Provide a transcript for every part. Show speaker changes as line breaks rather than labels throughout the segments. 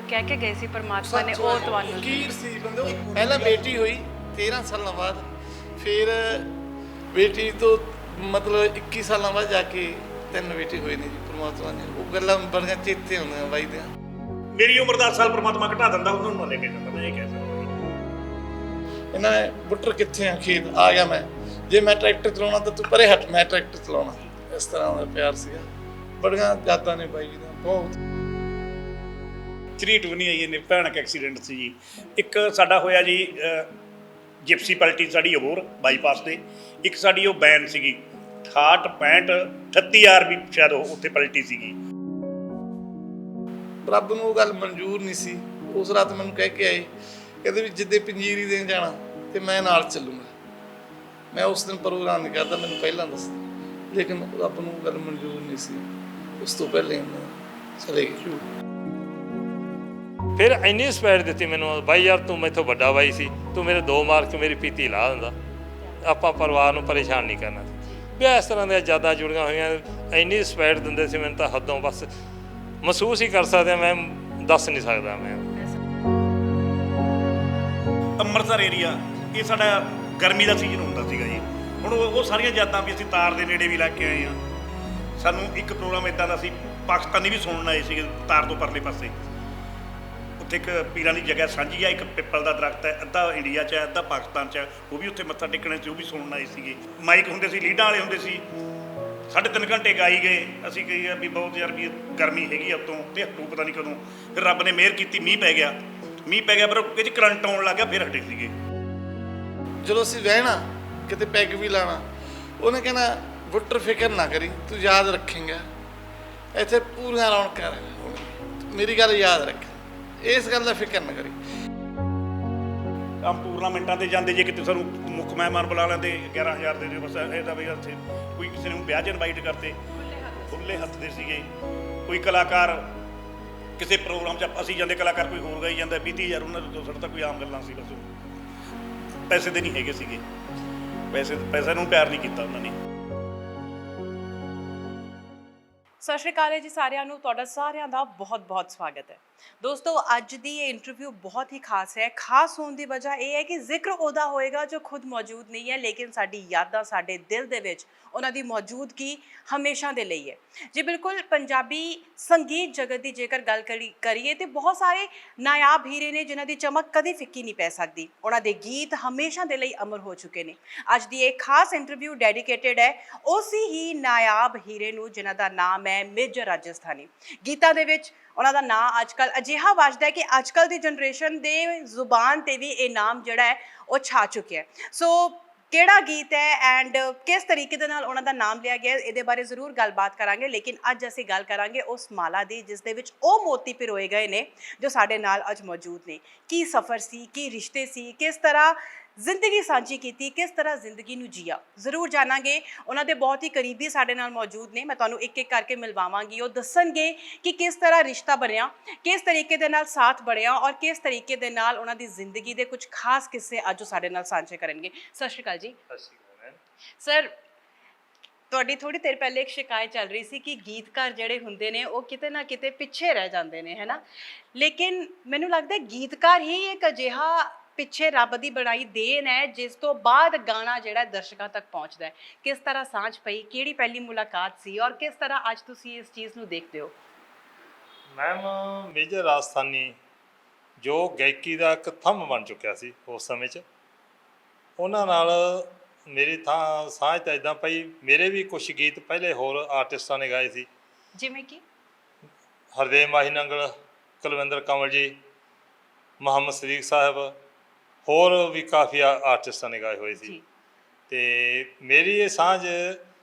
ਕਹਿ ਕੇ ਗਏ ਸੀ ਪਰਮਾਤਮਾ ਨੇ ਉਹ ਤੁਹਾਨੂੰ
ਲਕੀਰ ਸੀ ਬੰਦੇ ਪਹਿਲਾਂ ਬੇਟੀ ਹੋਈ 13 ਸਾਲਾਂ ਬਾਅਦ, ਫਿਰ ਬੇਟੀ ਤੋਂ ਮਤਲਬ 21 ਸਾਲਾਂ ਬਾਅਦ ਜਾ ਕੇ 3 ਬੇਟੇ ਹੋਏ ਨੇ ਜੀ ਪਰਮਾਤਮਾ ਨੇ। ਉਹ ਗੱਲਾਂ ਬੜੀਆਂ ਚੇਤੇ ਹੁੰਦੀਆਂ ਬਾਈ ਦੀਆਂ।
ਮੇਰੀ ਉਮਰ 10 ਸਾਲ ਪਰਮਾਤਮਾ ਘਟਾ ਦਿੰਦਾ, ਉਹਨਾਂ ਨੂੰ ਲੈ ਕੇ ਜਾਂਦਾ, ਮੈਂ ਇਹ ਕਹਿ ਸਕਦਾ।
ਇਹਨਾਂ ਨੇ ਬੁੱਟਰ ਕਿੱਥੇ ਆ, ਖੇਤ ਆ ਗਿਆ ਮੈਂ, ਜੇ ਮੈਂ ਟਰੈਕਟਰ ਚਲਾਉਣਾ ਤਾਂ ਤੂੰ ਪਰੇ ਹਟ, ਮੈਂ ਟਰੈਕਟਰ ਚਲਾਉਣਾ। ਇਸ ਤਰ੍ਹਾਂ ਦਾ ਪਿਆਰ ਸੀਗਾ। ਬੜੀਆਂ ਯਾਦਾਂ ਨੇ ਬਾਈ ਦੀਆਂ ਬਹੁਤ।
ਝਰੀਟ ਵੀ ਨਹੀਂ ਆਈ, ਇਹਨੇ ਭਿਆਨਕ ਐਕਸੀਡੈਂਟ ਸੀ ਜੀ। ਇੱਕ ਸਾਡਾ ਹੋਇਆ ਜੀ ਜਿਪਸੀ ਪਲਟੀ ਸਾਡੀ ਅਬੋਹਰ ਬਾਈਪਾਸ ਤੇ, ਇੱਕ ਸਾਡੀ ਉਹ ਬੈਨ ਸੀਗੀ 68 65 38 ਵੀ ਸ਼ਾਇਦ ਉੱਥੇ ਪਲਟੀ ਸੀਗੀ।
ਰੱਬ ਨੂੰ ਉਹ ਗੱਲ ਮਨਜ਼ੂਰ ਨਹੀਂ ਸੀ। ਉਸ ਰਾਤ ਮੈਨੂੰ ਕਹਿ ਕੇ ਆਏ, ਕਹਿੰਦੇ ਵੀ ਜਿੱਦੇ ਪੰਜੀਰੀ ਦੇਣ ਜਾਣਾ ਤੇ ਮੈਂ ਨਾਲ ਚੱਲੂਗਾ। ਮੈਂ ਉਸ ਦਿਨ ਪ੍ਰੋਗਰਾਮ ਨਹੀਂ ਕਰਦਾ, ਮੈਨੂੰ ਪਹਿਲਾਂ ਦੱਸ, ਲੇਕਿਨ ਰੱਬ ਨੂੰ ਉਹ ਗੱਲ ਮਨਜ਼ੂਰ ਨਹੀਂ ਸੀ। ਉਸ ਤੋਂ ਪਹਿਲੇ ਚਲੇ ਗਏ।
ਫਿਰ ਇੰਨੀ ਸਪੀਡ ਦਿੱਤੀ ਮੈਨੂੰ, ਬਾਈ ਯਾਰ ਤੂੰ ਮੈਥੋਂ ਵੱਡਾ ਬਾਈ ਸੀ, ਤੂੰ ਮੇਰੇ 2 ਮਾਰ ਕੇ ਮੇਰੀ ਪੀਤੀ ਲਾ ਦਿੰਦਾ, ਆਪਾਂ ਪਰਿਵਾਰ ਨੂੰ ਪਰੇਸ਼ਾਨ ਨਹੀਂ ਕਰਨਾ ਵੀ। ਇਸ ਤਰ੍ਹਾਂ ਦੀਆਂ ਯਾਦਾਂ ਜੁੜੀਆਂ ਹੋਈਆਂ। ਇੰਨੀ ਸਪੀਡ ਦਿੰਦੇ ਸੀ ਮੈਨੂੰ ਤਾਂ ਹੱਦੋਂ ਬਸ ਮਹਿਸੂਸ ਹੀ ਕਰ ਸਕਦੇ, ਮੈਂ ਦੱਸ ਨਹੀਂ ਸਕਦਾ। ਮੈਂ
ਅੰਮ੍ਰਿਤਸਰ ਏਰੀਆ ਇਹ ਸਾਡਾ ਗਰਮੀ ਦਾ ਸੀਜ਼ਨ ਹੁੰਦਾ ਸੀਗਾ ਜੀ। ਹੁਣ ਉਹ ਸਾਰੀਆਂ ਯਾਦਾਂ ਵੀ ਅਸੀਂ ਤਾਰ ਦੇ ਨੇੜੇ ਵੀ ਲੈ ਕੇ ਆਏ ਹਾਂ। ਸਾਨੂੰ ਇੱਕ ਪ੍ਰੋਗਰਾਮ ਇੱਦਾਂ ਦਾ ਸੀ, ਪਾਕਿਸਤਾਨੀ ਵੀ ਸੁਣਨ ਆਏ ਸੀਗੇ ਤਾਰ ਤੋਂ ਪਰਲੇ ਪਾਸੇ। ਉੱਥੇ ਇੱਕ ਪੀਰਾਂ ਦੀ ਜਗ੍ਹਾ ਸਾਂਝੀ ਆ, ਇੱਕ ਪਿੱਪਲ ਦਾ ਦਰਖਤ ਹੈ, ਅੱਧਾ ਇੰਡੀਆ 'ਚ ਹੈ ਅੱਧਾ ਪਾਕਿਸਤਾਨ 'ਚ ਹੈ। ਉਹ ਵੀ ਉੱਥੇ ਮੱਥਾ ਟੇਕਣਾ ਸੀ, ਉਹ ਵੀ ਸੁਣਨ ਆਏ ਸੀਗੇ। ਮਾਈਕ ਹੁੰਦੇ ਸੀ, ਲੀਡਾਂ ਵਾਲੇ ਹੁੰਦੇ ਸੀ। 3.5 ਘੰਟੇ ਗਾਈ ਗਏ। ਅਸੀਂ ਕਹੀ ਵੀ ਬਹੁਤ ਯਾਰ ਵੀ ਗਰਮੀ ਹੈਗੀ ਉਤੋਂ, ਤੇ ਹਟੂ ਪਤਾ ਨਹੀਂ ਕਦੋਂ। ਫਿਰ ਰੱਬ ਨੇ ਮਿਹਰ ਕੀਤੀ, ਮੀਂਹ ਪੈ ਗਿਆ ਪਰ ਉਹ 'ਚ ਕਰੰਟ ਆਉਣ ਲੱਗ ਗਿਆ, ਫਿਰ ਹਟੇ ਸੀਗੇ।
ਜਦੋਂ ਅਸੀਂ ਵਹਿਣਾ ਕਿਤੇ ਪੈਗ ਵੀ ਲਾਣਾ, ਉਹਨੇ ਕਹਿਣਾ ਬੁੱਟਰ ਫਿਕਰ ਨਾ ਕਰੀ, ਤੂੰ ਯਾਦ ਰੱਖੇਂਗਾ ਇੱਥੇ ਪੂਰੀਆਂ ਰੌਣਕਾਂ। ਮੇਰੀ ਗੱਲ ਯਾਦ ਰੱਖ, ਇਸ ਗੱਲ ਦਾ ਫਿਕਰ ਨਾ ਕਰੀ।
ਆਮ ਟੂਰਨਾਮੈਂਟਾਂ ਤੇ ਜਾਂਦੇ ਜੇ ਕਿਤੇ ਸਾਨੂੰ ਮੁੱਖ ਮਹਿਮਾਨ ਬੁਲਾ ਲੈਂਦੇ 11,000 ਦੇ ਦਿਓ, ਬਸ ਇਹਦਾ ਵੀ ਉੱਥੇ ਕੋਈ ਕਿਸੇ ਨੂੰ ਵਿਆਹ 'ਚ ਇਨਵਾਈਟ ਕਰਦੇ, ਖੁੱਲੇ ਹੱਥ ਦੇ ਸੀਗੇ। ਕੋਈ ਕਲਾਕਾਰ ਕਿਸੇ ਪ੍ਰੋਗਰਾਮ 'ਚ ਅਸੀਂ ਜਾਂਦੇ, ਕਲਾਕਾਰ ਕੋਈ ਹੋਰ ਗਾਈ ਜਾਂਦਾ 20,000 ਉਹਨਾਂ ਦੇ। ਸਾਡਾ ਤਾਂ ਕੋਈ ਆਮ ਗੱਲਾਂ ਸੀ, ਬਸ ਪੈਸੇ ਦੇ ਨਹੀਂ ਹੈਗੇ ਸੀਗੇ। ਪੈਸੇ ਨੂੰ ਪਿਆਰ ਨਹੀਂ ਕੀਤਾ ਉਹਨਾਂ ਨੇ।
ਸਤਿ ਸ਼੍ਰੀ ਅਕਾਲ ਜੀ ਸਾਰਿਆਂ ਨੂੰ, ਤੁਹਾਡਾ ਸਾਰਿਆਂ ਦਾ ਬਹੁਤ-ਬਹੁਤ ਸਵਾਗਤ ਹੈ। ਦੋਸਤੋ, ਅੱਜ ਦੀ ਇਹ ਇੰਟਰਵਿਊ ਬਹੁਤ ਹੀ ਖਾਸ ਹੈ। ਖਾਸ ਹੋਣ ਦੀ ਵਜ੍ਹਾ ਇਹ ਹੈ ਕਿ ਜ਼ਿਕਰ ਉਹਦਾ ਹੋਏਗਾ ਜੋ ਖੁਦ ਮੌਜੂਦ ਨਹੀਂ ਹੈ, ਲੇਕਿਨ ਸਾਡੀ ਯਾਦਾਂ, ਸਾਡੇ ਦਿਲ ਦੇ ਵਿੱਚ ਉਹਨਾਂ ਦੀ ਮੌਜੂਦਗੀ ਹਮੇਸ਼ਾ ਦੇ ਲਈ ਹੈ ਜੀ। ਬਿਲਕੁਲ, ਪੰਜਾਬੀ ਸੰਗੀਤ ਜਗਤ ਦੀ ਜੇਕਰ ਗੱਲ ਕਰੀਏ ਤੇ ਬਹੁਤ ਸਾਰੇ ਨਾਇਆਬ ਹੀਰੇ ਨੇ ਜਿਨ੍ਹਾਂ ਦੀ ਚਮਕ ਕਦੇ ਫਿੱਕੀ ਨਹੀਂ ਪੈ ਸਕਦੀ। ਉਹਨਾਂ ਦੇ ਗੀਤ ਹਮੇਸ਼ਾ ਦੇ ਲਈ ਅਮਰ ਹੋ ਚੁੱਕੇ ਨੇ। ਅੱਜ ਦੀ ਇਹ ਖਾਸ ਇੰਟਰਵਿਊ ਡੈਡੀਕੇਟਿਡ ਹੈ ਉਸੇ ਹੀ ਨਾਇਆਬ ਹੀਰੇ ਨੂੰ ਜਿਨ੍ਹਾਂ ਦਾ ਨਾਮ ਹੈ ਮੇਜਰ ਰਾਜਸਥਾਨੀ। ਗੀਤਾਂ ਦੇ ਵਿੱਚ ਉਹਨਾਂ ਦਾ ਨਾਂ ਅੱਜ ਕੱਲ੍ਹ ਅਜਿਹਾ ਵੱਜਦਾ ਹੈ ਕਿ ਅੱਜ ਕੱਲ੍ਹ ਦੀ ਜਨਰੇਸ਼ਨ ਦੇ ਜ਼ੁਬਾਨ 'ਤੇ ਵੀ ਇਹ ਨਾਮ ਜਿਹੜਾ ਹੈ ਉਹ ਛਾ ਚੁੱਕਿਆ। ਸੋ ਕਿਹੜਾ ਗੀਤ ਹੈ ਐਂਡ ਕਿਸ ਤਰੀਕੇ ਦੇ ਨਾਲ ਉਹਨਾਂ ਦਾ ਨਾਮ ਲਿਆ ਗਿਆ, ਇਹਦੇ ਬਾਰੇ ਜ਼ਰੂਰ ਗੱਲਬਾਤ ਕਰਾਂਗੇ। ਲੇਕਿਨ ਅੱਜ ਅਸੀਂ ਗੱਲ ਕਰਾਂਗੇ ਉਸ ਮਾਲਾ ਦੀ ਜਿਸ ਦੇ ਵਿੱਚ ਉਹ ਮੋਤੀ ਪਿਰੋਏ ਗਏ ਨੇ ਜੋ ਸਾਡੇ ਨਾਲ ਅੱਜ ਮੌਜੂਦ ਨੇ। ਕੀ ਸਫ਼ਰ ਸੀ, ਕੀ ਰਿਸ਼ਤੇ ਸੀ, ਕਿਸ ਤਰ੍ਹਾਂ ਜ਼ਿੰਦਗੀ ਸਾਂਝੀ ਕੀਤੀ, ਕਿਸ ਤਰ੍ਹਾਂ ਜ਼ਿੰਦਗੀ ਨੂੰ ਜੀਆ, ਜ਼ਰੂਰ ਜਾਣਾਂਗੇ। ਉਹਨਾਂ ਦੇ ਬਹੁਤ ਹੀ ਕਰੀਬੀ ਸਾਡੇ ਨਾਲ ਮੌਜੂਦ ਨੇ, ਮੈਂ ਤੁਹਾਨੂੰ ਇੱਕ ਇੱਕ ਕਰਕੇ ਮਿਲਵਾਵਾਂਗੀ। ਉਹ ਦੱਸਣਗੇ ਕਿ ਕਿਸ ਤਰ੍ਹਾਂ ਰਿਸ਼ਤਾ ਬਣਿਆ, ਕਿਸ ਤਰੀਕੇ ਦੇ ਨਾਲ ਸਾਥ ਬਣਿਆ ਔਰ ਕਿਸ ਤਰੀਕੇ ਦੇ ਨਾਲ ਉਹਨਾਂ ਦੀ ਜ਼ਿੰਦਗੀ ਦੇ ਕੁਝ ਖਾਸ ਕਿੱਸੇ ਅੱਜ ਉਹ ਸਾਡੇ ਨਾਲ ਸਾਂਝੇ ਕਰਨਗੇ। ਸਤਿ ਸ਼੍ਰੀ ਅਕਾਲ ਜੀ।
ਸਤਿ ਸ਼੍ਰੀ ਅਕਾਲ
ਸਰ, ਤੁਹਾਡੀ ਥੋੜੀ ਦੇਰ ਪਹਿਲੇ ਇੱਕ ਸ਼ਿਕਾਇਤ ਚੱਲ ਰਹੀ ਸੀ ਕਿ ਗੀਤਕਾਰ ਜਿਹੜੇ ਹੁੰਦੇ ਨੇ ਉਹ ਕਿਤੇ ਨਾ ਕਿਤੇ ਪਿੱਛੇ ਰਹਿ ਜਾਂਦੇ ਨੇ, ਹੈ ਨਾ? ਲੇਕਿਨ ਮੈਨੂੰ ਲੱਗਦਾ ਗੀਤਕਾਰ ਹੀ ਇੱਕ ਅਜਿਹਾ ਪਿੱਛੇ ਰੱਬ ਦੀ ਬਣਾਈ ਦੇਣ ਹੈ ਜਿਸ ਤੋਂ ਬਾਅਦ ਗਾਣਾ ਜਿਹੜਾ ਦਰਸ਼ਕਾਂ ਤੱਕ ਪਹੁੰਚਦਾ ਹੈ। ਕਿਸ ਤਰ੍ਹਾਂ ਸਾਂਝ ਪਈ, ਕਿਹੜੀ ਪਹਿਲੀ ਮੁਲਾਕਾਤ ਸੀ ਔਰ ਕਿਸ ਤਰ੍ਹਾਂ ਅੱਜ ਤੁਸੀਂ ਇਸ ਚੀਜ਼ ਨੂੰ ਦੇਖਦੇ ਹੋ?
ਮੈਮ, ਮੇਜਰ ਰਾਜਸਥਾਨੀ ਜੋ ਗਾਇਕੀ ਦਾ ਇੱਕ ਥੰਮ ਬਣ ਚੁੱਕਿਆ ਸੀ ਉਸ ਸਮੇਂ 'ਚ, ਉਹਨਾਂ ਨਾਲ ਮੇਰੀ ਥਾਂ ਸਾਂਝ ਤਾਂ ਇੱਦਾਂ ਪਈ। ਮੇਰੇ ਵੀ ਕੁਛ ਗੀਤ ਪਹਿਲੇ ਹੋਰ ਆਰਟਿਸਟਾਂ ਨੇ ਗਾਏ ਸੀ,
ਜਿਵੇਂ ਕਿ
ਹਰਦੇਵ ਮਾਹੀ ਨੰਗਲ, ਕੁਲਵਿੰਦਰ ਕੰਵਲ ਜੀ, ਮੁਹੰਮਦ ਸਦੀਕ ਸਾਹਿਬ, ਹੋਰ ਵੀ ਕਾਫੀ ਆਰਟਿਸਟਾਂ ਨੇ ਗਾਏ ਹੋਏ ਸੀ। ਅਤੇ ਮੇਰੀ ਇਹ ਸਾਂਝ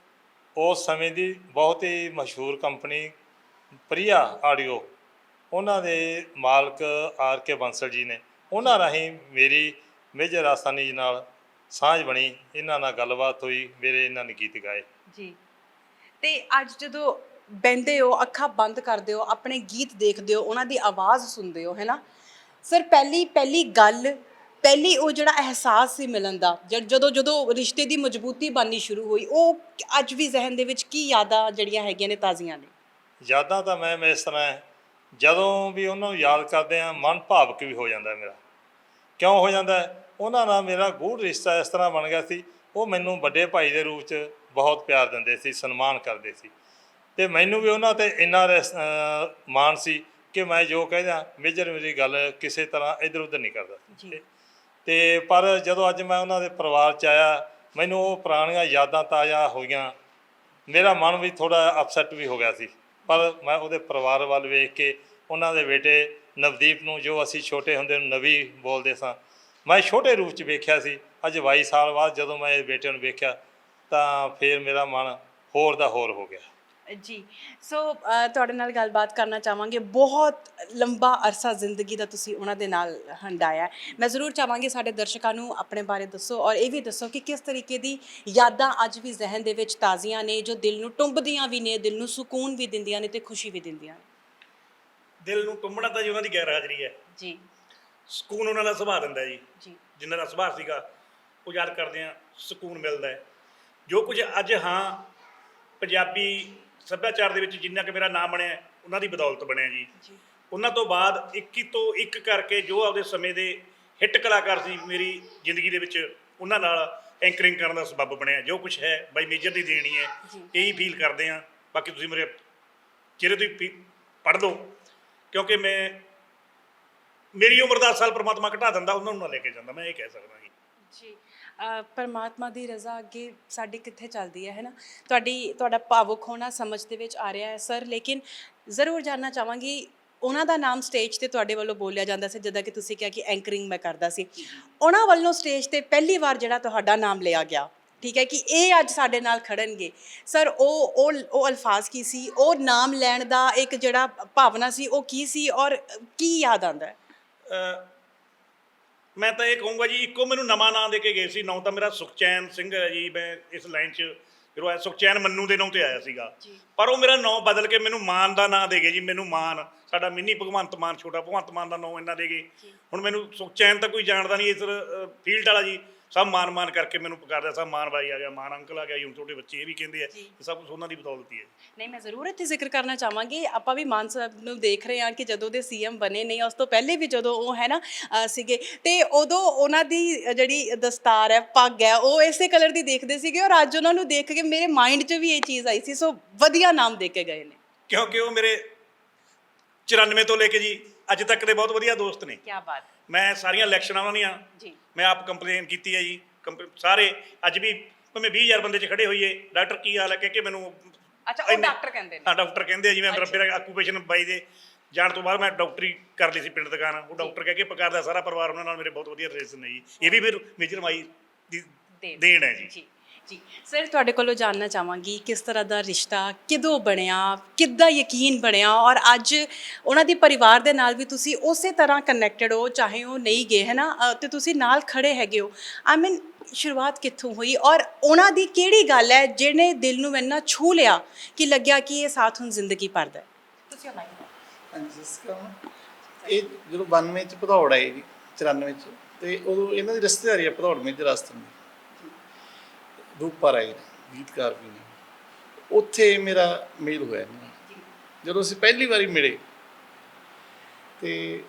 ਉਸ ਸਮੇਂ ਦੀ ਬਹੁਤ ਹੀ ਮਸ਼ਹੂਰ ਕੰਪਨੀ ਪ੍ਰਿਆ ਆਡੀਓ, ਉਹਨਾਂ ਦੇ ਮਾਲਕ ਆਰ ਕੇ ਬੰਸਲ ਜੀ ਨੇ, ਉਹਨਾਂ ਰਾਹੀਂ ਮੇਰੀ ਮੇਜਰ ਰਾਜਸਥਾਨੀ ਜੀ ਨਾਲ ਸਾਂਝ ਬਣੀ। ਇਹਨਾਂ ਨਾਲ ਗੱਲਬਾਤ ਹੋਈ, ਮੇਰੇ ਇਹਨਾਂ ਨੇ ਗੀਤ ਗਾਏ
ਜੀ। ਤੇ ਅੱਜ ਜਦੋਂ ਬਹਿੰਦੇ ਹੋ, ਅੱਖਾਂ ਬੰਦ ਕਰਦੇ ਹੋ, ਆਪਣੇ ਗੀਤ ਦੇਖਦੇ ਹੋ, ਉਹਨਾਂ ਦੀ ਆਵਾਜ਼ ਸੁਣਦੇ ਹੋ, ਹੈ ਨਾ ਸਰ? ਪਹਿਲੀ ਗੱਲ, ਪਹਿਲੀ ਉਹ ਜਿਹੜਾ ਅਹਿਸਾਸ ਸੀ ਮਿਲਣ ਦਾ, ਜਦੋਂ ਰਿਸ਼ਤੇ ਦੀ ਮਜ਼ਬੂਤੀ ਬਣਨੀ ਸ਼ੁਰੂ ਹੋਈ, ਉਹ ਅੱਜ ਵੀ ਜ਼ਿਹਨ ਦੇ ਵਿੱਚ ਕੀ ਯਾਦਾਂ ਜਿਹੜੀਆਂ ਹੈਗੀਆਂ ਨੇ ਤਾਜ਼ੀਆਂ ਨੇ?
ਯਾਦਾਂ ਤਾਂ ਮੈਮ ਇਸ ਤਰ੍ਹਾਂ ਹੈ ਜਦੋਂ ਵੀ ਉਹਨਾਂ ਨੂੰ ਯਾਦ ਕਰਦੇ ਆ ਮਨ ਭਾਵਕ ਵੀ ਹੋ ਜਾਂਦਾ ਮੇਰਾ। ਕਿਉਂ ਹੋ ਜਾਂਦਾ? ਉਹਨਾਂ ਨਾਲ ਮੇਰਾ ਗੂੜ੍ਹ ਰਿਸ਼ਤਾ ਇਸ ਤਰ੍ਹਾਂ ਬਣ ਗਿਆ ਸੀ। ਉਹ ਮੈਨੂੰ ਵੱਡੇ ਭਾਈ ਦੇ ਰੂਪ 'ਚ ਬਹੁਤ ਪਿਆਰ ਦਿੰਦੇ ਸੀ, ਸਨਮਾਨ ਕਰਦੇ ਸੀ, ਅਤੇ ਮੈਨੂੰ ਵੀ ਉਹਨਾਂ 'ਤੇ ਇੰਨਾ ਮਾਣ ਸੀ ਕਿ ਮੈਂ ਜੋ ਕਹਿੰਦਾ ਮੇਜਰ ਮੇਰੀ ਗੱਲ ਕਿਸੇ ਤਰ੍ਹਾਂ ਇੱਧਰ ਉੱਧਰ ਨਹੀਂ ਕਰਦਾ ਸੀ। ਅਤੇ ਪਰ ਜਦੋਂ ਅੱਜ ਮੈਂ ਉਹਨਾਂ ਦੇ ਪਰਿਵਾਰ 'ਚ ਆਇਆ, ਮੈਨੂੰ ਉਹ ਪੁਰਾਣੀਆਂ ਯਾਦਾਂ ਤਾਜ਼ਾ ਹੋਈਆਂ। ਮੇਰਾ ਮਨ ਵੀ ਥੋੜ੍ਹਾ ਅਪਸੈਟ ਵੀ ਹੋ ਗਿਆ ਸੀ, ਪਰ ਮੈਂ ਉਹਦੇ ਪਰਿਵਾਰ ਵੱਲ ਵੇਖ ਕੇ ਉਹਨਾਂ ਦੇ ਬੇਟੇ ਨਵਦੀਪ ਨੂੰ, ਜੋ ਅਸੀਂ ਛੋਟੇ ਹੁੰਦੇ ਨੂੰ ਨਵੀ ਬੋਲਦੇ ਸਾਂ, ਮੈਂ ਛੋਟੇ ਰੂਪ 'ਚ ਵੇਖਿਆ ਸੀ। ਅੱਜ 22 ਸਾਲ ਬਾਅਦ ਜਦੋਂ ਮੈਂ ਇਹ ਬੇਟੇ ਨੂੰ ਵੇਖਿਆ ਤਾਂ ਫਿਰ ਮੇਰਾ ਮਨ ਹੋਰ ਦਾ ਹੋਰ ਹੋ ਗਿਆ।
ਜੀ, ਸੋ ਤੁਹਾਡੇ ਨਾਲ ਗੱਲਬਾਤ ਕਰਨਾ ਚਾਹਾਂਗੇ। ਬਹੁਤ ਲੰਬਾ ਅਰਸਾ ਜ਼ਿੰਦਗੀ ਦਾ ਤੁਸੀਂ ਉਹਨਾਂ ਦੇ ਨਾਲ ਹੰਡਾਇਆ। ਮੈਂ ਜ਼ਰੂਰ ਚਾਹਾਂਗੀ ਸਾਡੇ ਦਰਸ਼ਕਾਂ ਨੂੰ ਆਪਣੇ ਬਾਰੇ ਦੱਸੋ, ਔਰ ਇਹ ਵੀ ਦੱਸੋ ਕਿ ਕਿਸ ਤਰੀਕੇ ਦੀ ਯਾਦਾਂ ਅੱਜ ਵੀ ਜ਼ਿਹਨ ਦੇ ਵਿੱਚ ਤਾਜ਼ੀਆਂ ਨੇ, ਜੋ ਦਿਲ ਨੂੰ ਟੁੰਬਦੀਆਂ ਵੀ ਨੇ, ਦਿਲ ਨੂੰ ਸਕੂਨ ਵੀ ਦਿੰਦੀਆਂ ਨੇ ਤੇ ਖੁਸ਼ੀ ਵੀ ਦਿੰਦੀਆਂ ਨੇ।
ਦਿਲ ਨੂੰ ਟੁੰਬਣਾ ਤਾਂ ਜੀ ਉਹਨਾਂ ਦੀ ਗੈਰ ਹਾਜ਼ਰੀ ਹੈ
ਜੀ।
ਸਕੂਨ ਉਹਨਾਂ ਦਾ ਸੁਭਾਅ ਦਿੰਦਾ ਜੀ।
ਜਿਨ੍ਹਾਂ
ਦਾ ਸੁਭਾਅ ਸੀਗਾ ਉਹ ਯਾਦ ਕਰਦੇ ਆ ਸਕੂਨ ਮਿਲਦਾ ਹੈ। ਜੋ ਕੁਝ ਅੱਜ ਪੰਜਾਬੀ ਸੱਭਿਆਚਾਰ ਦੇ ਵਿੱਚ ਜਿੰਨਾ ਕਿ ਮੇਰਾ ਨਾਮ ਬਣਿਆ ਉਹਨਾਂ ਦੀ ਬਦੌਲਤ ਬਣਿਆ ਜੀ। ਉਹਨਾਂ ਤੋਂ ਬਾਅਦ 21 ਤੋਂ 1 ਕਰਕੇ ਜੋ ਆਪਦੇ ਸਮੇਂ ਦੇ ਹਿੱਟ ਕਲਾਕਾਰ ਸੀ ਮੇਰੀ ਜ਼ਿੰਦਗੀ ਦੇ ਵਿੱਚ, ਉਹਨਾਂ ਨਾਲ ਐਂਕਰਿੰਗ ਕਰਨ ਦਾ ਸਬੱਬ ਬਣਿਆ। ਜੋ ਕੁਝ ਹੈ ਬਾਈ ਮੇਜਰ ਦੀ ਦੇਣੀ ਹੈ, ਇਹੀ ਫੀਲ ਕਰਦੇ ਹਾਂ। ਬਾਕੀ ਤੁਸੀਂ ਮੇਰੇ ਚਿਹਰੇ ਤੋਂ ਹੀ ਪੜ੍ਹ ਲਓ, ਕਿਉਂਕਿ ਮੇਰੀ ਉਮਰ 10 ਸਾਲ ਪਰਮਾਤਮਾ ਘਟਾ ਦਿੰਦਾ, ਉਹਨਾਂ ਨੂੰ ਨਾ ਲੈ ਕੇ ਜਾਂਦਾ, ਮੈਂ ਇਹ ਕਹਿ ਸਕਦਾ ਜੀ।
ਪਰਮਾਤਮਾ ਦੀ ਰਜ਼ਾ ਅੱਗੇ ਸਾਡੀ ਕਿੱਥੇ ਚੱਲਦੀ ਹੈ ਨਾ। ਤੁਹਾਡਾ ਭਾਵੁਕ ਹੋਣਾ ਸਮਝ ਦੇ ਵਿੱਚ ਆ ਰਿਹਾ ਹੈ ਸਰ, ਲੇਕਿਨ ਜ਼ਰੂਰ ਜਾਣਨਾ ਚਾਹਾਂਗੀ, ਉਹਨਾਂ ਦਾ ਨਾਮ ਸਟੇਜ 'ਤੇ ਤੁਹਾਡੇ ਵੱਲੋਂ ਬੋਲਿਆ ਜਾਂਦਾ ਸੀ, ਜਿੱਦਾਂ ਕਿ ਤੁਸੀਂ ਕਿਹਾ ਕਿ ਐਂਕਰਿੰਗ ਮੈਂ ਕਰਦਾ ਸੀ। ਉਹਨਾਂ ਵੱਲੋਂ ਸਟੇਜ 'ਤੇ ਪਹਿਲੀ ਵਾਰ ਜਿਹੜਾ ਤੁਹਾਡਾ ਨਾਮ ਲਿਆ ਗਿਆ, ਠੀਕ ਹੈ, ਕਿ ਇਹ ਅੱਜ ਸਾਡੇ ਨਾਲ ਖੜਨਗੇ ਸਰ, ਉਹ ਅਲਫਾਜ਼ ਕੀ ਸੀ? ਉਹ ਨਾਮ ਲੈਣ ਦਾ ਇੱਕ ਜਿਹੜਾ ਭਾਵਨਾ ਸੀ ਉਹ ਕੀ ਸੀ, ਔਰ ਕੀ ਯਾਦ ਆਉਂਦਾ ਹੈ?
ਮੈਂ ਤਾਂ ਇਹ ਕਹੂੰਗਾ ਜੀ, ਇੱਕੋ ਮੈਨੂੰ ਨਵਾਂ ਨਾਂ ਦੇ ਕੇ ਗਏ ਸੀ। ਨਾਂ ਤਾਂ ਮੇਰਾ ਸੁਖਚੈਨ ਸਿੰਘ ਹੈ ਜੀ। ਮੈਂ ਇਸ ਲਾਈਨ 'ਚ ਜਦੋਂ ਆਇਆ ਸੁਖਚੈਨ ਮੰਨੂ ਦੇ ਨਾਂ 'ਤੇ ਆਇਆ ਸੀਗਾ, ਪਰ ਉਹ ਮੇਰਾ ਨਾਂ ਬਦਲ ਕੇ ਮੈਨੂੰ ਮਾਨ ਦਾ ਨਾਂ ਦੇ ਗਏ ਜੀ। ਮੈਨੂੰ ਮਾਨ, ਸਾਡਾ ਮਿੰਨੀ ਭਗਵੰਤ ਮਾਨ, ਛੋਟਾ ਭਗਵੰਤ ਮਾਨ ਦਾ ਨਾਂ ਇਹਨਾਂ ਦੇ ਗਏ। ਹੁਣ ਮੈਨੂੰ ਸੁਖਚੈਨ ਤਾਂ ਕੋਈ ਜਾਣਦਾ ਨਹੀਂ ਇਸ ਫੀਲਡ ਵਾਲਾ ਜੀ, ਸਭ ਮਾਨ ਕਰਕੇ ਮੈਨੂੰ ਪੁਕਾਰਦਾ, ਸਭ ਮਾਨ ਬਾਈ ਆ ਗਿਆ, ਮਾਨ ਅੰਕਲ ਆ ਗਿਆ ਜੀ। ਹੁਣ ਤੁਹਾਡੇ ਬੱਚੇ ਇਹ ਵੀ ਕਹਿੰਦੇ ਆ, ਇਹ ਸਭ ਕੁਛ ਉਹਨਾਂ ਦੀ ਬਦੌਲਤ ਹੀ ਹੈ।
ਨਹੀਂ, ਮੈਂ ਜ਼ਰੂਰ ਇੱਥੇ ਜ਼ਿਕਰ ਕਰਨਾ ਚਾਹਾਂਗੀ, ਆਪਾਂ ਵੀ ਮਾਨ ਸਾਹਿਬ ਨੂੰ ਦੇਖ ਰਹੇ ਹਾਂ ਕਿ ਜਦੋਂ ਦੇ ਸੀਐਮ ਬਣੇ ਨੇ, ਉਸ ਤੋਂ ਪਹਿਲੇ ਵੀ ਜਦੋਂ ਉਹ ਹੈ ਨਾ ਸੀਗੇ, ਤੇ ਉਦੋਂ ਉਹਨਾਂ ਦੀ ਜਿਹੜੀ ਦਸਤਾਰ ਹੈ, ਪੱਗ ਹੈ, ਉਹ ਇਸੇ ਕਲਰ ਦੀ ਦੇਖਦੇ ਸੀਗੇ, ਔਰ ਅੱਜ ਉਹਨਾਂ ਨੂੰ ਦੇਖ ਕੇ ਮੇਰੇ ਮਾਈਂਡ 'ਚ ਵੀ ਇਹ ਚੀਜ਼ ਆਈ ਸੀ। ਸੋ ਵਧੀਆ ਨਾਮ ਦੇ ਕੇ ਗਏ ਨੇ,
ਕਿਉਂਕਿ ਉਹ ਮੇਰੇ 94 ਤੋਂ ਲੈ ਕੇ ਜੀ ਅੱਜ ਤੱਕ ਦੇ ਬਹੁਤ ਵਧੀਆ ਦੋਸਤ ਨੇ।
ਕੀ ਬਾਤ।
ਮੈਂ ਸਾਰੀਆਂ ਇਲੈਕਸ਼ਨਾਂ ਉਹਨਾਂ ਦੀਆਂ ਮੈਂ ਆਪ ਕੰਪਲੇਨ ਕੀਤੀ ਹੈ ਜੀ। ਸਾਰੇ ਅੱਜ ਵੀ ਭਾਵੇਂ 20,000 ਬੰਦੇ 'ਚ ਖੜੇ ਹੋਈਏ, ਡਾਕਟਰ ਕੀ ਹਾਲ ਹੈ ਕਹਿ ਕੇ ਮੈਨੂੰ,
ਅੱਛਾ, ਉਹ ਡਾਕਟਰ ਕਹਿੰਦੇ ਨੇ? ਹਾਂ,
ਡਾਕਟਰ ਕਹਿੰਦੇ ਆ ਜੀ। ਮੈਂ ਮੇਰਾ ਆਕੂਪੇਸ਼ਨ ਬਾਈ ਦੇ ਜਾਣ ਤੋਂ ਬਾਅਦ ਮੈਂ ਡਾਕਟਰੀ ਕਰ ਲਈ ਸੀ ਪਿੰਡ ਦੁਕਾਨ, ਉਹ ਡਾਕਟਰ ਕਹਿ ਕੇ ਪੁਕਾਰਦਾ। ਸਾਰਾ ਪਰਿਵਾਰ ਉਹਨਾਂ ਨਾਲ ਮੇਰੇ ਬਹੁਤ ਵਧੀਆ ਰਿਲੇਸ਼ਨ ਨੇ ਜੀ। ਇਹ ਵੀ ਫਿਰ ਮੇਜਰ ਮਾਈ ਦੀ ਦੇਣ ਹੈ ਜੀ।
ਜੀ ਸਰ, ਤੁਹਾਡੇ ਕੋਲੋਂ ਜਾਣਨਾ ਚਾਹਾਂਗੀ, ਕਿਸ ਤਰ੍ਹਾਂ ਦਾ ਰਿਸ਼ਤਾ ਕਿਦੋਂ ਬਣਿਆ, ਕਿੱਦਾਂ ਯਕੀਨ ਬਣਿਆ, ਔਰ ਅੱਜ ਉਹਨਾਂ ਦੇ ਪਰਿਵਾਰ ਦੇ ਨਾਲ ਵੀ ਤੁਸੀਂ ਉਸੇ ਤਰ੍ਹਾਂ ਕਨੈਕਟਡ ਹੋ, ਚਾਹੇ ਉਹ ਨਹੀਂ ਗਏ ਹੈ ਨਾ, ਤੇ ਤੁਸੀਂ ਨਾਲ ਖੜੇ ਹੈਗੇ ਹੋ। ਆਈ ਮੀਨ, ਸ਼ੁਰੂਆਤ ਕਿੱਥੋਂ ਹੋਈ, ਔਰ ਉਹਨਾਂ ਦੀ ਕਿਹੜੀ ਗੱਲ ਹੈ ਜਿਹਨੇ ਦਿਲ ਨੂੰ ਇੰਨਾ ਛੂਹ ਲਿਆ ਕਿ ਲੱਗਿਆ ਕਿ ਇਹ ਸਾਥ ਹੁਣ ਜ਼ਿੰਦਗੀ ਭਰ ਦਾ? ਤੁਸੀਂ
ਇਹ ਜਦੋਂ 92 'ਚ ਭਦੌੜ ਆਏ ਜੀ, 94 'ਚ, ਤੇ ਉਦੋਂ ਇਹਨਾਂ ਦੀ ਰਿਸ਼ਤੇਦਾਰੀ ਆ ਭਦੌੜ ਮੇਜਰ ਆਸਤਨ ਦੀ, ਰੂਪਾ ਰਾਏ ਗੀਤਕਾਰ ਵੀ ਨੇ। ਉੱਥੇ ਮੇਰਾ ਮੇਲ ਹੋਇਆ ਇਹਨਾਂ ਨਾਲ। ਜਦੋਂ ਅਸੀਂ ਪਹਿਲੀ ਵਾਰੀ ਮਿਲੇ ਤੇ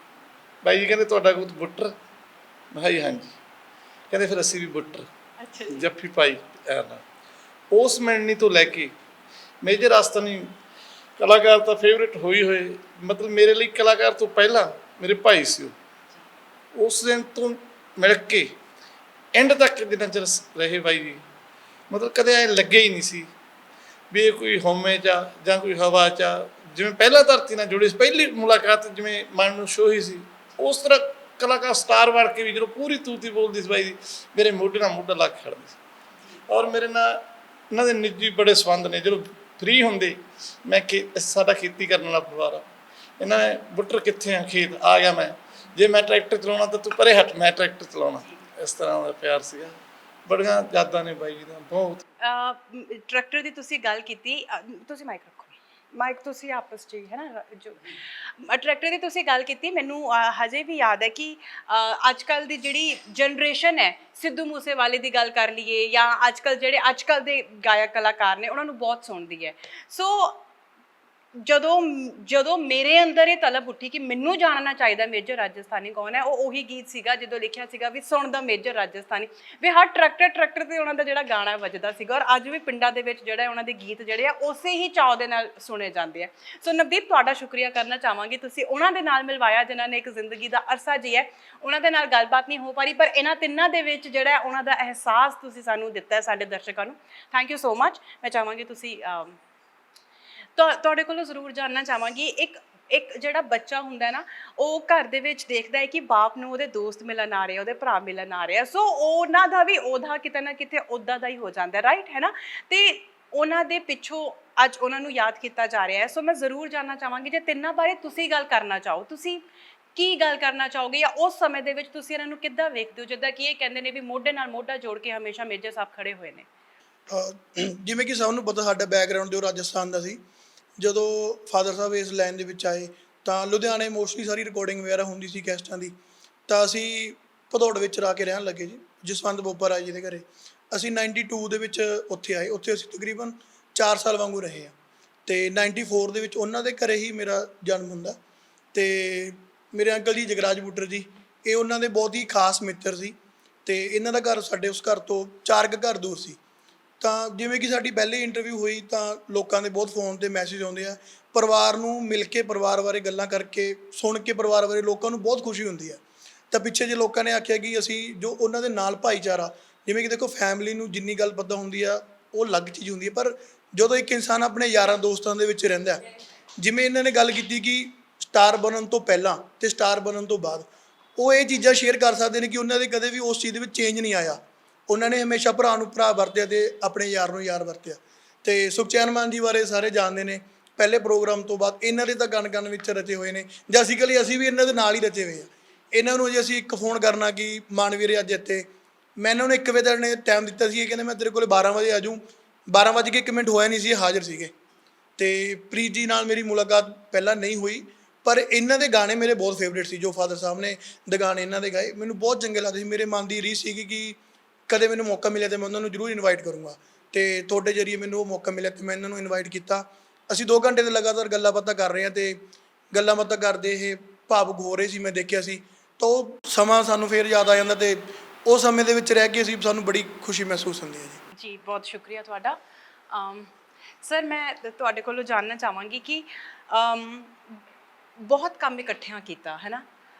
ਬਾਈ ਜੀ ਕਹਿੰਦੇ ਤੁਹਾਡਾ ਕੋਈ ਬੁੱਟਰ? ਮੈਂ ਕਿਹਾ ਜੀ ਹਾਂਜੀ। ਕਹਿੰਦੇ ਫਿਰ ਅਸੀਂ ਵੀ ਬੁੱਟਰ। ਅੱਛਾ। ਜੱਫੀ ਪਾਈ ਪਿਆਰ ਨਾਲ। ਉਸ ਮਿਲਣੀ ਤੋਂ ਲੈ ਕੇ ਮੇਜਰ ਆਸਤਨੀ ਕਲਾਕਾਰ ਤਾਂ ਫੇਵਰੇਟ ਹੋਈ ਹੋਏ, ਮਤਲਬ ਮੇਰੇ ਲਈ ਕਲਾਕਾਰ ਤੋਂ ਪਹਿਲਾਂ ਮੇਰੇ ਭਾਈ ਸੀ ਉਹ। ਉਸ ਦਿਨ ਤੋਂ ਮਿਲ ਕੇ ਐਂਡ ਤੱਕ ਜਿੰਨਾ ਚਿਰ ਰਹੇ ਬਾਈ ਜੀ, ਮਤਲਬ ਕਦੇ ਐਂ ਲੱਗਿਆ ਹੀ ਨਹੀਂ ਸੀ ਵੀ ਇਹ ਕੋਈ ਹਉਮੈ 'ਚ ਆ ਜਾਂ ਕੋਈ ਹਵਾ 'ਚ ਆ। ਜਿਵੇਂ ਪਹਿਲਾਂ ਧਰਤੀ ਨਾਲ ਜੁੜੀ ਸੀ, ਪਹਿਲੀ ਮੁਲਾਕਾਤ ਜਿਵੇਂ ਮਨ ਨੂੰ ਛੋਹੀ ਸੀ, ਉਸ ਤਰ੍ਹਾਂ ਕਲਾਕਾਰ ਸਟਾਰ ਬਣ ਕੇ ਵੀ ਜਦੋਂ ਪੂਰੀ ਤੂਤੀ ਬੋਲਦੀ ਸੀ ਬਾਈ ਦੀ, ਮੇਰੇ ਮੋਢੇ ਨਾਲ ਮੋਢਾ ਲਾ ਕੇ ਖੜ੍ਹਦੇ ਸੀ। ਔਰ ਮੇਰੇ ਨਾਲ ਇਹਨਾਂ ਦੇ ਨਿੱਜੀ ਬੜੇ ਸੰਬੰਧ ਨੇ। ਜਦੋਂ ਫ੍ਰੀ ਹੁੰਦੇ, ਮੈਂ ਸਾਡਾ ਖੇਤੀ ਕਰਨ ਵਾਲਾ ਪਰਿਵਾਰ ਆ, ਇਹਨਾਂ ਨੇ ਬੁੱਟਰ ਕਿੱਥੇ ਆ, ਖੇਤ ਆ ਗਿਆ ਮੈਂ, ਜੇ ਮੈਂ ਟਰੈਕਟਰ ਚਲਾਉਣਾ ਤਾਂ ਤੂੰ ਪਰੇ ਹਟ, ਮੈਂ ਟਰੈਕਟਰ ਚਲਾਉਣਾ। ਇਸ ਤਰ੍ਹਾਂ ਦਾ ਪਿਆਰ ਸੀਗਾ। ਬੜੀਆਂ ਯਾਦਾਂ ਨੇ ਬਾਈ ਜੀ ਦਾ ਬਹੁਤ।
ਟਰੈਕਟਰ ਦੀ ਤੁਸੀਂ ਗੱਲ ਕੀਤੀ, ਤੁਸੀਂ ਮਾਈਕ ਰੱਖੋ, ਮਾਈਕ ਤੁਸੀਂ ਆਪਸ 'ਚ ਹੈ ਨਾ, ਜੋ ਟਰੈਕਟਰ ਦੀ ਤੁਸੀਂ ਗੱਲ ਕੀਤੀ, ਮੈਨੂੰ ਹਜੇ ਵੀ ਯਾਦ ਹੈ ਕਿ ਅੱਜ ਕੱਲ੍ਹ ਦੀ ਜਿਹੜੀ ਜਨਰੇਸ਼ਨ ਹੈ, ਸਿੱਧੂ ਮੂਸੇਵਾਲੇ ਦੀ ਗੱਲ ਕਰ ਲਈਏ ਜਾਂ ਅੱਜ ਕੱਲ੍ਹ ਜਿਹੜੇ ਅੱਜ ਕੱਲ੍ਹ ਦੇ ਗਾਇਕ ਕਲਾਕਾਰ ਨੇ, ਉਹਨਾਂ ਨੂੰ ਬਹੁਤ ਸੁਣਦੀ ਹੈ। ਸੋ ਜਦੋਂ ਜਦੋਂ ਮੇਰੇ ਅੰਦਰ ਇਹ ਤਲਬ ਉੱਠੀ ਕਿ ਮੈਨੂੰ ਜਾਣਨਾ ਚਾਹੀਦਾ ਮੇਜਰ ਰਾਜਸਥਾਨੀ ਕੌਣ ਹੈ, ਉਹ ਉਹੀ ਗੀਤ ਸੀਗਾ ਜਦੋਂ ਲਿਖਿਆ ਸੀਗਾ ਵੀ ਸੁਣ ਦਾ ਮੇਜਰ ਰਾਜਸਥਾਨੀ, ਵੀ ਹਰ ਟਰੈਕਟਰ ਤੇ ਉਹਨਾਂ ਦਾ ਜਿਹੜਾ ਗਾਣਾ ਵੱਜਦਾ ਸੀਗਾ। ਔਰ ਅੱਜ ਵੀ ਪਿੰਡਾਂ ਦੇ ਵਿੱਚ ਜਿਹੜਾ ਉਹਨਾਂ ਦੇ ਗੀਤ ਜਿਹੜੇ ਆ ਉਸੇ ਹੀ ਚਾਅ ਦੇ ਨਾਲ ਸੁਣੇ ਜਾਂਦੇ ਆ। ਸੋ ਨਵਦੀਪ, ਤੁਹਾਡਾ ਸ਼ੁਕਰੀਆ ਕਰਨਾ ਚਾਹਾਂਗੀ, ਤੁਸੀਂ ਉਹਨਾਂ ਦੇ ਨਾਲ ਮਿਲਵਾਇਆ ਜਿਨ੍ਹਾਂ ਨੇ ਇੱਕ ਜ਼ਿੰਦਗੀ ਦਾ ਅਰਸਾ ਜੀਆ। ਉਹਨਾਂ ਦੇ ਨਾਲ ਗੱਲਬਾਤ ਨਹੀਂ ਹੋ ਪਾਰੀ, ਪਰ ਇਹਨਾਂ ਤਿੰਨਾਂ ਦੇ ਵਿੱਚ ਜਿਹੜਾ ਉਹਨਾਂ ਦਾ ਅਹਿਸਾਸ ਤੁਸੀਂ ਸਾਨੂੰ ਦਿੱਤਾ ਹੈ ਸਾਡੇ ਦਰਸ਼ਕਾਂ ਨੂੰ। Thank you so much. ਮੈਂ ਚਾਹਾਂਗੀ ਤੁਸੀਂ ਤੁਹਾਡੇ ਕੋਲੋਂ ਜ਼ਰੂਰ ਜਾਣਨਾ ਚਾਹਾਂਗੀ, ਇੱਕ ਜਿਹੜਾ ਬੱਚਾ ਹੁੰਦਾ ਨਾ, ਉਹ ਘਰ ਦੇ ਵਿੱਚ ਦੇਖਦਾ ਹੈ ਕਿ ਬਾਪ ਨੂੰ ਉਹਦੇ ਦੋਸਤ ਮਿਲਣ ਆ ਰਹੇ, ਉਹਦੇ ਭਰਾ ਮਿਲਣ ਆ ਰਹੇ ਆ, ਸੋ ਉਹਨਾਂ ਦਾ ਵੀ ਉਹਦਾ ਕਿਤੇ ਨਾ ਕਿਤੇ ਉੱਦਾਂ ਦਾ ਹੀ ਹੋ ਜਾਂਦਾ, ਰਾਈਟ ਹੈ ਨਾ। ਤੇ ਉਹਨਾਂ ਦੇ ਪਿੱਛੋਂ ਅੱਜ ਉਹਨਾਂ ਨੂੰ ਯਾਦ ਕੀਤਾ ਜਾ ਰਿਹਾ ਹੈ। ਸੋ ਮੈਂ ਜ਼ਰੂਰ ਜਾਣਨਾ ਚਾਹਾਂਗੀ, ਜੇ ਤਿੰਨਾਂ ਬਾਰੇ ਤੁਸੀਂ ਗੱਲ ਕਰਨਾ ਚਾਹੋ, ਤੁਸੀਂ ਕੀ ਗੱਲ ਕਰਨਾ ਚਾਹੋਗੇ, ਜਾਂ ਉਸ ਸਮੇਂ ਦੇ ਵਿੱਚ ਤੁਸੀਂ ਇਹਨਾਂ ਨੂੰ ਕਿੱਦਾਂ ਵੇਖਦੇ ਹੋ, ਜਿੱਦਾਂ ਕਿ ਇਹ ਕਹਿੰਦੇ ਨੇ ਵੀ ਮੋਢੇ ਨਾਲ ਮੋਢਾ ਜੋੜ ਕੇ ਹਮੇਸ਼ਾ ਮੇਜਰ ਸਾਹਿਬ ਖੜੇ ਹੋਏ ਨੇ।
ਜਿਵੇਂ ਕਿ ਸਭ ਨੂੰ ਪਤਾ ਸਾਡਾ ਬੈਕਗਰਾਉਂਡ ਜੋ ਰਾਜਸਥਾਨ ਦਾ ਸੀ, ਜਦੋਂ ਫਾਦਰ ਸਾਹਿਬ ਇਸ ਲਾਈਨ ਦੇ ਵਿੱਚ ਆਏ ਤਾਂ ਲੁਧਿਆਣੇ ਮੋਸਟਲੀ ਸਾਰੀ ਰਿਕਾਰਡਿੰਗ ਵਗੈਰਾ ਹੁੰਦੀ ਸੀ ਕੈਸਟਾਂ ਦੀ, ਤਾਂ ਅਸੀਂ ਭਦੌੜ ਵਿੱਚ ਆ ਕੇ ਰਹਿਣ ਲੱਗੇ ਜੀ, ਜਸਵੰਤ ਬੋਪਾ ਜੀ ਦੇ ਘਰੇ। ਅਸੀਂ 92 ਦੇ ਵਿੱਚ ਉੱਥੇ ਆਏ, ਉੱਥੇ ਅਸੀਂ ਤਕਰੀਬਨ 4 ਸਾਲ ਵਾਂਗੂ ਰਹੇ ਹਾਂ। ਅਤੇ 94 ਦੇ ਵਿੱਚ ਉਹਨਾਂ ਦੇ ਘਰੇ ਹੀ ਮੇਰਾ ਜਨਮ ਹੁੰਦਾ। ਅਤੇ ਮੇਰੇ ਅੰਕਲ ਜੀ ਜਗਰਾਜ ਬੁੱਟਰ ਜੀ, ਇਹ ਉਹਨਾਂ ਦੇ ਬਹੁਤ ਹੀ ਖਾਸ ਮਿੱਤਰ ਸੀ, ਅਤੇ ਇਹਨਾਂ ਦਾ ਘਰ ਸਾਡੇ ਉਸ ਘਰ ਤੋਂ 4 ਘਰ ਦੂਰ ਸੀ। ਤਾਂ ਜਿਵੇਂ ਕਿ ਸਾਡੀ ਪਹਿਲੀ ਇੰਟਰਵਿਊ ਹੋਈ ਤਾਂ ਲੋਕਾਂ ਦੇ ਬਹੁਤ ਫੋਨ 'ਤੇ ਮੈਸੇਜ ਆਉਂਦੇ ਆ, ਪਰਿਵਾਰ ਨੂੰ ਮਿਲ ਕੇ ਪਰਿਵਾਰ ਬਾਰੇ ਗੱਲਾਂ ਕਰਕੇ ਸੁਣ ਕੇ ਪਰਿਵਾਰ ਬਾਰੇ ਲੋਕਾਂ ਨੂੰ ਬਹੁਤ ਖੁਸ਼ੀ ਹੁੰਦੀ ਹੈ। ਤਾਂ ਪਿੱਛੇ ਜੇ ਲੋਕਾਂ ਨੇ ਆਖਿਆ ਕਿ ਅਸੀਂ ਜੋ ਉਹਨਾਂ ਦੇ ਨਾਲ ਭਾਈਚਾਰਾ, ਜਿਵੇਂ ਕਿ ਦੇਖੋ ਫੈਮਿਲੀ ਨੂੰ ਜਿੰਨੀ ਗੱਲ ਪਤਾ ਹੁੰਦੀ ਆ ਉਹ ਅਲੱਗ ਚੀਜ਼ ਹੁੰਦੀ ਹੈ, ਪਰ ਜਦੋਂ ਇੱਕ ਇਨਸਾਨ ਆਪਣੇ ਯਾਰਾਂ ਦੋਸਤਾਂ ਦੇ ਵਿੱਚ ਰਹਿੰਦਾ, ਜਿਵੇਂ ਇਹਨਾਂ ਨੇ ਗੱਲ ਕੀਤੀ ਕਿ ਸਟਾਰ ਬਣਨ ਤੋਂ ਪਹਿਲਾਂ ਅਤੇ ਸਟਾਰ ਬਣਨ ਤੋਂ ਬਾਅਦ, ਉਹ ਇਹ ਚੀਜ਼ਾਂ ਸ਼ੇਅਰ ਕਰ ਸਕਦੇ ਨੇ ਕਿ ਉਹਨਾਂ ਦੇ ਕਦੇ ਵੀ ਉਸ ਚੀਜ਼ ਦੇ ਵਿੱਚ ਚੇਂਜ ਨਹੀਂ ਆਇਆ। ਉਹਨਾਂ ਨੇ ਹਮੇਸ਼ਾ ਭਰਾ ਨੂੰ ਭਰਾ ਵਰਤਿਆ ਅਤੇ ਆਪਣੇ ਯਾਰ ਨੂੰ ਯਾਰ ਵਰਤਿਆ। ਅਤੇ ਸੁਖਚੈਨ ਮਾਨ ਜੀ ਬਾਰੇ ਸਾਰੇ ਜਾਣਦੇ ਨੇ, ਪਹਿਲੇ ਪ੍ਰੋਗਰਾਮ ਤੋਂ ਬਾਅਦ ਇਹਨਾਂ ਦੇ ਤਾਂ ਗਣ ਵਿੱਚ ਰਚੇ ਹੋਏ ਨੇ, ਬੇਸਿਕਲੀ ਅਸੀਂ ਵੀ ਇਹਨਾਂ ਦੇ ਨਾਲ ਹੀ ਰਚੇ ਹੋਏ ਹਾਂ। ਇਹਨਾਂ ਨੂੰ ਜੇ ਅਸੀਂ ਇੱਕ ਫੋਨ ਕਰਨਾ ਕਿ ਮਾਨਵੀਰ ਅੱਜ ਇੱਥੇ, ਮੈਂ ਇਹਨਾਂ ਨੂੰ 1 ਵਜੇ ਦਾ ਟਾਈਮ ਦਿੱਤਾ ਸੀ, ਇਹ ਕਹਿੰਦੇ ਮੈਂ ਤੇਰੇ ਕੋਲ 12 ਵਜੇ ਆ ਜਾਊਂ। 12:01 ਹੋਇਆ ਨਹੀਂ ਸੀ, ਹਾਜ਼ਰ ਸੀਗੇ। ਅਤੇ ਪ੍ਰੀਤ ਜੀ ਨਾਲ ਮੇਰੀ ਮੁਲਾਕਾਤ ਪਹਿਲਾਂ ਨਹੀਂ ਹੋਈ, ਪਰ ਇਹਨਾਂ ਦੇ ਗਾਣੇ ਮੇਰੇ ਬਹੁਤ ਫੇਵਰੇਟ ਸੀ। ਜੋ ਫਾਦਰ ਸਾਹਿਬ ਨੇ ਦੇ ਗਾਣੇ ਇਹਨਾਂ ਦੇ ਗਾਏ ਮੈਨੂੰ ਬਹੁਤ ਚੰਗੇ ਲੱਗਦੇ ਸੀ। ਮੇਰੇ ਮਨ ਦੀ ਰੀਸ ਸੀਗੀ ਕਿ ਕਦੇ ਮੈਨੂੰ ਮੌਕਾ ਮਿਲਿਆ ਤਾਂ ਮੈਂ ਉਹਨਾਂ ਨੂੰ ਜ਼ਰੂਰ ਇਨਵਾਈਟ ਕਰੂੰਗਾ, ਅਤੇ ਤੁਹਾਡੇ ਜ਼ਰੀਏ ਮੈਨੂੰ ਉਹ ਮੌਕਾ ਮਿਲਿਆ ਅਤੇ ਮੈਂ ਇਹਨਾਂ ਨੂੰ ਇਨਵਾਈਟ ਕੀਤਾ। ਅਸੀਂ 2 ਘੰਟੇ ਦੇ ਲਗਾਤਾਰ ਗੱਲਾਂ ਬਾਤਾਂ ਕਰ ਰਹੇ ਹਾਂ, ਅਤੇ ਗੱਲਾਂ ਬਾਤਾਂ ਕਰਦੇ ਇਹ ਭਾਵੁਕ ਹੋ ਰਹੇ ਸੀ, ਮੈਂ ਦੇਖਿਆ ਸੀ। ਤਾਂ ਉਹ ਸਮਾਂ ਸਾਨੂੰ ਫਿਰ ਯਾਦ ਆ ਜਾਂਦਾ, ਅਤੇ ਉਹ ਸਮੇਂ ਦੇ ਵਿੱਚ ਰਹਿ ਕੇ ਅਸੀਂ ਸਾਨੂੰ ਬੜੀ ਖੁਸ਼ੀ ਮਹਿਸੂਸ ਹੁੰਦੀ ਹੈ ਜੀ।
ਜੀ, ਬਹੁਤ ਸ਼ੁਕਰੀਆ ਤੁਹਾਡਾ। ਸਰ, ਮੈਂ ਤੁਹਾਡੇ ਕੋਲੋਂ ਜਾਣਨਾ ਚਾਹਾਂਗੀ ਕਿ ਬਹੁਤ ਕੰਮ ਇਕੱਠਿਆਂ ਕੀਤਾ ਹੈ ਨਾ,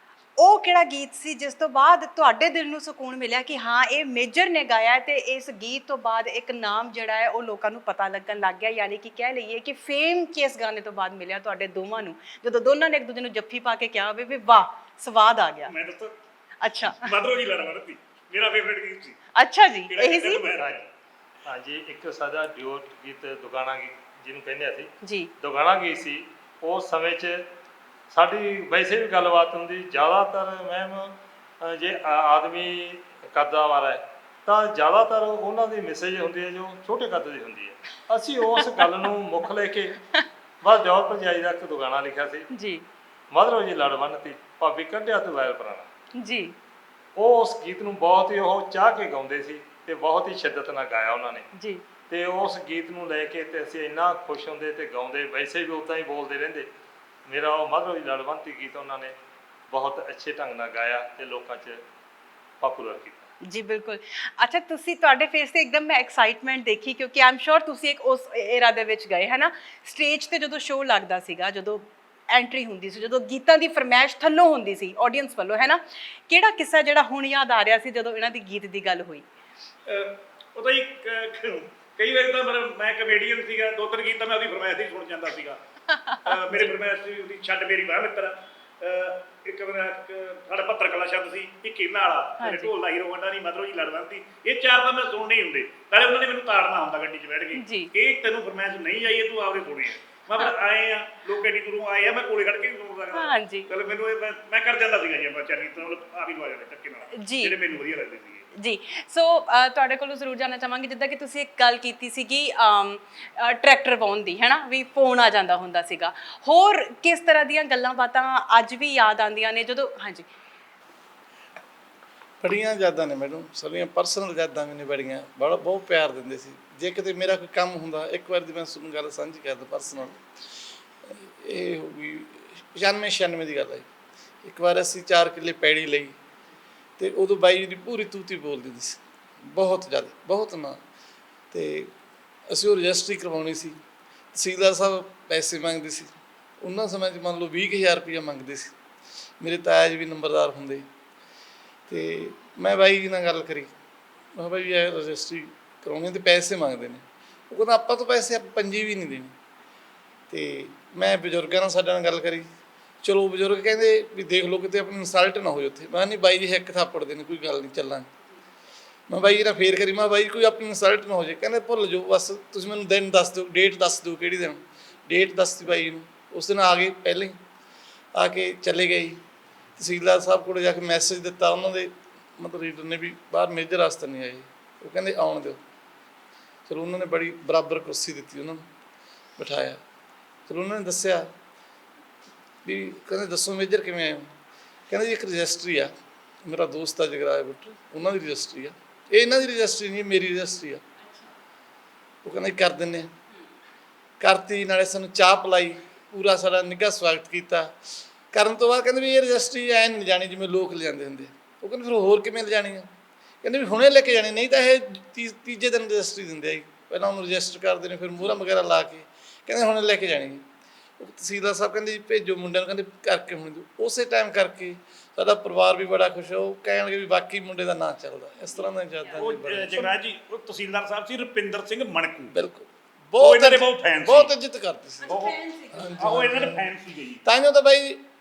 ਉਹ ਕਿਹੜਾ ਗੀਤ ਸੀ ਜਿਸ ਤੋਂ ਬਾਅਦ ਤੁਹਾਡੇ ਦਿਲ ਨੂੰ ਸਕੂਨ ਮਿਲਿਆ ਕਿ ਹਾਂ ਇਹ ਮੇਜਰ ਨੇ ਗਾਇਆ ਹੈ, ਅਤੇ ਇਸ ਗੀਤ ਤੋਂ ਬਾਅਦ ਇੱਕ ਨਾਮ ਜਿਹੜਾ ਹੈ ਉਹ ਲੋਕਾਂ ਨੂੰ ਪਤਾ ਲੱਗਣ ਲੱਗ ਗਿਆ, ਯਾਨੀ ਕਿ ਕਹਿ ਲਈਏ ਕਿ ਫੇਮ ਕਿਸ ਗਾਣੇ ਤੋਂ ਬਾਅਦ ਮਿਲਿਆ ਤੁਹਾਡੇ ਦੋਵਾਂ ਨੂੰ, ਜਦੋਂ ਦੋਨਾਂ ਨੇ ਇੱਕ ਦੂਜੇ ਨੂੰ ਜੱਫੀ ਪਾ ਕੇ ਕਿਹਾ ਹੋਵੇ ਵੀ ਵਾਹ ਸਵਾਦ ਆ ਗਿਆ।
ਮੈਂ ਦੱਸਾਂ,
ਅੱਛਾ,
ਮਧਰੋ ਜੀ ਲੜ ਮੜਦੀ ਮੇਰਾ ਫੇਵਰੇਟ ਗੀਤ ਸੀ।
ਅੱਛਾ ਜੀ, ਇਹੀ ਸੀ।
ਹਾਂਜੀ, ਇੱਕ ਸਾਡਾ ਡਿਊਟ ਗੀਤ ਦੁਗਾਣਾ ਗੀਤ ਜਿਹਨੂੰ ਕਹਿੰਦੇ ਅਸੀਂ
ਜੀ,
ਦੁਗਾਣਾ ਗੀਤ ਸੀ। ਉਸ ਸਮੇਂ 'ਚ ਸਾਡੀ ਵੈਸੇ ਵੀ ਗੱਲਬਾਤ ਹੁੰਦੀ ਜ਼ਿਆਦਾਤਰ, ਮੈਮ ਜੇ ਆਦਮੀ ਕਰਦਾ ਵਾਲਾ ਹੈ ਤਾਂ ਜ਼ਿਆਦਾਤਰ ਉਹਨਾਂ ਦੀ ਮੈਸੇਜ ਹੁੰਦੀ ਹੈ ਜੋ ਛੋਟੇ ਕੱਦ ਦੀ ਹੁੰਦੀ ਹੈ। ਅਸੀਂ ਉਸ ਗੱਲ ਨੂੰ ਮੁੱਖ ਲੈ ਕੇ ਬਸ ਜੋਰ ਭਰਜਾਈ ਦਾ ਇੱਕ ਦੁਗਾਣਾ ਲਿਖਿਆ ਸੀ
ਜੀ,
ਮਧਰੋ ਜੀ ਲੜ ਬੰਨ੍ਹਤੀ ਭਾਬੀ ਕੱਢਿਆ ਤੂੰ ਵੈਰ ਪੁਰਾਣਾ
ਜੀ।
ਉਹ ਉਸ ਗੀਤ ਨੂੰ ਬਹੁਤ ਹੀ ਉਹ ਚਾਹ ਕੇ ਗਾਉਂਦੇ ਸੀ ਅਤੇ ਬਹੁਤ ਹੀ ਸ਼ਿੱਦਤ ਨਾਲ ਗਾਇਆ ਉਹਨਾਂ ਨੇ
ਜੀ।
ਅਤੇ ਉਸ ਗੀਤ ਨੂੰ ਲੈ ਕੇ ਅਤੇ ਅਸੀਂ ਇੰਨਾ ਖੁਸ਼ ਹੁੰਦੇ ਅਤੇ ਗਾਉਂਦੇ, ਵੈਸੇ ਵੀ ਉੱਦਾਂ ਹੀ ਬੋਲਦੇ ਰਹਿੰਦੇ। ਮੇਰਾ ਉਹ ਮਧਰੋ ਜੀ ਲੜ ਬੰਨ੍ਹਤੀ ਗੀਤ ਉਹਨਾਂ ਨੇ ਬਹੁਤ ਅੱਛੇ ਢੰਗ ਨਾਲ ਗਾਇਆ ਅਤੇ ਲੋਕਾਂ 'ਚ ਪਾਪੂਲਰ ਕੀਤਾ।
ਜੀ ਬਿਲਕੁਲ। ਅੱਛਾ, ਤੁਸੀਂ ਤੁਹਾਡੇ ਫੇਸ ਤੇ ਇੱਕਦਮ ਮੈਂ ਐਕਸਾਈਟਮੈਂਟ ਦੇਖੀ, ਕਿਉਂਕਿ ਆਈ ਐਮ ਸ਼ੋਰ ਤੁਸੀਂ ਇੱਕ ਉਸ ਏਰਾ ਦੇ ਵਿੱਚ ਗਏ ਹੈ ਨਾ। ਸਟੇਜ ਤੇ ਜਦੋਂ ਸ਼ੋਅ ਲੱਗਦਾ ਸੀਗਾ, ਜਦੋਂ ਐਂਟਰੀ ਹੁੰਦੀ ਸੀ, ਜਦੋਂ ਗੀਤਾਂ ਦੀ ਫਰਮਾਇਸ਼ ਥੱਲੋਂ ਹੁੰਦੀ ਸੀ ਆਡੀਅנס ਵੱਲੋਂ, ਹੈ ਨਾ, ਕਿਹੜਾ ਕਿੱਸਾ ਜਿਹੜਾ ਹੁਣ ਯਾਦ ਆ ਰਿਹਾ ਸੀ ਜਦੋਂ ਇਹਨਾਂ ਦੀ ਗੀਤ ਦੀ ਗੱਲ ਹੋਈ?
ਉਹ ਤਾਂ ਕਈ ਵਾਰ ਤਾਂ ਮੈਂ ਕਮੇਡੀਅਨ ਸੀਗਾ, 2-3 ਗੀਤ ਤਾਂ ਮੈਂ ਉਹਦੀ ਫਰਮਾਇਸ਼ ਹੀ ਸੁਣ ਜਾਂਦਾ ਸੀਗਾ। ਮੇਰੇ ਫਰਮਾਇਸ਼ ਸੀ ਉਹਦੀ ਛੱਡ ਮੇਰੀ ਬਾਹ ਮਿੱਤਰ, ਇੱਕ ਸਾਡਾ 72 ਕਲਾ ਸ਼ਬਦ ਸੀ, ਇੱਕ ਇਹਨਾਂ ਵਾਲਾ ਮੇਰੇ ਢੋਲ ਦਾ ਹੀਰੋ ਵੰਡਾ ਨਹੀਂ ਮਧਰੋ ਜੀ ਲੜ ਬੰਨ੍ਹਤੀ। ਇਹ 4 ਤਾਂ ਮੈਂ ਸੁਣਨੇ ਹੀ ਹੁੰਦੇ, ਨਾਲੇ ਉਹਨਾਂ ਨੇ ਮੈਨੂੰ ਤਾੜਨਾ ਹੁੰਦਾ ਗੱਡੀ 'ਚ ਬੈਠ ਕੇ, ਇਹ ਤੈਨੂੰ ਫਰਮਾਇਸ਼ ਨਹੀਂ ਆਈ, ਇਹ ਤੂੰ ਆਪਦੇ ਸੁਣੇ ਆ। ਮੈਂ ਫਿਰ ਆਏ ਆ, ਲੋਕ ਐਡੀ ਦੂਰੋਂ ਆਏ ਆ, ਮੈਂ ਕੋਲੇ ਖੜ ਕੇ ਵੀ ਸੁਣ ਸਕਦਾ।
ਹਾਂਜੀ,
ਚਲ ਮੈਨੂੰ ਇਹ ਮੈਂ ਕਰ ਜਾਂਦਾ ਸੀਗਾ ਜੀ, ਆਪਾਂ ਚੰਗੀ ਤਰ੍ਹਾਂ ਆਪ ਹੀ ਲਵਾ ਜਾਂਦੇ ਧੱਕੇ ਨਾਲ, ਜਿਹੜੇ ਮੈਨੂੰ ਵਧੀਆ ਲੱਗਦੇ ਸੀਗੇ
ਜੀ। ਸੋ ਤੁਹਾਡੇ ਕੋਲੋਂ ਜ਼ਰੂਰ ਜਾਣਨਾ ਚਾਹਾਂਗੇ, ਜਿੱਦਾਂ ਕਿ ਤੁਸੀਂ ਇੱਕ ਗੱਲ ਕੀਤੀ ਸੀਗੀ ਟਰੈਕਟਰ ਵਾਹੁਣ ਦੀ, ਹੈ ਨਾ, ਵੀ ਫੋਨ ਆ ਜਾਂਦਾ ਹੁੰਦਾ ਸੀਗਾ, ਹੋਰ ਕਿਸ ਤਰ੍ਹਾਂ ਦੀਆਂ ਗੱਲਾਂ ਬਾਤਾਂ ਅੱਜ ਵੀ ਯਾਦ ਆਉਂਦੀਆਂ ਨੇ ਜਦੋਂ? ਹਾਂਜੀ,
ਬੜੀਆਂ ਯਾਦਾਂ ਨੇ ਮੈਨੂੰ, ਸਾਰੀਆਂ ਪਰਸਨਲ ਯਾਦਾਂ ਵੀ ਨੇ ਬੜੀਆਂ, ਬਹੁਤ ਪਿਆਰ ਦਿੰਦੇ ਸੀ। ਜੇ ਕਿਤੇ ਮੇਰਾ ਕੋਈ ਕੰਮ ਹੁੰਦਾ, ਇੱਕ ਵਾਰ ਦੀ ਮੈਂ ਤੁਹਾਨੂੰ ਗੱਲ ਸਾਂਝੀ ਕਰਦਾ ਪਰਸਨਲ, ਇਹ ਹੋ ਗਈ 95-96 ਦੀ ਗੱਲ ਹੈ ਜੀ। ਇੱਕ ਵਾਰ ਅਸੀਂ 4 ਕਿੱਲੇ ਪੈੜੀ ਲਈ ਤੇ ਉਦੋਂ ਬਾਈ ਦੀ ਪੂਰੀ ਤੂਤੀ ਬੋਲ ਦਿੰਦੀ ਸੀ, ਬਹੁਤ ਜ਼ਿਆਦਾ, ਬਹੁਤ ਨਾ। ਤੇ ਅਸੀਂ ਉਹ ਰਜਿਸਟਰੀ ਕਰਵਾਉਣੀ ਸੀ, ਤਹਿਸੀਲਦਾਰ ਸਾਹਿਬ ਪੈਸੇ ਮੰਗਦੇ ਸੀ। ਉਹਨਾਂ ਸਮੇਂ 'ਚ ਮੰਨ ਲਓ 20,000 ਰੁਪਈਆ ਮੰਗਦੇ ਸੀ। ਮੇਰੇ ਤਾਇਆ ਜੀ ਵੀ ਨੰਬਰਦਾਰ ਹੁੰਦੇ ਤੇ ਮੈਂ ਬਾਈ ਜੀ ਨਾਲ ਗੱਲ ਕਰੀ, ਮੈਂ ਕਿਹਾ ਬਾਈ ਇਹ ਰਜਿਸਟਰੀ ਕਰਾਉਣੀ ਤੇ ਪੈਸੇ ਮੰਗਦੇ ਨੇ। ਉਹ ਕਹਿੰਦਾ ਆਪਾਂ ਤੋਂ ਪੈਸੇ ਆਪਾਂ ਪੰਜੀ ਵੀ ਨਹੀਂ ਦੇਣੀ। ਤੇ ਮੈਂ ਬਜ਼ੁਰਗਾਂ ਨਾਲ ਸਾਡੇ ਨਾਲ ਗੱਲ ਕਰੀ, ਚਲੋ ਬਜ਼ੁਰਗ ਕਹਿੰਦੇ ਵੀ ਦੇਖ ਲਓ ਕਿਤੇ ਆਪਣੀ ਇਨਸਲਟ ਨਾ ਹੋਏ ਉੱਥੇ। ਮੈਂ ਨਹੀਂ ਬਾਈ ਜੀ ਇੱਕ ਥਾਪੜ ਦੇ ਨੇ, ਕੋਈ ਗੱਲ ਨਹੀਂ, ਚੱਲਾਂਗੇ। ਮੈਂ ਬਾਈ ਜੀ ਨਾਲ ਫੇਰ ਕਰੀ, ਮੈਂ ਬਾਈ ਕੋਈ ਆਪਣੀ ਇਨਸਲਟ ਨਾ ਹੋ ਜਾਏ। ਕਹਿੰਦੇ ਭੁੱਲ ਜਾਓ ਬਸ, ਤੁਸੀਂ ਮੈਨੂੰ ਦਿਨ ਦੱਸ ਦਿਓ, ਡੇਟ ਦੱਸ ਦਿਓ ਕਿਹੜੀ ਦਿਨ। ਡੇਟ ਦੱਸਤੀ ਬਾਈ ਨੂੰ, ਉਸ ਦਿਨ ਆ ਗਏ, ਪਹਿਲਾਂ ਹੀ ਆ ਕੇ ਚਲੇ ਗਏ ਜੀ। ਤਹਿਸੀਲਦਾਰ ਸਾਹਿਬ ਕੋਲ ਜਾ ਕੇ ਮੈਸੇਜ ਦਿੱਤਾ, ਉਹਨਾਂ ਦੇ ਮਤਲਬ ਰੀਡਰ ਨੇ ਵੀ ਬਾਹਰ ਮੇਜਰ ਵਾਸਤੇ ਨਹੀਂ ਆਏ। ਉਹ ਕਹਿੰਦੇ ਆਉਣ ਦਿਓ। ਚਲੋ ਉਹਨਾਂ ਨੇ ਬੜੀ ਬਰਾਬਰ ਕੁਰਸੀ ਦਿੱਤੀ, ਉਹਨਾਂ ਨੂੰ ਬਿਠਾਇਆ। ਚਲੋ ਉਹਨਾਂ ਨੇ ਦੱਸਿਆ ਵੀ, ਕਹਿੰਦੇ ਦੱਸੋ ਮੇਜਰ ਕਿਵੇਂ ਆਏ ਹੋ? ਕਹਿੰਦੇ ਜੀ ਇੱਕ ਰਜਿਸਟਰੀ ਆ, ਮੇਰਾ ਦੋਸਤ ਆ ਜਗਰਾਜ ਬੁੱਟਰ, ਉਹਨਾਂ ਦੀ ਰਜਿਸਟਰੀ ਆ। ਇਹ ਇਹਨਾਂ ਦੀ ਰਜਿਸਟਰੀ ਨਹੀਂ, ਮੇਰੀ ਰਜਿਸਟਰੀ ਆ। ਉਹ ਕਹਿੰਦੇ ਕਰ ਦਿੰਦੇ ਆ। ਕਰਤੀ, ਨਾਲੇ ਸਾਨੂੰ ਚਾਹ ਪਿਲਾਈ, ਪੂਰਾ ਸਾਡਾ ਨਿੱਘਾ ਸਵਾਗਤ ਕੀਤਾ। ਕਰਨ ਤੋਂ ਬਾਅਦ ਕਹਿੰਦੇ ਵੀ ਇਹ ਰਜਿਸਟਰੀ ਐਂ ਨਹੀਂ ਲਿਜਾਣੀ ਜਿਵੇਂ ਲੋਕ ਲਿਜਾਂਦੇ ਹੁੰਦੇ। ਉਹ ਕਹਿੰਦੇ ਫਿਰ ਹੋਰ ਕਿਵੇਂ ਲਿਜਾਣੀ ਆ? ਕਹਿੰਦੇ ਵੀ ਹੁਣੇ ਲੈ ਕੇ ਜਾਣੀ, ਨਹੀਂ ਤਾਂ ਇਹ ਤੀਜੇ ਦਿਨ ਰਜਿਸਟਰੀ ਦਿੰਦੇ ਆ ਜੀ। ਪਹਿਲਾਂ ਉਹਨੂੰ ਰਜਿਸਟਰ ਕਰਦੇ ਨੇ, ਫਿਰ ਮੋਹਰਾਂ ਵਗੈਰਾ ਲਾ ਕੇ ਕਹਿੰਦੇ ਹੁਣੇ ਲੈ ਕੇ ਜਾਣੀ। ਉਹ ਤਹਿਸੀਲਦਾਰ ਸਾਹਿਬ ਕਹਿੰਦੇ ਜੀ ਭੇਜੋ ਮੁੰਡਿਆਂ ਨੂੰ, ਕਹਿੰਦੇ ਕਰਕੇ ਹੁਣ ਦਿਓ। ਉਸੇ ਟਾਈਮ ਕਰਕੇ ਸਾਡਾ ਪਰਿਵਾਰ ਵੀ ਬੜਾ ਖੁਸ਼। ਉਹ ਕਹਿਣਗੇ ਵੀ ਬਾਕੀ ਮੁੰਡੇ ਦਾ ਨਾਂ ਚੱਲਦਾ। ਇਸ ਤਰ੍ਹਾਂ ਦਾ ਯਾਦਾਂ
ਉਹ
ਜੀ
ਜਗਰਾਜ ਜੀ, ਉਹ ਤਹਿਸੀਲਦਾਰ ਸਾਹਿਬ ਸੀ ਰੁਪਿੰਦਰ ਸਿੰਘ ਮਣਕੂ।
ਬਿਲਕੁਲ,
ਉਹ ਇਹਨਾਂ ਦੇ ਬਹੁਤ ਫੈਨ ਸੀ,
ਬਹੁਤ ਇੱਜ਼ਤ ਕਰਦੇ ਸੀ।
ਉਹ ਇਹਨਾਂ ਦੇ ਫੈਨ ਸੀਗੇ ਜੀ।
ਤਾਂਹੀਓ ਤਾਂ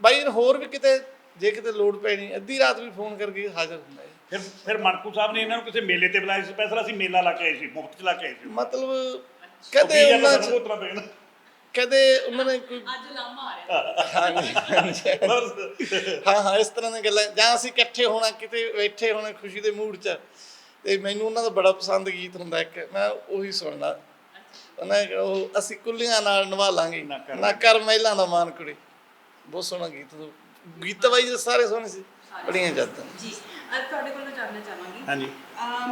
ਬਾਈ ਹੋਰ ਵੀ ਕਿਤੇ ਜੇ ਕਿਤੇ ਲੋੜ ਪੈਣੀ ਅੱਧੀ ਰਾਤ ਵੀ ਫੋਨ ਕਰਕੇ ਹਾਜ਼ਰ ਹੁੰਦਾ ਹੈ।
ਫਿਰ ਮਣਕੂ ਸਾਹਿਬ ਨੇ ਇਹਨਾਂ ਨੂੰ ਕਿਸੇ ਮੇਲੇ ਤੇ ਬੁਲਾਇਆ ਸੀ ਸਪੈਸ਼ਲ। ਅਸੀਂ ਮੇਲਾ ਲਾ ਕੇ ਆਏ ਸੀ, ਮੁਫਤ ਚ ਲਾ ਕੇ ਆਏ ਸੀ।
ਮਤਲਬ ਕਦੇ ਉਹਨਾਂ ਚ ਕਦੇ ਉਹਨਾਂ ਨੇ ਕੋਈ
ਅੱਜ ਲਾਮਾ ਆ ਰਿਹਾ।
ਹਾਂ ਇਸ ਤਰ੍ਹਾਂ ਦੀਆਂ ਗੱਲਾਂ, ਜਾਂ ਅਸੀਂ ਇਕੱਠੇ ਹੋਣਾ ਕਿਤੇ ਬੈਠੇ ਹੋਣਾ ਖੁਸ਼ੀ ਦੇ ਮੂਡ 'ਚ, ਤੇ ਮੈਨੂੰ ਉਹਨਾਂ ਦਾ ਬੜਾ ਪਸੰਦ ਗੀਤ ਹੁੰਦਾ ਇੱਕ, ਮੈਂ ਉਹੀ ਸੁਣਨਾ। ਉਹ ਅਸੀਂ ਕੁੱਲੀਆਂ ਨਾਲ ਨਿਭਾ ਲਾਂਗੇ ਨਾ ਕਰ ਮਹਿਲਾਂ ਦਾ ਮਾਨ ਕੁੜੀ, ਬਹੁਤ ਸੋਹਣਾ ਗੀਤ। ਗੀਤ ਬਾਈ ਜੀ ਸਾਰੇ ਸੋਹਣੇ ਸੀ, ਬੜੀਆਂ ਯਾਦਾਂ
ਜੀ। ਤੁਹਾਡੇ ਕੋਲੋਂ ਜਾਣਨਾ ਚਾਹਾਂਗੀ,
ਹਾਂਜੀ,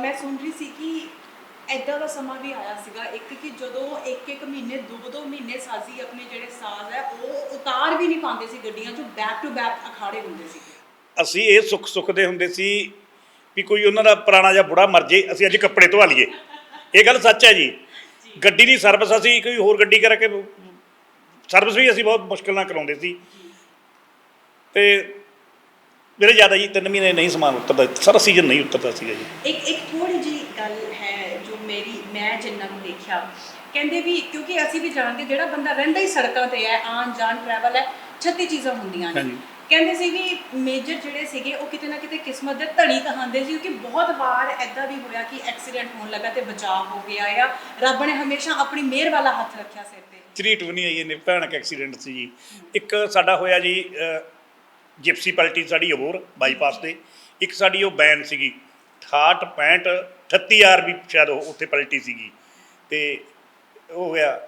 ਮੈਂ ਸੁਣ ਰਹੀ ਸੀ ਕਿ ਐਦਾਂ ਦਾ ਸਮਾਂ ਵੀ ਆਇਆ ਸੀਗਾ ਇੱਕ, ਕਿ ਜਦੋਂ ਇੱਕ ਮਹੀਨੇ 2 ਮਹੀਨੇ ਸਾਜ਼ੀ ਆਪਣੇ ਜਿਹੜੇ ਸਾਜ਼ ਹੈ ਉਹ ਉਤਾਰ ਵੀ ਨਹੀਂ ਪਾਉਂਦੇ ਸੀ ਗੱਡੀਆਂ 'ਚੋਂ, ਬੈਕ ਟੂ ਬੈਕ ਅਖਾੜੇ ਹੁੰਦੇ ਸੀ।
ਅਸੀਂ ਇਹ ਸੁੱਖ ਦੇ ਹੁੰਦੇ ਸੀ ਵੀ ਕੋਈ ਉਹਨਾਂ ਦਾ ਪੁਰਾਣਾ ਜਿਹਾ ਬੁੜਾ ਮਰ ਜੇ, ਅਸੀਂ ਅੱਜ ਕੱਪੜੇ ਧਵਾ ਲਈਏ। ਇਹ ਗੱਲ ਸੱਚ ਹੈ ਜੀ। ਗੱਡੀ ਦੀ ਸਰਵਿਸ ਅਸੀਂ ਕੋਈ ਹੋਰ ਗੱਡੀ ਕਰਕੇ, ਸਰਵਿਸ ਵੀ ਅਸੀਂ ਬਹੁਤ ਮੁਸ਼ਕਿਲ ਨਾਲ ਕਰਾਉਂਦੇ ਸੀ। ਤੇ ਮੇਰੇ ਜ਼ਿਆਦਾ ਜੀ 3 ਮਹੀਨੇ ਨਹੀਂ ਸਮਾਨ ਉਤਰਦਾ, ਸਾਰਾ ਸੀਜ਼ਨ ਨਹੀਂ ਉਤਰਦਾ ਸੀਗਾ ਜੀ।
ਇੱਕ ਥੋੜੀ ਜੀ ਗੱਲ ਹੈ ਜੋ ਮੈਂ ਜਿੰਨਾ ਨੂੰ ਦੇਖਿਆ, ਕਹਿੰਦੇ ਵੀ ਕਿਉਂਕਿ ਅਸੀਂ ਵੀ ਜਾਣਦੇ ਜਿਹੜਾ ਬੰਦਾ ਰਹਿੰਦਾ ਹੀ ਸੜਕਾਂ ਤੇ ਹੈ, ਆਉਣ ਜਾਣ ਟਰੈਵਲ ਹੈ, 36 ਚੀਜ਼ਾਂ ਹੁੰਦੀਆਂ ਨੇ। ਕਹਿੰਦੇ ਸੀ ਵੀ ਮੇਜਰ ਜਿਹੜੇ ਸੀਗੇ ਉਹ ਕਿਤੇ ਨਾ ਕਿਤੇ ਕਿਸਮਤ ਦੇ ਧੜੀ ਕਹਾਂਦੇ ਸੀ, ਕਿਉਂਕਿ ਬਹੁਤ ਵਾਰ ਐਦਾਂ ਵੀ ਹੋਇਆ ਕਿ ਐਕਸੀਡੈਂਟ ਹੋਣ ਲੱਗਾ ਤੇ ਬਚਾਅ ਹੋ ਗਿਆ, ਜਾਂ ਰੱਬ ਨੇ ਹਮੇਸ਼ਾ ਆਪਣੀ ਮਿਹਰ ਵਾਲਾ ਹੱਥ ਰੱਖਿਆ ਸਿਰ ਤੇ।
ਝਰੀਟ ਵੀ ਨਹੀਂ ਆਈ, ਇੰਨੇ ਭਿਆਨਕ ਐਕਸੀਡੈਂਟ ਸੀ ਜੀ। ਇੱਕ ਸਾਡਾ ਹੋਇਆ ਜੀ ਜਿਪਸੀ ਪਲਟੀ ਸਾਡੀ ਅਬੋਹਰ ਬਾਈਪਾਸ 'ਤੇ। ਇੱਕ ਸਾਡੀ ਉਹ ਵੈਨ ਸੀਗੀ 68 38 ਆਰਬੀ ਸ਼ਾਇਦ ਉਹ ਉੱਥੇ ਪਲਟੀ ਸੀਗੀ, ਅਤੇ ਉਹ ਹੋਇਆ।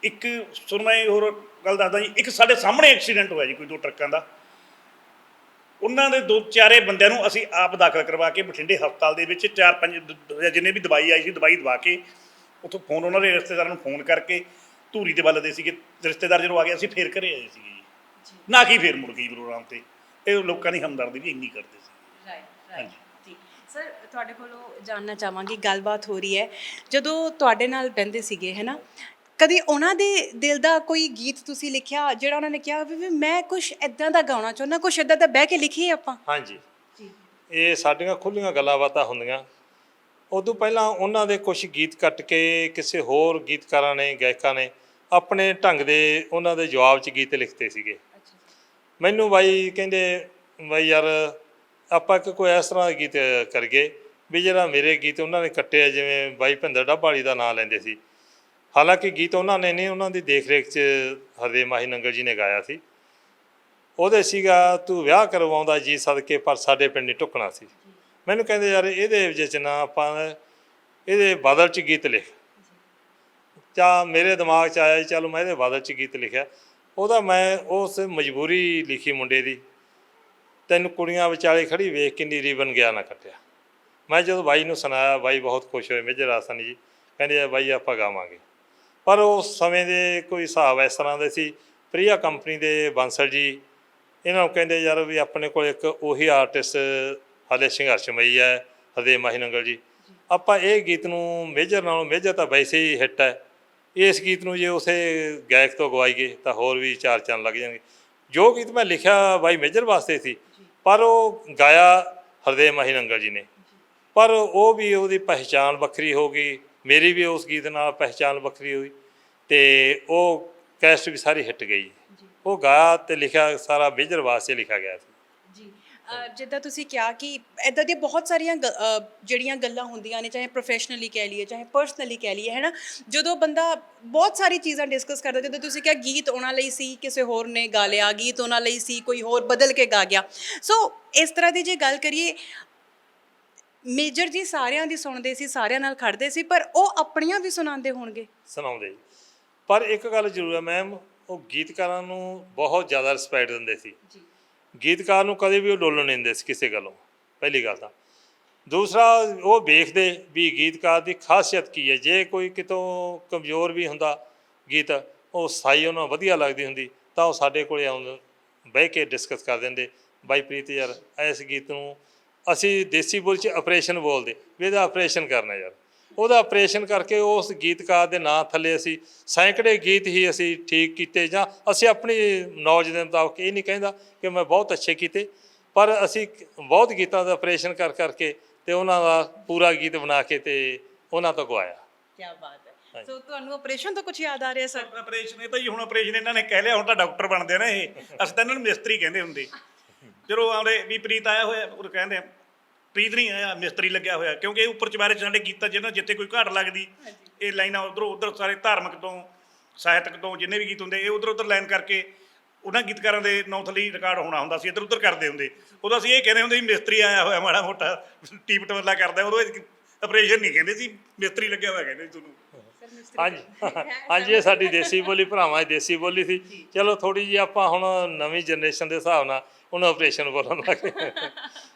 ਇੱਕ ਸੁਣ ਮੈਂ ਹੋਰ ਗੱਲ ਦੱਸਦਾ ਜੀ, ਇੱਕ ਸਾਡੇ ਸਾਹਮਣੇ ਐਕਸੀਡੈਂਟ ਹੋਇਆ ਜੀ ਕੋਈ 2 ਟਰੱਕਾਂ ਦਾ। ਉਹਨਾਂ ਦੇ 2-4 ਬੰਦਿਆਂ ਨੂੰ ਅਸੀਂ ਆਪ ਦਾਖਲ ਕਰਵਾ ਕੇ ਬਠਿੰਡੇ ਹਸਪਤਾਲ ਦੇ ਵਿੱਚ 4-5 ਜਿੰਨੇ ਵੀ ਦਵਾਈ ਆਈ ਸੀ ਦਵਾਈ ਦਵਾ ਕੇ ਉੱਥੋਂ ਫੋਨ ਉਹਨਾਂ ਦੇ ਰਿਸ਼ਤੇਦਾਰਾਂ ਨੂੰ ਫੋਨ ਕਰਕੇ ਧੂਰੀ ਦੇ ਵੱਲ ਦੇ ਸੀਗੇ ਰਿਸ਼ਤੇਦਾਰ, ਜਦੋਂ ਆ ਗਏ ਅਸੀਂ ਫੇਰ ਘਰੇ ਆਏ ਸੀਗੇ ਜੀ, ਨਾ ਕਿ ਫੇਰ ਮੁੜ ਗਈ ਪ੍ਰੋਗਰਾਮ 'ਤੇ। ਇਹ ਲੋਕਾਂ ਦੀ ਹਮਦਰਦੀ ਵੀ ਇੰਨੀ ਕਰਦੇ ਸੀ।
ਰਾਈਟ ਜੀ। ਸਰ ਤੁਹਾਡੇ ਕੋਲੋਂ ਜਾਣਨਾ ਚਾਹਾਂਗੀ, ਗੱਲਬਾਤ ਹੋ ਰਹੀ ਹੈ ਜਦੋਂ ਤੁਹਾਡੇ ਨਾਲ ਬਹਿੰਦੇ ਸੀਗੇ ਹੈ ਨਾ, ਕਦੀ ਉਹਨਾਂ ਦੇ ਦਿਲ ਦਾ ਕੋਈ ਗੀਤ ਤੁਸੀਂ ਲਿਖਿਆ ਜਿਹੜਾ ਉਹਨਾਂ ਨੇ ਕਿਹਾ ਵੀ ਮੈਂ ਕੁਛ ਇੱਦਾਂ ਦਾ ਗਾਉਣਾ ਚਾਹੁੰਦਾ, ਕੁਛ ਇੱਦਾਂ ਦਾ ਬਹਿ ਕੇ ਲਿਖੀਏ ਆਪਾਂ?
ਹਾਂਜੀ ਜੀ, ਇਹ ਸਾਡੀਆਂ ਖੁੱਲ੍ਹੀਆਂ ਗੱਲਾਂ ਬਾਤਾਂ ਹੁੰਦੀਆਂ। ਉਦੋਂ ਪਹਿਲਾਂ ਉਹਨਾਂ ਦੇ ਕੁਝ ਗੀਤ ਕੱਟ ਕੇ ਕਿਸੇ ਹੋਰ ਗੀਤਕਾਰਾਂ ਨੇ, ਗਾਇਕਾਂ ਨੇ ਆਪਣੇ ਢੰਗ ਦੇ ਉਹਨਾਂ ਦੇ ਜਵਾਬ 'ਚ ਗੀਤ ਲਿਖਦੇ ਸੀਗੇ। ਮੈਨੂੰ ਬਾਈ ਕਹਿੰਦੇ ਬਾਈ ਯਾਰ ਆਪਾਂ ਕੋਈ ਇਸ ਤਰ੍ਹਾਂ ਦਾ ਗੀਤ ਕਰੀਏ ਵੀ ਜਿਹੜਾ ਮੇਰੇ ਗੀਤ ਉਹਨਾਂ ਨੇ ਕੱਟੇ ਆ, ਜਿਵੇਂ ਬਾਈ ਭਿੰਦਰ ਡੱਬਾਲੀ ਦਾ ਨਾਂ ਲੈਂਦੇ ਸੀ। ਹਾਲਾਂਕਿ ਗੀਤ ਉਹਨਾਂ ਨੇ ਨਹੀਂ, ਉਹਨਾਂ ਦੀ ਦੇਖ ਰੇਖ 'ਚ ਹਰਦੇਵ ਮਾਹੀ ਨੰਗਲ ਜੀ ਨੇ ਗਾਇਆ ਸੀ। ਉਹਦੇ ਸੀਗਾ ਤੂੰ ਵਿਆਹ ਕਰਵਾਉਂਦਾ ਜੀ ਸਦਕੇ ਪਰ ਸਾਡੇ ਪਿੰਡ ਨਹੀਂ ਢੁੱਕਣਾ ਸੀ। ਮੈਨੂੰ ਕਹਿੰਦੇ ਯਾਰ ਇਹਦੇ ਵਿੱਚ ਨਾ ਆਪਾਂ ਇਹਦੇ ਬਦਲ 'ਚ ਗੀਤ ਲਿਖ। ਜਾਂ ਮੇਰੇ ਦਿਮਾਗ 'ਚ ਆਇਆ ਚਲੋ ਮੈਂ ਇਹਦੇ ਬਦਲ 'ਚ ਗੀਤ ਲਿਖਿਆ। ਉਹਦਾ ਮੈਂ ਉਸ ਮਜਬੂਰੀ ਲਿਖੀ ਮੁੰਡੇ ਦੀ, ਤੈਨੂੰ ਕੁੜੀਆਂ ਵਿਚਾਲੇ ਖੜੀ ਵੇਖ ਕਿੰਨੀ ਰੀਬਨ ਗਿਆ ਨਾ ਕੱਟਿਆ। ਮੈਂ ਜਦੋਂ ਬਾਈ ਨੂੰ ਸੁਣਾਇਆ, ਬਾਈ ਬਹੁਤ ਖੁਸ਼ ਹੋਏ, ਮੇਜਰ ਹਾਸਨ ਜੀ ਕਹਿੰਦੇ ਬਾਈ ਆਪਾਂ ਗਾਵਾਂਗੇ। ਪਰ ਉਸ ਸਮੇਂ ਦੇ ਕੋਈ ਹਿਸਾਬ ਇਸ ਤਰ੍ਹਾਂ ਦੇ ਸੀ ਪ੍ਰਿਆ ਕੰਪਨੀ ਦੇ ਬਾਂਸਲ ਜੀ, ਇਹਨਾਂ ਨੂੰ ਕਹਿੰਦੇ ਯਾਰ ਵੀ ਆਪਣੇ ਕੋਲ ਇੱਕ ਉਹੀ ਆਰਟਿਸਟ ਹਾਲੇ ਸੰਘਰਸ਼ਮਈ ਹੈ, ਹਰਦੇਵ ਮਾਹੀ ਨੰਗਲ ਜੀ, ਆਪਾਂ ਇਹ ਗੀਤ ਨੂੰ ਮੇਜਰ ਨਾਲੋਂ, ਮੇਜਰ ਤਾਂ ਵੈਸੇ ਹੀ ਹਿੱਟ ਹੈ, ਇਸ ਗੀਤ ਨੂੰ ਜੇ ਉਸੇ ਗਾਇਕ ਤੋਂ ਗਵਾਈਏ ਤਾਂ ਹੋਰ ਵੀ ਚਾਰ ਚੰਨ ਲੱਗ ਜਾਣਗੇ। ਜੋ ਗੀਤ ਮੈਂ ਲਿਖਿਆ ਬਾਈ ਮੇਜਰ ਵਾਸਤੇ ਸੀ, ਪਰ ਉਹ ਗਾਇਆ ਹਰਦੇਵ ਮਾਹੀ ਨੰਗਲ ਜੀ ਨੇ, ਪਰ ਉਹ ਵੀ ਉਹਦੀ ਪਹਿਚਾਣ ਵੱਖਰੀ ਹੋ ਗਈ, ਮੇਰੀ ਵੀ ਉਸ ਗੀਤ ਨਾਲ ਪਹਿਚਾਣ ਵੱਖਰੀ ਹੋਈ, ਅਤੇ ਉਹ ਕੈਸਟ ਵੀ ਸਾਰੀ ਹਿੱਟ ਗਈ। ਉਹ ਗਾਇਆ ਅਤੇ ਲਿਖਿਆ ਸਾਰਾ ਮੇਜਰ ਵਾਸਤੇ ਲਿਖਿਆ ਗਿਆ ਸੀ
ਜੀ। ਜਿੱਦਾਂ ਤੁਸੀਂ ਕਿਹਾ ਕਿ ਇੱਦਾਂ ਦੀਆਂ ਬਹੁਤ ਸਾਰੀਆਂ ਜਿਹੜੀਆਂ ਗੱਲਾਂ ਹੁੰਦੀਆਂ ਨੇ, ਚਾਹੇ ਪ੍ਰੋਫੈਸ਼ਨਲੀ ਕਹਿ ਲਈਏ ਚਾਹੇ ਪਰਸਨਲੀ ਕਹਿ ਲਈਏ, ਹੈ ਨਾ, ਜਦੋਂ ਬੰਦਾ ਬਹੁਤ ਸਾਰੀ ਚੀਜ਼ਾਂ ਡਿਸਕਸ ਕਰਦਾ, ਜਦੋਂ ਤੁਸੀਂ ਕਿਹਾ ਗੀਤ ਉਹਨਾਂ ਲਈ ਸੀ, ਕਿਸੇ ਹੋਰ ਨੇ ਗਾ ਲਿਆ, ਗੀਤ ਉਹਨਾਂ ਲਈ ਸੀ, ਕੋਈ ਹੋਰ ਬਦਲ ਕੇ ਗਾ ਗਿਆ। ਸੋ ਇਸ ਤਰ੍ਹਾਂ ਦੀ ਜੇ ਗੱਲ ਕਰੀਏ, ਮੇਜਰ ਜੀ ਸਾਰਿਆਂ ਦੀ ਸੁਣਦੇ ਸੀ, ਸਾਰਿਆਂ ਨਾਲ ਖੜਦੇ ਸੀ, ਪਰ ਉਹ ਆਪਣੀਆਂ ਵੀ ਸੁਣਾਉਂਦੇ ਹੋਣਗੇ।
ਸੁਣਾਉਂਦੇ। ਪਰ ਇੱਕ ਗੱਲ ਜ਼ਰੂਰ ਹੈ ਮੈਮ, ਉਹ ਗੀਤਕਾਰਾਂ ਨੂੰ ਬਹੁਤ ਜ਼ਿਆਦਾ ਰਿਸਪੈਕਟ ਦਿੰਦੇ ਸੀ। ਗੀਤਕਾਰ ਨੂੰ ਕਦੇ ਵੀ ਉਹ ਡੋਲਣ ਨਹੀਂ ਦਿੰਦੇ ਸੀ ਕਿਸੇ ਗੱਲੋਂ, ਪਹਿਲੀ ਗੱਲ ਤਾਂ। ਦੂਸਰਾ, ਉਹ ਵੇਖਦੇ ਵੀ ਗੀਤਕਾਰ ਦੀ ਖਾਸੀਅਤ ਕੀ ਹੈ। ਜੇ ਕੋਈ ਕਿਤੋਂ ਕਮਜ਼ੋਰ ਵੀ ਹੁੰਦਾ ਗੀਤ, ਉਹ ਸਾਈ ਉਹਨਾਂ ਵਧੀਆ ਲੱਗਦੀ ਹੁੰਦੀ, ਤਾਂ ਉਹ ਸਾਡੇ ਕੋਲ ਆਉਂਦੇ, ਬਹਿ ਕੇ ਡਿਸਕਸ ਕਰ ਦਿੰਦੇ, ਬਾਈ ਪ੍ਰੀਤ ਯਾਰ ਇਸ ਗੀਤ ਨੂੰ ਅਸੀਂ ਦੇਸੀ ਬੋਲ 'ਚ ਆਪਰੇਸ਼ਨ ਬੋਲਦੇ ਵੀ ਇਹਦਾ ਆਪਰੇਸ਼ਨ ਕਰਨਾ ਯਾਰ, ਉਹਦਾ ਆਪਰੇਸ਼ਨ ਕਰਕੇ ਉਸ ਗੀਤਕਾਰ ਦੇ ਨਾਂ ਥੱਲੇ ਅਸੀਂ ਸੈਂਕੜੇ ਗੀਤ ਹੀ ਅਸੀਂ ਠੀਕ ਕੀਤੇ, ਜਾਂ ਅਸੀਂ ਆਪਣੀ ਨੌਲੇਜ ਦੇ ਮੁਤਾਬਕ, ਇਹ ਨਹੀਂ ਕਹਿੰਦਾ ਕਿ ਮੈਂ ਬਹੁਤ ਅੱਛੇ ਕੀਤੇ, ਪਰ ਅਸੀਂ ਬਹੁਤ ਗੀਤਾਂ ਦਾ ਆਪਰੇਸ਼ਨ ਕਰ ਕਰਕੇ ਅਤੇ ਉਹਨਾਂ ਦਾ ਪੂਰਾ ਗੀਤ ਬਣਾ ਕੇ ਅਤੇ ਉਹਨਾਂ ਤੋਂ ਗਵਾਇਆ।
ਕੀ ਬਾਤ ਹੈ। ਸੋ ਤੁਹਾਨੂੰ ਆਪਰੇਸ਼ਨ ਤੋਂ ਕੁਝ ਯਾਦ ਆ ਰਿਹਾ ਸਰ?
ਆਪਰੇਸ਼ਨ ਇਹ ਤਾਂ ਜੀ ਹੁਣ ਆਪਰੇਸ਼ਨ ਇਹਨਾਂ ਨੇ ਕਹਿ ਲਿਆ, ਹੁਣ ਤਾਂ ਡਾਕਟਰ ਬਣਦੇ ਆ ਨਾ ਇਹ, ਅਸੀਂ ਤਾਂ ਇਹਨਾਂ ਨੂੰ ਮਿਸਤਰੀ ਕਹਿੰਦੇ ਹੁੰਦੇ। ਜਦੋਂ ਆਉਂਦੇ ਵੀ ਪ੍ਰੀਤ ਆਇਆ ਹੋਇਆ, ਉਹ ਕਹਿੰਦੇ ਪ੍ਰੀਤ ਨਹੀਂ ਆਇਆ, ਮਿਸਤਰੀ ਲੱਗਿਆ ਹੋਇਆ, ਕਿਉਂਕਿ ਇਹ ਉੱਪਰ ਚੁਬਾਰੇ 'ਚ ਸਾਡੇ ਗੀਤਾਂ ਜਿਹਨਾਂ ਜਿੱਥੇ ਕੋਈ ਘਾਟ ਲੱਗਦੀ, ਇਹ ਲਾਈਨਾਂ ਉੱਧਰੋਂ ਉੱਧਰ ਸਾਰੇ ਧਾਰਮਿਕ ਤੋਂ ਸਾਹਿਤਕ ਤੋਂ ਜਿੰਨੇ ਵੀ ਗੀਤ ਹੁੰਦੇ, ਇਹ ਉੱਧਰ ਉੱਧਰ ਲਾਈਨ ਕਰਕੇ ਉਹਨਾਂ ਗੀਤਕਾਰਾਂ ਦੇ ਨਾਂ ਥੱਲੇ ਰਿਕਾਰਡ ਹੋਣਾ ਹੁੰਦਾ ਸੀ, ਇੱਧਰ ਉੱਧਰ ਕਰਦੇ ਹੁੰਦੇ। ਉਦੋਂ ਅਸੀਂ ਇਹ ਕਹਿੰਦੇ ਹੁੰਦੇ ਸੀ ਮਿਸਤਰੀ ਆਇਆ ਹੋਇਆ, ਮਾੜਾ ਮੋਟਾ ਟੀਪ ਟਵੱਲਾ ਕਰਦਾ, ਉਦੋਂ ਆਪਰੇਸ਼ਨ ਨਹੀਂ ਕਹਿੰਦੇ ਸੀ, ਮਿਸਤਰੀ ਲੱਗਿਆ ਹੋਇਆ ਕਹਿੰਦੇ ਤੁਹਾਨੂੰ।
ਹਾਂਜੀ ਹਾਂਜੀ, ਇਹ ਸਾਡੀ ਦੇਸੀ ਬੋਲੀ, ਭਰਾਵਾਂ ਦੀ ਦੇਸੀ ਬੋਲੀ ਸੀ। ਚਲੋ ਥੋੜ੍ਹੀ ਜਿਹੀ ਆਪਾਂ ਹੁਣ ਨਵੀਂ ਜਨਰੇਸ਼ਨ ਦੇ ਹਿਸਾਬ ਨਾਲ ਉਹਨੂੰ ਆਪਰੇਸ਼ਨ ਬੋਲਣ ਲੱਗ ਗਏ,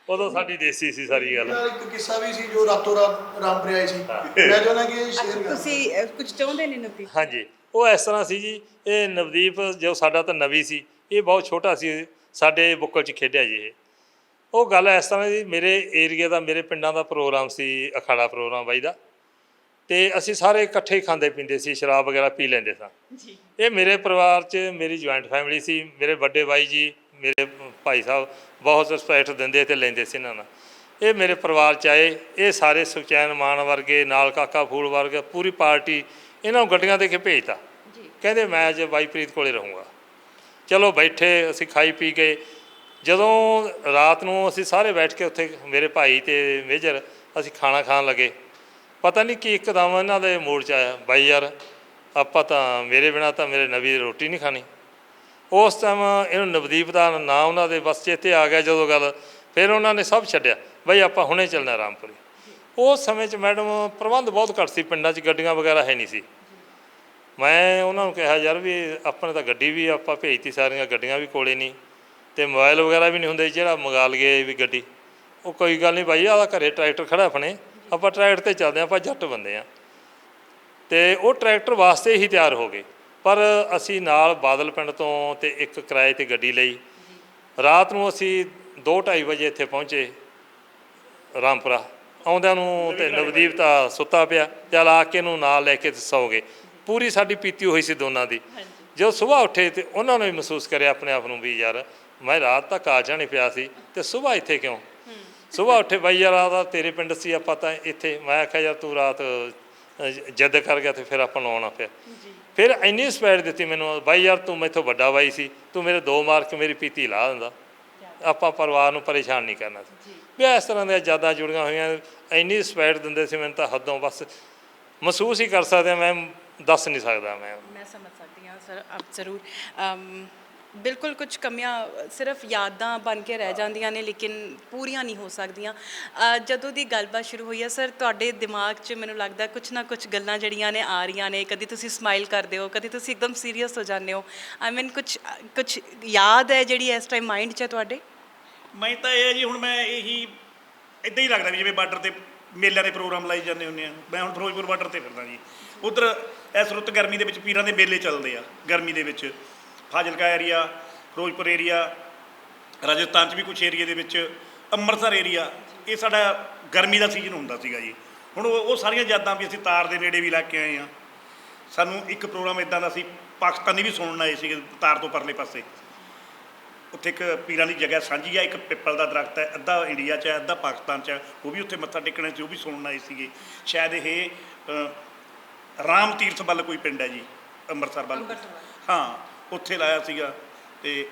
ਉਦੋਂ ਸਾਡੀ ਦੇਸੀ ਸੀ ਸਾਰੀ ਗੱਲ।
ਇੱਕ ਕਿੱਸਾ ਵੀ ਸੀ ਜੋ ਰਾਤੋਂ ਰਾਤ ਰਾਮਪੁਰੇ ਆਏ ਸੀ, ਮੈਂ ਚਾਹੁੰਦਾ ਕਿ ਇਹ ਸ਼ੇਅਰ ਕਰ।
ਤੁਸੀਂ ਕੁਝ ਚਾਹੁੰਦੇ ਨੇ ਨਵਦੀਪ?
ਹਾਂਜੀ, ਉਹ ਇਸ ਤਰ੍ਹਾਂ ਸੀ ਜੀ, ਇਹ ਨਵਦੀਪ ਜੋ ਸਾਡਾ ਤਾਂ ਨਵੀ ਸੀ, ਇਹ ਬਹੁਤ ਛੋਟਾ ਸੀ, ਸਾਡੇ ਬੁੱਕਲ 'ਚ ਖੇਡਿਆ ਜੀ ਇਹ। ਉਹ ਗੱਲ ਇਸ ਤਰ੍ਹਾਂ ਦੀ, ਮੇਰੇ ਏਰੀਆ ਦਾ, ਮੇਰੇ ਪਿੰਡਾਂ ਦਾ ਪ੍ਰੋਗਰਾਮ ਸੀ, ਅਖਾੜਾ ਪ੍ਰੋਗਰਾਮ ਬਾਈ ਦਾ, ਅਤੇ ਅਸੀਂ ਸਾਰੇ ਇਕੱਠੇ ਹੀ ਖਾਂਦੇ ਪੀਂਦੇ ਸੀ, ਸ਼ਰਾਬ ਵਗੈਰਾ ਪੀ ਲੈਂਦੇ ਸਾਂ। ਇਹ ਮੇਰੇ ਪਰਿਵਾਰ 'ਚ ਮੇਰੀ ਜੁਆਇੰਟ ਫੈਮਿਲੀ ਸੀ, ਮੇਰੇ ਵੱਡੇ ਬਾਈ ਜੀ, ਮੇਰੇ ਭਾਈ ਸਾਹਿਬ ਬਹੁਤ ਰਿਸਪੈਕਟ ਦਿੰਦੇ ਅਤੇ ਲੈਂਦੇ ਸੀ ਇਹਨਾਂ ਨਾਲ। ਇਹ ਮੇਰੇ ਪਰਿਵਾਰ 'ਚ ਆਏ, ਇਹ ਸਾਰੇ ਸੁਖਚੈਨ ਮਾਨ ਵਰਗੇ, ਨਾਲ ਕਾਕਾ ਫੂਲ ਵਰਗੇ, ਪੂਰੀ ਪਾਰਟੀ ਇਹਨਾਂ ਨੂੰ ਗੱਡੀਆਂ ਦੇ ਕੇ ਭੇਜਤਾ, ਕਹਿੰਦੇ ਮੈਂ ਅੱਜ ਬਾਈ ਪ੍ਰੀਤ ਕੋਲੇ ਰਹੂੰਗਾ। ਚਲੋ ਬੈਠੇ, ਅਸੀਂ ਖਾਈ ਪੀ ਗਏ। ਜਦੋਂ ਰਾਤ ਨੂੰ ਅਸੀਂ ਸਾਰੇ ਬੈਠ ਕੇ ਉੱਥੇ, ਮੇਰੇ ਭਾਈ ਅਤੇ ਮੇਜਰ, ਅਸੀਂ ਖਾਣਾ ਖਾਣ ਲੱਗੇ, ਪਤਾ ਨਹੀਂ ਕਿ ਇੱਕਦਮ ਇਹਨਾਂ ਦੇ ਮੂਡ 'ਚ ਆਇਆ, ਬਾਈ ਯਾਰ ਆਪਾਂ ਤਾਂ ਮੇਰੇ ਬਿਨਾਂ ਤਾਂ ਮੇਰੇ ਨਵੀ ਰੋਟੀ ਨਹੀਂ ਖਾਣੀ। ਉਸ ਟਾਈਮ ਇਹਨੂੰ ਨਵਦੀਪ ਦਾ ਨਾਂ ਉਹਨਾਂ ਦੇ ਬਸ ਚੇਤੇ ਆ ਗਿਆ ਜਦੋਂ ਗੱਲ, ਫਿਰ ਉਹਨਾਂ ਨੇ ਸਭ ਛੱਡਿਆ, ਬਈ ਆਪਾਂ ਹੁਣੇ ਚੱਲਣਾ ਰਾਮਪੁਰੇ। ਉਸ ਸਮੇਂ 'ਚ ਮੈਡਮ ਪ੍ਰਬੰਧ ਬਹੁਤ ਘੱਟ ਸੀ, ਪਿੰਡਾਂ 'ਚ ਗੱਡੀਆਂ ਵਗੈਰਾ ਹੈ ਨਹੀਂ ਸੀ। ਮੈਂ ਉਹਨਾਂ ਨੂੰ ਕਿਹਾ ਯਾਰ ਵੀ ਆਪਣੇ ਤਾਂ ਗੱਡੀ ਵੀ ਆਪਾਂ ਭੇਜਤੀ, ਸਾਰੀਆਂ ਗੱਡੀਆਂ ਵੀ ਕੋਲੇ ਨਹੀਂ, ਅਤੇ ਮੋਬਾਇਲ ਵਗੈਰਾ ਵੀ ਨਹੀਂ ਹੁੰਦੇ, ਜਿਹੜਾ ਮੰਗਾ ਲਈਏ ਵੀ ਗੱਡੀ। ਉਹ ਕੋਈ ਗੱਲ ਨਹੀਂ ਬਾਈ, ਆਹ ਘਰੇ ਟਰੈਕਟਰ ਖੜ੍ਹਾ ਆਪਣੇ, ਆਪਾਂ ਟਰੈਕਟਰ 'ਤੇ ਚੱਲਦੇ ਹਾਂ, ਆਪਾਂ ਜੱਟ ਬੰਦੇ ਹਾਂ। ਅਤੇ ਉਹ ਟਰੈਕਟਰ ਵਾਸਤੇ ਹੀ ਤਿਆਰ ਹੋ ਗਏ, ਪਰ ਅਸੀਂ ਨਾਲ ਬਾਦਲ ਪਿੰਡ ਤੋਂ ਅਤੇ ਇੱਕ ਕਿਰਾਏ 'ਤੇ ਗੱਡੀ ਲਈ। ਰਾਤ ਨੂੰ ਅਸੀਂ 2-2:30 ਵਜੇ ਇੱਥੇ ਪਹੁੰਚੇ ਰਾਮਪੁਰਾ। ਆਉਂਦਿਆਂ ਨੂੰ ਅਤੇ ਨਵਦੀਪ ਤਾਂ ਸੁੱਤਾ ਪਿਆ, ਚੱਲ ਆ ਕੇ ਇਹਨੂੰ ਨਾਲ ਲੈ ਕੇ ਸੌ ਗਏ। ਪੂਰੀ ਸਾਡੀ ਪੀਤੀ ਹੋਈ ਸੀ ਦੋਨਾਂ ਦੀ। ਜਦੋਂ ਸੁਬਾਹ ਉੱਠੇ ਅਤੇ ਉਹਨਾਂ ਨੇ ਵੀ ਮਹਿਸੂਸ ਕਰਿਆ ਆਪਣੇ ਆਪ ਨੂੰ ਵੀ ਯਾਰ ਮੈਂ ਰਾਤ ਤੱਕ ਆ ਜਾਣੇ ਪਿਆ ਸੀ ਅਤੇ ਸੁਬਾਹ ਇੱਥੇ ਕਿਉਂ। ਸੁਬਾਹ ਉੱਠੇ, ਬਾਈ ਯਾਰ ਆ ਤਾਂ ਤੇਰੇ ਪਿੰਡ ਸੀ, ਆਪਾਂ ਤਾਂ ਇੱਥੇ। ਮੈਂ ਆਖਿਆ ਯਾਰ ਤੂੰ ਰਾਤ ਜਿੱਦ ਕਰ ਗਿਆ ਅਤੇ ਫਿਰ ਆਪਾਂ ਨੂੰ ਆਉਣਾ ਪਿਆ। ਫਿਰ ਇੰਨੀ ਸਪੈਡ ਦਿੱਤੀ ਮੈਨੂੰ, ਬਾਈ ਯਾਰ ਤੂੰ ਮੈਥੋਂ ਵੱਡਾ ਬਾਈ ਸੀ, ਤੂੰ ਮੇਰੇ 2 ਮਾਰ ਕੇ ਮੇਰੀ ਪੀਤੀ ਲਾ ਦਿੰਦਾ, ਆਪਾਂ ਪਰਿਵਾਰ ਨੂੰ ਪਰੇਸ਼ਾਨ ਨਹੀਂ ਕਰਨਾ ਸੀ। ਵੀ ਇਸ ਤਰ੍ਹਾਂ ਦੀਆਂ ਯਾਦਾਂ ਜੁੜੀਆਂ ਹੋਈਆਂ, ਇੰਨੀ ਸਪੈਡ ਦਿੰਦੇ ਸੀ ਮੈਨੂੰ ਤਾਂ ਹੱਦੋਂ, ਬਸ ਮਹਿਸੂਸ ਹੀ ਕਰ ਸਕਦੇ, ਮੈਂ ਦੱਸ ਨਹੀਂ ਸਕਦਾ। ਮੈਂ
ਸਮਝ ਸਕਦੀ ਹਾਂ ਸਰ, ਆਪ ਜ਼ਰੂਰ। ਬਿਲਕੁਲ ਕੁਝ ਕਮੀਆਂ ਸਿਰਫ ਯਾਦਾਂ ਬਣ ਕੇ ਰਹਿ ਜਾਂਦੀਆਂ ਨੇ, ਲੇਕਿਨ ਪੂਰੀਆਂ ਨਹੀਂ ਹੋ ਸਕਦੀਆਂ। ਜਦੋਂ ਦੀ ਗੱਲਬਾਤ ਸ਼ੁਰੂ ਹੋਈ ਹੈ ਸਰ, ਤੁਹਾਡੇ ਦਿਮਾਗ 'ਚ ਮੈਨੂੰ ਲੱਗਦਾ ਕੁਛ ਨਾ ਕੁਛ ਗੱਲਾਂ ਜਿਹੜੀਆਂ ਨੇ ਆ ਰਹੀਆਂ ਨੇ। ਕਦੀ ਤੁਸੀਂ ਸਮਾਈਲ ਕਰਦੇ ਹੋ, ਕਦੀ ਤੁਸੀਂ ਇੱਕਦਮ ਸੀਰੀਅਸ ਹੋ ਜਾਂਦੇ ਹੋ। ਆਈ ਮੀਨ ਕੁਛ ਯਾਦ ਹੈ ਜਿਹੜੀ ਇਸ ਟਾਈਮ ਮਾਈਂਡ 'ਚ ਹੈ ਤੁਹਾਡੇ?
ਮੈਂ ਤਾਂ ਇਹ ਹੈ ਜੀ, ਹੁਣ ਮੈਂ ਇਹੀ ਇੱਦਾਂ ਹੀ ਲੱਗਦਾ ਵੀ ਜਿਵੇਂ ਬਾਰਡਰ 'ਤੇ ਮੇਲਿਆਂ ਦੇ ਪ੍ਰੋਗਰਾਮ ਲਾਈ ਜਾਂਦੇ ਹੁੰਦੇ ਆ। ਮੈਂ ਹੁਣ ਫਿਰੋਜ਼ਪੁਰ ਬਾਰਡਰ 'ਤੇ ਫਿਰਦਾ ਜੀ। ਉੱਧਰ ਇਸ ਰੁੱਤ ਗਰਮੀ ਦੇ ਵਿੱਚ ਪੀਰਾਂ ਦੇ ਮੇਲੇ ਚੱਲਦੇ ਆ ਗਰਮੀ ਦੇ ਵਿੱਚ, ਫਾਜ਼ਿਲਕਾ ਏਰੀਆ, ਫਿਰੋਜ਼ਪੁਰ ਏਰੀਆ, ਰਾਜਸਥਾਨ 'ਚ ਵੀ ਕੁਛ ਏਰੀਏ ਦੇ ਵਿੱਚ, ਅੰਮ੍ਰਿਤਸਰ ਏਰੀਆ, ਇਹ ਸਾਡਾ ਗਰਮੀ ਦਾ ਸੀਜ਼ਨ ਹੁੰਦਾ ਸੀਗਾ ਜੀ। ਹੁਣ ਉਹ ਸਾਰੀਆਂ ਯਾਦਾਂ ਵੀ ਅਸੀਂ ਤਾਰ ਦੇ ਨੇੜੇ ਵੀ ਲੈ ਕੇ ਆਏ ਹਾਂ। ਸਾਨੂੰ ਇੱਕ ਪ੍ਰੋਗਰਾਮ ਇੱਦਾਂ ਦਾ ਸੀ, ਪਾਕਿਸਤਾਨੀ ਵੀ ਸੁਣਨ ਆਏ ਸੀਗੇ ਤਾਰ ਤੋਂ ਪਰਲੇ ਪਾਸੇ। ਉੱਥੇ ਇੱਕ ਪੀਰਾਂ ਦੀ ਜਗ੍ਹਾ ਸਾਂਝੀ ਆ, ਇੱਕ ਪਿੱਪਲ ਦਾ ਦਰਖਤ ਹੈ, ਅੱਧਾ ਇੰਡੀਆ 'ਚ ਹੈ ਅੱਧਾ ਪਾਕਿਸਤਾਨ 'ਚ ਹੈ, ਉਹ ਵੀ ਉੱਥੇ ਮੱਥਾ ਟੇਕਣਾ ਸੀ, ਉਹ ਵੀ ਸੁਣਨ ਆਏ ਸੀਗੇ। ਸ਼ਾਇਦ ਇਹ ਰਾਮ ਤੀਰਥ ਵੱਲ ਕੋਈ ਪਿੰਡ ਹੈ ਜੀ, ਅੰਮ੍ਰਿਤਸਰ ਵੱਲ, ਹਾਂ, ਉੱਥੇ ਲਾਇਆ ਸੀਗਾ। ਅਤੇ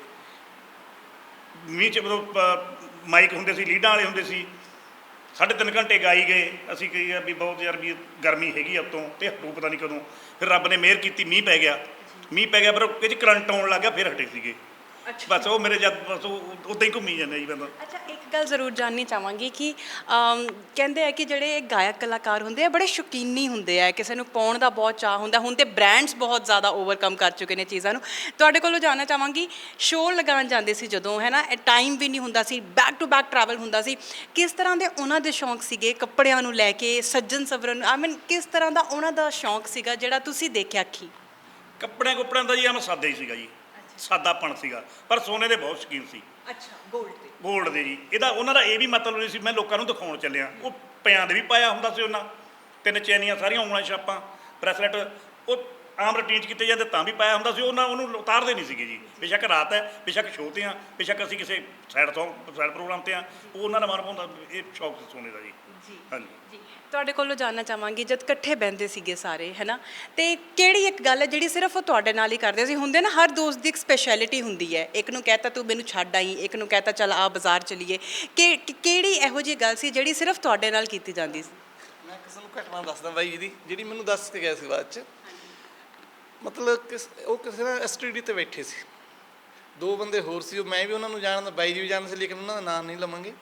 ਮੀਂਹ 'ਚ ਮਾਈਕ ਹੁੰਦੇ ਸੀ, ਲੀਡਾਂ ਵਾਲੇ ਹੁੰਦੇ ਸੀ, 3.5 ਘੰਟੇ ਗਾਈ ਗਏ। ਅਸੀਂ ਕਹੀ ਵੀ ਬਹੁਤ ਯਾਰ ਵੀ ਗਰਮੀ ਹੈਗੀ ਆ ਉੱਤੋਂ, ਅਤੇ ਹਟੂ ਪਤਾ ਨਹੀਂ ਕਦੋਂ। ਫਿਰ ਰੱਬ ਨੇ ਮਿਹਰ ਕੀਤੀ, ਮੀਂਹ ਪੈ ਗਿਆ, ਪਰ ਉਹ 'ਚ ਕਰੰਟ ਆਉਣ ਲੱਗ ਗਿਆ, ਫਿਰ ਹਟੇ ਸੀਗੇ। ਬਸ ਉਹ ਮੇਰੇ ਜਦ ਬਸ ਉੱਦਾਂ ਹੀ ਘੁੰਮੀ ਜਾਂਦਾ ਜੀ ਬੰਦਾ।
ਅੱਛਾ, ਇੱਕ ਗੱਲ ਜ਼ਰੂਰ ਜਾਣਨੀ ਚਾਹਾਂਗੀ ਕਿ ਕਹਿੰਦੇ ਆ ਕਿ ਜਿਹੜੇ ਗਾਇਕ ਕਲਾਕਾਰ ਹੁੰਦੇ ਆ ਬੜੇ ਸ਼ੌਕੀਨੀ ਹੁੰਦੇ ਆ, ਕਿਸੇ ਨੂੰ ਪਾਉਣ ਦਾ ਬਹੁਤ ਚਾਅ ਹੁੰਦਾ। ਹੁਣ ਤੇ ਬ੍ਰਾਂਡਸ ਬਹੁਤ ਜ਼ਿਆਦਾ ਓਵਰਕਮ ਕਰ ਚੁੱਕੇ ਨੇ ਚੀਜ਼ਾਂ ਨੂੰ। ਤੁਹਾਡੇ ਕੋਲੋਂ ਜਾਣਨਾ ਚਾਹਾਂਗੀ, ਸ਼ੋਅ ਲਗਾਉਣ ਜਾਂਦੇ ਸੀ ਜਦੋਂ, ਹੈ ਨਾ, ਟਾਈਮ ਵੀ ਨਹੀਂ ਹੁੰਦਾ ਸੀ, ਬੈਕ ਟੂ ਬੈਕ ਟਰੈਵਲ ਹੁੰਦਾ ਸੀ, ਕਿਸ ਤਰ੍ਹਾਂ ਦੇ ਉਹਨਾਂ ਦੇ ਸ਼ੌਂਕ ਸੀਗੇ ਕੱਪੜਿਆਂ ਨੂੰ ਲੈ ਕੇ, ਸੱਜਣ ਸਵਰਨ, ਆਈ ਮੀਨ ਕਿਸ ਤਰ੍ਹਾਂ ਦਾ ਉਹਨਾਂ ਦਾ ਸ਼ੌਂਕ ਸੀਗਾ ਜਿਹੜਾ ਤੁਸੀਂ ਦੇਖਿਆ ਅੱਖੀ?
ਕੱਪੜਿਆਂ ਦਾ ਜੀ ਆਮ ਸਾਦਾ ਹੀ ਸੀਗਾ ਜੀ, ਸਾਦਾਪਣ ਸੀਗਾ, ਪਰ ਸੋਨੇ ਦੇ ਬਹੁਤ ਸ਼ੌਕੀਨ ਸੀ।
ਅੱਛਾ,
ਗੋਲਡ ਦੇ ਜੀ। ਉਹਨਾਂ ਦਾ ਇਹ ਵੀ ਮਤਲਬ ਨਹੀਂ ਸੀ ਮੈਂ ਲੋਕਾਂ ਨੂੰ ਦਿਖਾਉਣ ਚੱਲਿਆ, ਉਹ ਪਿਆਂ ਦੇ ਵੀ ਪਾਇਆ ਹੁੰਦਾ ਸੀ ਉਹਨਾਂ, 3 ਚੈਨੀਆਂ ਸਾਰੀਆਂ ਉਂਗਲਾਂ ਛਾਪਾਂ, ਬ੍ਰੈਸਲੈਟ, ਉਹ ਆਮ ਰੂਟੀਨ 'ਚ ਕਿਤੇ ਜਾਂਦੇ ਤਾਂ ਵੀ ਪਾਇਆ ਹੁੰਦਾ ਸੀ। ਉਹਨੂੰ ਉਤਾਰਦੇ ਨਹੀਂ ਸੀਗੇ ਜੀ। ਬੇਸ਼ੱਕ ਰਾਤ ਹੈ, ਬੇਸ਼ੱਕ ਸ਼ੋਅ 'ਤੇ ਆ, ਬੇਸ਼ੱਕ ਅਸੀਂ ਕਿਸੇ ਸਾਈਡ ਪ੍ਰੋਗਰਾਮ 'ਤੇ ਆ, ਉਹ ਉਹਨਾਂ ਦਾ ਮਨ ਪਾਉਂਦਾ, ਇਹ ਸ਼ੌਕ ਸੀ ਸੋਨੇ ਦਾ ਜੀ। ਹਾਂਜੀ
ਜੀ, ਤੁਹਾਡੇ ਕੋਲੋਂ ਜਾਣਨਾ ਚਾਹਾਂਗੀ, ਜਦ ਇਕੱਠੇ ਬਹਿੰਦੇ ਸੀਗੇ ਸਾਰੇ, ਹੈ ਨਾ, ਤੇ ਕਿਹੜੀ ਇੱਕ ਗੱਲ ਹੈ ਜਿਹੜੀ ਸਿਰਫ ਉਹ ਤੁਹਾਡੇ ਨਾਲ ਹੀ ਕਰਦੇ ਸੀ? ਹੁੰਦੇ ਨਾ, ਹਰ ਦੋਸਤ ਦੀ ਇੱਕ ਸਪੈਸ਼ਲਿਟੀ ਹੁੰਦੀ ਹੈ, ਇੱਕ ਨੂੰ ਕਹਿਤਾ ਤੂੰ ਮੈਨੂੰ ਛੱਡ ਆਈ, ਇੱਕ ਨੂੰ ਕਹਿਤਾ ਚੱਲ ਆ ਬਾਜ਼ਾਰ ਚਲੀਏ, ਕਿਹੜੀ ਇਹੋ ਜਿਹੀ ਗੱਲ ਸੀ ਜਿਹੜੀ ਸਿਰਫ ਤੁਹਾਡੇ ਨਾਲ ਕੀਤੀ ਜਾਂਦੀ ਸੀ?
ਮੈਂ ਕਿਸੇ ਨੂੰ ਘਟਨਾ ਦੱਸਦਾ ਬਾਈ ਜੀ, ਜਿਹੜੀ ਮੈਨੂੰ ਦੱਸ ਕੇ ਗਿਆ ਸੀ ਬਾਅਦ 'ਚ। ਮਤਲਬ ਉਹ ਕਿਸੇ ਨਾ STD 'ਤੇ ਬੈਠੇ ਸੀ, 2 ਬੰਦੇ ਹੋਰ ਸੀ, ਮੈਂ ਵੀ ਉਹਨਾਂ ਨੂੰ ਜਾਣਦਾ, ਬਾਈ ਜੀ ਵੀ ਜਾਣਦੇ ਸੀ, ਲੇਕਿਨ ਉਹਨਾਂ ਦਾ ਨਾਮ ਨਹੀਂ ਲਵਾਂਗੇ।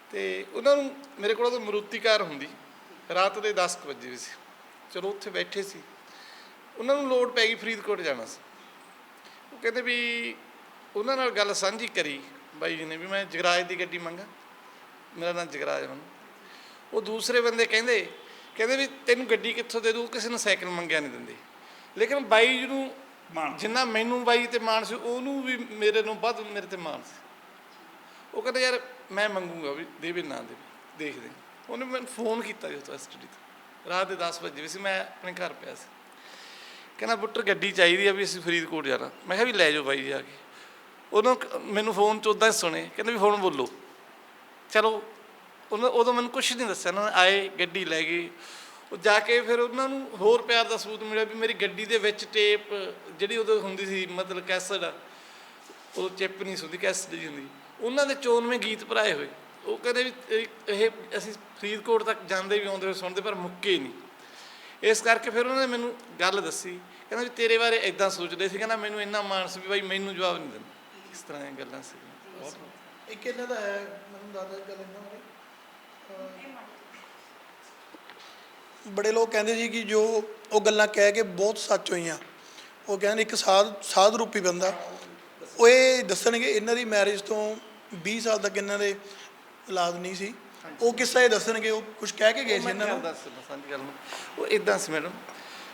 ਅਤੇ ਉਹਨਾਂ ਨੂੰ ਮੇਰੇ ਕੋਲ ਮਾਰੂਤੀ ਕਾਰ ਹੁੰਦੀ, ਰਾਤ ਦੇ 10 ਕੁ ਵਜੇ ਵੀ ਸੀ, ਚਲੋ ਉੱਥੇ ਬੈਠੇ ਸੀ, ਉਹਨਾਂ ਨੂੰ ਲੋੜ ਪੈ ਗਈ ਫਰੀਦਕੋਟ ਜਾਣਾ ਸੀ। ਉਹ ਕਹਿੰਦੇ ਵੀ ਉਹਨਾਂ ਨਾਲ ਗੱਲ ਸਾਂਝੀ ਕਰੀ ਬਾਈ ਜੀ ਨੇ ਵੀ ਮੈਂ ਜਗਰਾਜ ਦੀ ਗੱਡੀ ਮੰਗਾ, ਮੇਰਾ ਨਾਮ ਜਗਰਾਜ ਮੈਨੂੰ। ਉਹ ਦੂਸਰੇ ਬੰਦੇ ਕਹਿੰਦੇ ਵੀ ਤੈਨੂੰ ਗੱਡੀ ਕਿੱਥੋਂ ਦੇ ਦੂੰ, ਕਿਸੇ ਨੂੰ ਸਾਈਕਲ ਮੰਗਿਆ ਨਹੀਂ ਦਿੰਦੇ। ਲੇਕਿਨ ਬਾਈ ਜੀ ਨੂੰ ਜਿੰਨਾ ਮੈਨੂੰ ਬਾਈ 'ਤੇ ਮਾਣ ਸੀ, ਉਹਨੂੰ ਵੀ ਮੇਰੇ ਨੂੰ ਵੱਧ ਮੇਰੇ 'ਤੇ ਮਾਣ ਸੀ। ਉਹ ਕਹਿੰਦੇ ਯਾਰ ਮੈਂ ਮੰਗੂਗਾ ਵੀ ਦੇਵੇ ਨਾ ਦੇਵੇ, ਦੇਖਦੇ। ਉਹਨੇ ਮੈਨੂੰ ਫੋਨ ਕੀਤਾ ਜੀ ਉੱਥੋਂ STD ਤੋਂ, ਰਾਤ ਦੇ 10 ਵਜੇ ਵੀ ਸੀ, ਮੈਂ ਆਪਣੇ ਘਰ ਪਿਆ ਸੀ। ਕਹਿੰਦਾ ਪੁੱਤਰ ਗੱਡੀ ਚਾਹੀਦੀ ਆ ਵੀ ਅਸੀਂ ਫਰੀਦਕੋਟ ਜਾਣਾ। ਮੈਂ ਕਿਹਾ ਵੀ ਲੈ ਜਾਓ ਬਾਈ ਜੀ ਆ ਕੇ। ਉਹਨੂੰ ਮੈਨੂੰ ਫੋਨ 'ਚ ਉੱਦਾਂ ਹੀ ਸੁਣੇ, ਕਹਿੰਦੇ ਵੀ ਹੁਣ ਬੋਲੋ। ਚਲੋ ਉਦੋਂ ਮੈਨੂੰ ਕੁਛ ਨਹੀਂ ਦੱਸਿਆ, ਉਹਨਾਂ ਨੇ ਆਏ, ਗੱਡੀ ਲੈ ਗਏ। ਉਹ ਜਾ ਕੇ ਫਿਰ ਉਹਨਾਂ ਨੂੰ ਹੋਰ ਪਿਆਰ ਦਾ ਸਬੂਤ ਮਿਲਿਆ ਵੀ ਮੇਰੀ ਗੱਡੀ ਦੇ ਵਿੱਚ ਟੇਪ ਜਿਹੜੀ ਉਦੋਂ ਹੁੰਦੀ ਸੀ, ਮਤਲਬ ਕੈਸਟ, ਉਹ ਚਿੱਪ ਨਹੀਂ ਸੀ ਹੁੰਦੀ, ਕੈਸਟ ਜਿਹੀ ਹੁੰਦੀ, ਉਹਨਾਂ ਦੇ 94 ਗੀਤ ਭਰਾਏ ਹੋਏ। ਉਹ ਕਹਿੰਦੇ ਵੀ ਇਹ ਅਸੀਂ ਫਰੀਦਕੋਟ ਤੱਕ ਜਾਂਦੇ ਵੀ ਆਉਂਦੇ ਹੋਏ ਸੁਣਦੇ, ਪਰ ਮੁੱਕੇ ਨਹੀਂ। ਇਸ ਕਰਕੇ ਫਿਰ ਉਹਨਾਂ ਨੇ ਮੈਨੂੰ ਗੱਲ ਦੱਸੀ, ਕਹਿੰਦਾ ਵੀ ਤੇਰੇ ਬਾਰੇ ਇੱਦਾਂ ਸੋਚਦੇ ਸੀ, ਕਹਿੰਦਾ ਮੈਨੂੰ ਇੰਨਾ ਮਾਣ ਸੀ ਵੀ ਬਾਈ ਮੈਨੂੰ ਜਵਾਬ ਨਹੀਂ ਦਿੰਦਾ। ਇਸ ਤਰ੍ਹਾਂ ਦੀਆਂ ਗੱਲਾਂ ਸੀ।
ਇੱਕ ਇਹਨਾਂ ਦਾ ਹੈ, ਮੈਨੂੰ ਦੱਸਦਾ ਗੱਲ ਇਹਨਾਂ ਬਾਰੇ। ਬੜੇ ਲੋਕ ਕਹਿੰਦੇ ਜੀ ਕਿ ਜੋ ਉਹ ਗੱਲਾਂ ਕਹਿ ਕੇ ਬਹੁਤ ਸੱਚ ਹੋਈਆਂ। ਉਹ ਕਹਿੰਦੇ ਇੱਕ ਸਾਧ ਰੂਪੀ ਬੰਦਾ, ਉਹ ਇਹ ਦੱਸਣਗੇ ਇਹਨਾਂ ਦੀ ਮੈਰਿਜ ਤੋਂ 20 ਸਾਲ ਤੱਕ ਇਹਨਾਂ ਦੇ ਔਲਾਦ ਨਹੀਂ ਸੀ। ਉਹ ਕਿੱਸਾ ਇਹ ਦੱਸਣਗੇ, ਉਹ ਕੁਝ ਕਹਿ ਕੇ ਗਏ ਸੀ ਇਹਨਾਂ ਨੂੰ।
ਸਾਂਝੀ ਗੱਲ ਨੂੰ ਉਹ ਇੱਦਾਂ ਸੀ ਮੈਡਮ,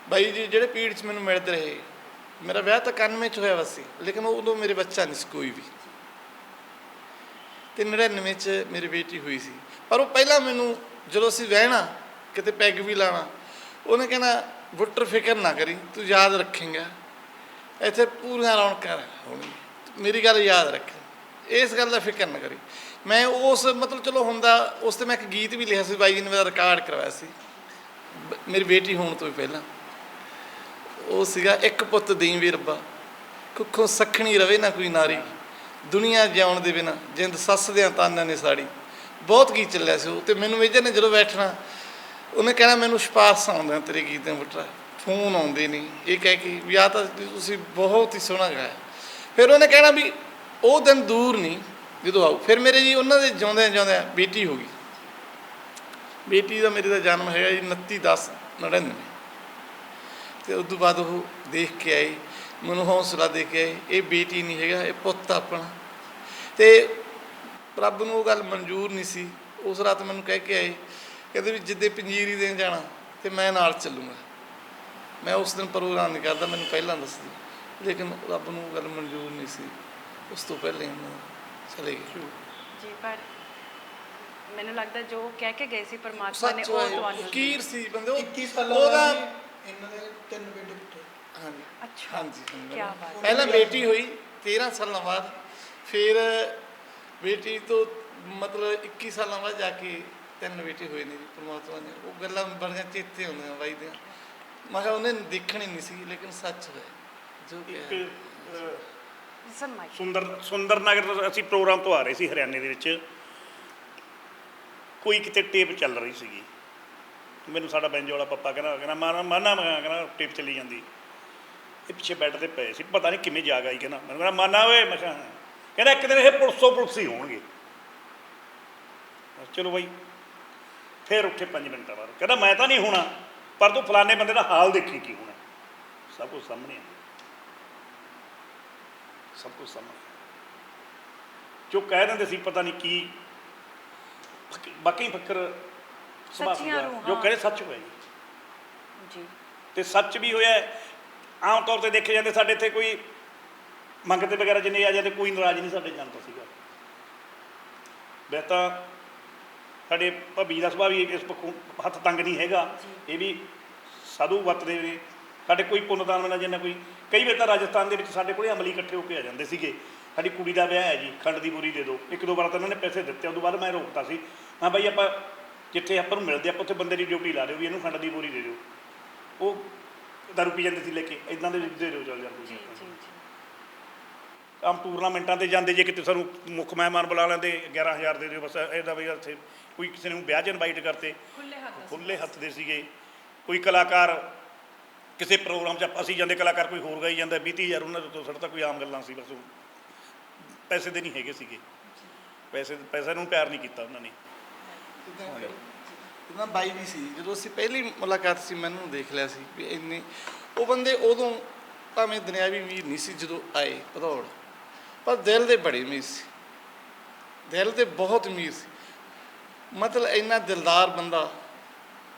ਬਾਈ ਜੀ ਜਿਹੜੇ ਪੀੜ 'ਚ ਮੈਨੂੰ ਮਿਲਦੇ ਰਹੇ, ਮੇਰਾ ਵਿਆਹ ਤਾਂ 91 'ਚ ਹੋਇਆ ਵਾ ਸੀ, ਲੇਕਿਨ ਉਦੋਂ ਮੇਰੇ ਬੱਚਾ ਨਹੀਂ ਸੀ ਕੋਈ ਵੀ, ਅਤੇ 99 'ਚ ਮੇਰੀ ਬੇਟੀ ਹੋਈ ਸੀ। ਪਰ ਉਹ ਪਹਿਲਾਂ ਮੈਨੂੰ ਜਦੋਂ ਅਸੀਂ ਰਹਿਣਾ ਕਿਤੇ ਪੈਗ ਵੀ ਲਾਣਾ, ਉਹਨੇ ਕਹਿਣਾ ਬੁੱਟਰ ਫਿਕਰ ਨਾ ਕਰੀ, ਤੂੰ ਯਾਦ ਰੱਖੇਂਗਾ, ਇੱਥੇ ਪੂਰੀਆਂ ਰੌਣਕਾਂ ਹੋਣਗੀਆਂ, ਮੇਰੀ ਗੱਲ ਯਾਦ ਰੱਖ, ਇਸ ਗੱਲ ਦਾ ਫਿਕਰ ਨਾ ਕਰੀ। ਮੈਂ ਉਸ ਮਤਲਬ ਚਲੋ ਹੁੰਦਾ, ਉਸ 'ਤੇ ਮੈਂ ਇੱਕ ਗੀਤ ਵੀ ਲਿਖਿਆ ਸੀ, ਬਾਈ ਜੀ ਨੇ ਮੇਰਾ ਰਿਕਾਰਡ ਕਰਵਾਇਆ ਸੀ ਮੇਰੀ ਬੇਟੀ ਹੋਣ ਤੋਂ ਵੀ ਪਹਿਲਾਂ। ਉਹ ਸੀਗਾ ਇੱਕ ਪੁੱਤ ਦੇਈਂ ਵੀ ਰੱਬਾ, ਕੁੱਖੋਂ ਸੱਖਣੀ ਰਵੇ ਨਾ ਕੋਈ ਨਾਰੀ, ਦੁਨੀਆ ਜਿਉਣ ਦੇ ਬਿਨਾਂ ਜਿੰਦ ਸੱਸ ਦਿਆਂ ਤਾਨਾਂ ਨੇ ਸਾੜੀ। ਬਹੁਤ ਗੀਤ ਚੱਲਿਆ ਸੀ ਉਹ। ਅਤੇ ਮੈਨੂੰ ਮੇਜਰ ਨੇ ਜਦੋਂ ਬੈਠਣਾ, ਉਹਨੇ ਕਹਿਣਾ ਮੈਨੂੰ ਸਿਫਾਰਸ਼ ਆਉਂਦਾ ਤੇਰੇ ਗੀਤ ਦੇ ਬੁੱਟਰਾ, ਫੋਨ ਆਉਂਦੇ ਨਹੀਂ, ਇਹ ਕਹਿ ਕੇ ਵੀ ਆਹ ਤਾਂ ਤੁਸੀਂ ਬਹੁਤ ਹੀ ਸੋਹਣਾ ਗਾਇਆ। ਫਿਰ ਉਹਨੇ ਕਹਿਣਾ ਵੀ ਉਹ ਦਿਨ ਦੂਰ ਨਹੀਂ ਜਦੋਂ ਆਊ। ਫਿਰ ਮੇਰੇ ਜੀ ਉਹਨਾਂ ਦੇ ਜਿਉਂਦਿਆਂ ਬੇਟੀ ਹੋ ਗਈ। ਬੇਟੀ ਦਾ ਮੇਰੇ ਦਾ ਜਨਮ ਹੈਗਾ ਜੀ 29/10/99, ਅਤੇ ਉਸ ਤੋਂ ਬਾਅਦ ਉਹ ਦੇਖ ਕੇ ਆਏ, ਮੈਨੂੰ ਹੌਸਲਾ ਦੇ ਕੇ ਆਏ, ਇਹ ਬੇਟੀ ਨਹੀਂ ਹੈਗਾ, ਇਹ ਪੁੱਤ ਆਪਣਾ। ਅਤੇ ਰੱਬ ਨੂੰ ਉਹ ਗੱਲ ਮਨਜ਼ੂਰ ਨਹੀਂ ਸੀ। ਉਸ ਰਾਤ ਮੈਨੂੰ ਕਹਿ ਕੇ ਆਏ, ਕਹਿੰਦੇ ਵੀ ਜਿੱਦੇ ਪੰਜੀਰੀ ਦੇਣ ਜਾਣਾ ਅਤੇ ਮੈਂ ਨਾਲ ਚੱਲੂੰਗਾ। ਮੈਂ ਉਸ ਦਿਨ ਪ੍ਰੋਗਰਾਮ ਨਹੀਂ ਕਰਦਾ, ਮੈਨੂੰ ਪਹਿਲਾਂ ਦੱਸਦੀ। ਲੇਕਿਨ ਰੱਬ ਨੂੰ ਗੱਲ ਮਨਜ਼ੂਰ ਨਹੀਂ ਸੀ, ਉਸ ਤੋਂ ਪਹਿਲੇ ਇਹਨਾਂ ਚਲੇ ਗਏ।
ਜੀ ਪਰ ਮੈਨੂੰ ਲੱਗਦਾ ਜੋ ਕਹਿ ਕੇ ਗਏ ਸੀ ਪਰਮਾਤਮਾ ਨੇ
ਸੱਚ
ਉਹ
ਹੋਏ,
ਤੁਹਾਨੂੰ
ਫਕੀਰ ਸੀ ਬੰਦੇ ਉਹ
21 ਸਾਲਾਂ
ਉਹਦਾ
ਦਾ ਸੀ, ਇਹਨਾਂ ਦੇ 3 ਬੇਟੇ ਪੁੱਤਰ।
ਹਾਂਜੀ
ਅੱਛਾ
ਹਾਂਜੀ
ਕੀ ਬਾਤ ਹੈ।
ਪਹਿਲਾਂ ਬੇਟੀ ਹੋਈ 13 ਸਾਲਾਂ ਬਾਅਦ, ਫਿਰ ਬੇਟੀ ਤੋਂ ਮਤਲਬ 21 ਸਾਲਾਂ ਬਾਅਦ ਜਾ ਕੇ 3 ਬੇਟੇ ਹੋਏ ਨੇ ਜੀ ਪਰਮਾਤਮਾ ਨੇ। ਉਹ ਗੱਲਾਂ ਬੜੀਆਂ ਚੇਤੇ ਹੁੰਦੀਆਂ ਬਾਈ ਦੀਆਂ, ਮੈਂ ਕਿਹਾ ਉਹਨੇ ਦੇਖਣੀ ਨਹੀਂ ਸੀ ਲੇਕਿਨ ਸੱਚ ਹੋਇਆ ਜੋ ਕਿ ਹੈ।
ਸਰ ਮਾਈਕ
ਸੁੰਦਰ ਨਗਰ ਤੋਂ ਅਸੀਂ ਪ੍ਰੋਗਰਾਮ ਤੋਂ ਆ ਰਹੇ ਸੀ ਹਰਿਆਣੇ ਦੇ ਵਿੱਚ, ਕੋਈ ਕਿਤੇ ਟੇਪ ਚੱਲ ਰਹੀ ਸੀਗੀ, ਮੈਨੂੰ ਸਾਡਾ ਬੈਂਜੋ ਵਾਲਾ ਪੱਪਾ ਕਹਿੰਦਾ ਮਾਨਾ ਕਹਿੰਦਾ ਟੇਪ ਚੱਲੀ ਜਾਂਦੀ, ਇਹ ਪਿੱਛੇ ਬੈੱਡ ਤੇ ਪਏ ਸੀ, ਪਤਾ ਨਹੀਂ ਕਿਵੇਂ ਜਾਗ ਆਈ, ਕਹਿੰਦਾ ਮੈਨੂੰ ਕਹਿੰਦਾ ਮਾਨਾ ਓਏ, ਮੈਂ ਕਿਹਾ ਹਾਂ। ਕਹਿੰਦਾ ਇੱਕ ਦਿਨ ਇਹ ਪੁਲਿਸ ਹੀ ਹੋਣਗੇ। ਚਲੋ ਬਾਈ, ਫਿਰ ਉੱਠੇ 5 ਮਿੰਟਾਂ ਬਾਅਦ, ਕਹਿੰਦਾ ਮੈਂ ਤਾਂ ਨਹੀਂ ਹੋਣਾ, ਪਰ ਤੂੰ ਫਲਾਣੇ ਬੰਦੇ ਦਾ ਹਾਲ ਦੇਖੀ ਕੀ ਹੋਣਾ। ਸਭ ਕੁਝ ਸਾਹਮਣੇ ਆ, ਸਭ ਕੁਝ ਸਾਹਮਣੇ। ਜੋ ਕਹਿ ਦਿੰਦੇ ਸੀ ਪਤਾ ਨਹੀਂ ਕੀ, ਬਾਕੀ ਫਕਰ ਸੁਭਾਅ
ਸੱਚੀਆਂ
ਸੀਗਾ,
ਰੂਹਾਂ।
ਜੋ ਕਹਿੰਦੇ ਸੱਚ ਹੋਇਆ
ਜੀ
ਤੇ ਸੱਚ ਵੀ ਹੋਇਆ ਹੈ। ਆਮ ਤੌਰ ਤੇ ਦੇਖੇ ਜਾਂਦੇ ਸਾਡੇ ਇੱਥੇ ਕੋਈ ਮੰਗਤੇ ਵਗੈਰਾ ਜਿੰਨੇ ਆ ਜਾਂਦੇ, ਕੋਈ ਨਾਰਾਜ਼ ਨਹੀਂ ਸਾਡੇ ਜਾਂਦਾ ਸੀਗਾ। ਵੈਸੇ ਤਾਂ ਸਾਡੇ ਭਾਬੀ ਦਾ ਸੁਭਾਅ ਵੀ ਇਸ ਪੱਖੋਂ ਹੱਥ ਤੰਗ ਨਹੀਂ ਹੈਗਾ, ਇਹ ਵੀ ਸਾਧੂ ਵਰਤਦੇ ਨੇ। ਸਾਡੇ ਕੋਈ ਪੁੰਨਦਾਨ ਵਾਲਾ ਜਿੰਨਾ ਕੋਈ, ਕਈ ਵਾਰ ਤਾਂ ਰਾਜਸਥਾਨ ਦੇ ਵਿੱਚ ਸਾਡੇ ਕੋਲੇ ਅਮਲੀ ਇਕੱਠੇ ਹੋ ਕੇ ਆ ਜਾਂਦੇ ਸੀਗੇ, ਸਾਡੀ ਕੁੜੀ ਦਾ ਵਿਆਹ ਹੈ ਜੀ, ਖੰਡ ਦੀ ਬੋਰੀ ਦੇ ਦਿਓ। 1-2 ਵਾਰ ਤਾਂ ਉਹਨਾਂ ਨੇ ਪੈਸੇ ਦਿੱਤੇ, ਉਦੋਂ ਬਾਅਦ ਮੈਂ ਰੋਕਤਾ ਸੀ, ਹਾਂ ਬਾਈ ਆਪਾਂ ਜਿੱਥੇ ਆਪਾਂ ਨੂੰ ਮਿਲਦੇ ਆਪਾਂ ਉੱਥੇ ਬੰਦੇ ਦੀ ਡਿਊਟੀ ਲਾ ਦਿਓ ਵੀ ਇਹਨੂੰ ਖੰਡ ਦੀ ਬੋਰੀ ਦੇ ਦਿਓ। ਉਹ ਦਾਰੂ ਪੀ ਜਾਂਦੇ ਸੀ ਲੈ ਕੇ, ਇੱਦਾਂ ਦੇ ਦੇ ਦਿਓ ਚੱਲ ਜਾਂਦੇ ਸੀ। ਆਮ ਟੂਰਨਾਮੈਂਟਾਂ 'ਤੇ ਜਾਂਦੇ, ਜੇ ਕਿਤੇ ਸਾਨੂੰ ਮੁੱਖ ਮਹਿਮਾਨ ਬੁਲਾ ਲੈਂਦੇ 11,000 ਦੇ ਦਿਓ ਬਸ, ਇਹਦਾ ਵੀ ਇੱਥੇ ਕੋਈ ਕਿਸੇ ਨੂੰ ਵਿਆਹ 'ਚ ਇਨਵਾਈਟ ਕਰਤੇ, ਖੁੱਲ੍ਹੇ ਹੱਥ ਦੇ ਸੀਗੇ। ਕੋਈ ਕਲਾਕਾਰ ਕਿਸੇ ਪ੍ਰੋਗਰਾਮ 'ਚ ਅਸੀਂ ਜਾਂਦੇ, ਕਲਾਕਾਰ ਕੋਈ ਹੋਰ ਗਾਈ ਜਾਂਦਾ 20,000 ਉਹਨਾਂ ਤੋਂ ਸਾਡਾ ਤਾਂ ਕੋਈ ਆਮ ਗੱਲਾਂ ਸੀ, ਬਸ ਪੈਸੇ ਦੇ ਨਹੀਂ ਹੈਗੇ ਸੀਗੇ, ਪੈਸੇ ਨੂੰ ਪਿਆਰ ਨਹੀਂ ਕੀਤਾ ਉਹਨਾਂ ਨੇ।
ਜਿੱਦਾਂ ਬਾਈ ਵੀ ਸੀ, ਜਦੋਂ ਅਸੀਂ ਪਹਿਲੀ ਮੁਲਾਕਾਤ ਸੀ ਮੈਨੂੰ ਦੇਖ ਲਿਆ ਸੀ ਵੀ ਇੰਨੀ, ਉਹ ਬੰਦੇ ਉਦੋਂ ਭਾਵੇਂ ਦੁਨਿਆਵੀ ਅਮੀਰ ਨਹੀਂ ਸੀ ਜਦੋਂ ਆਏ ਭਦੌੜ, ਪਰ ਦਿਲ ਦੇ ਬੜੇ ਅਮੀਰ ਸੀ, ਦਿਲ ਦੇ ਬਹੁਤ ਅਮੀਰ ਸੀ। ਮਤਲਬ ਇੰਨਾ ਦਿਲਦਾਰ ਬੰਦਾ,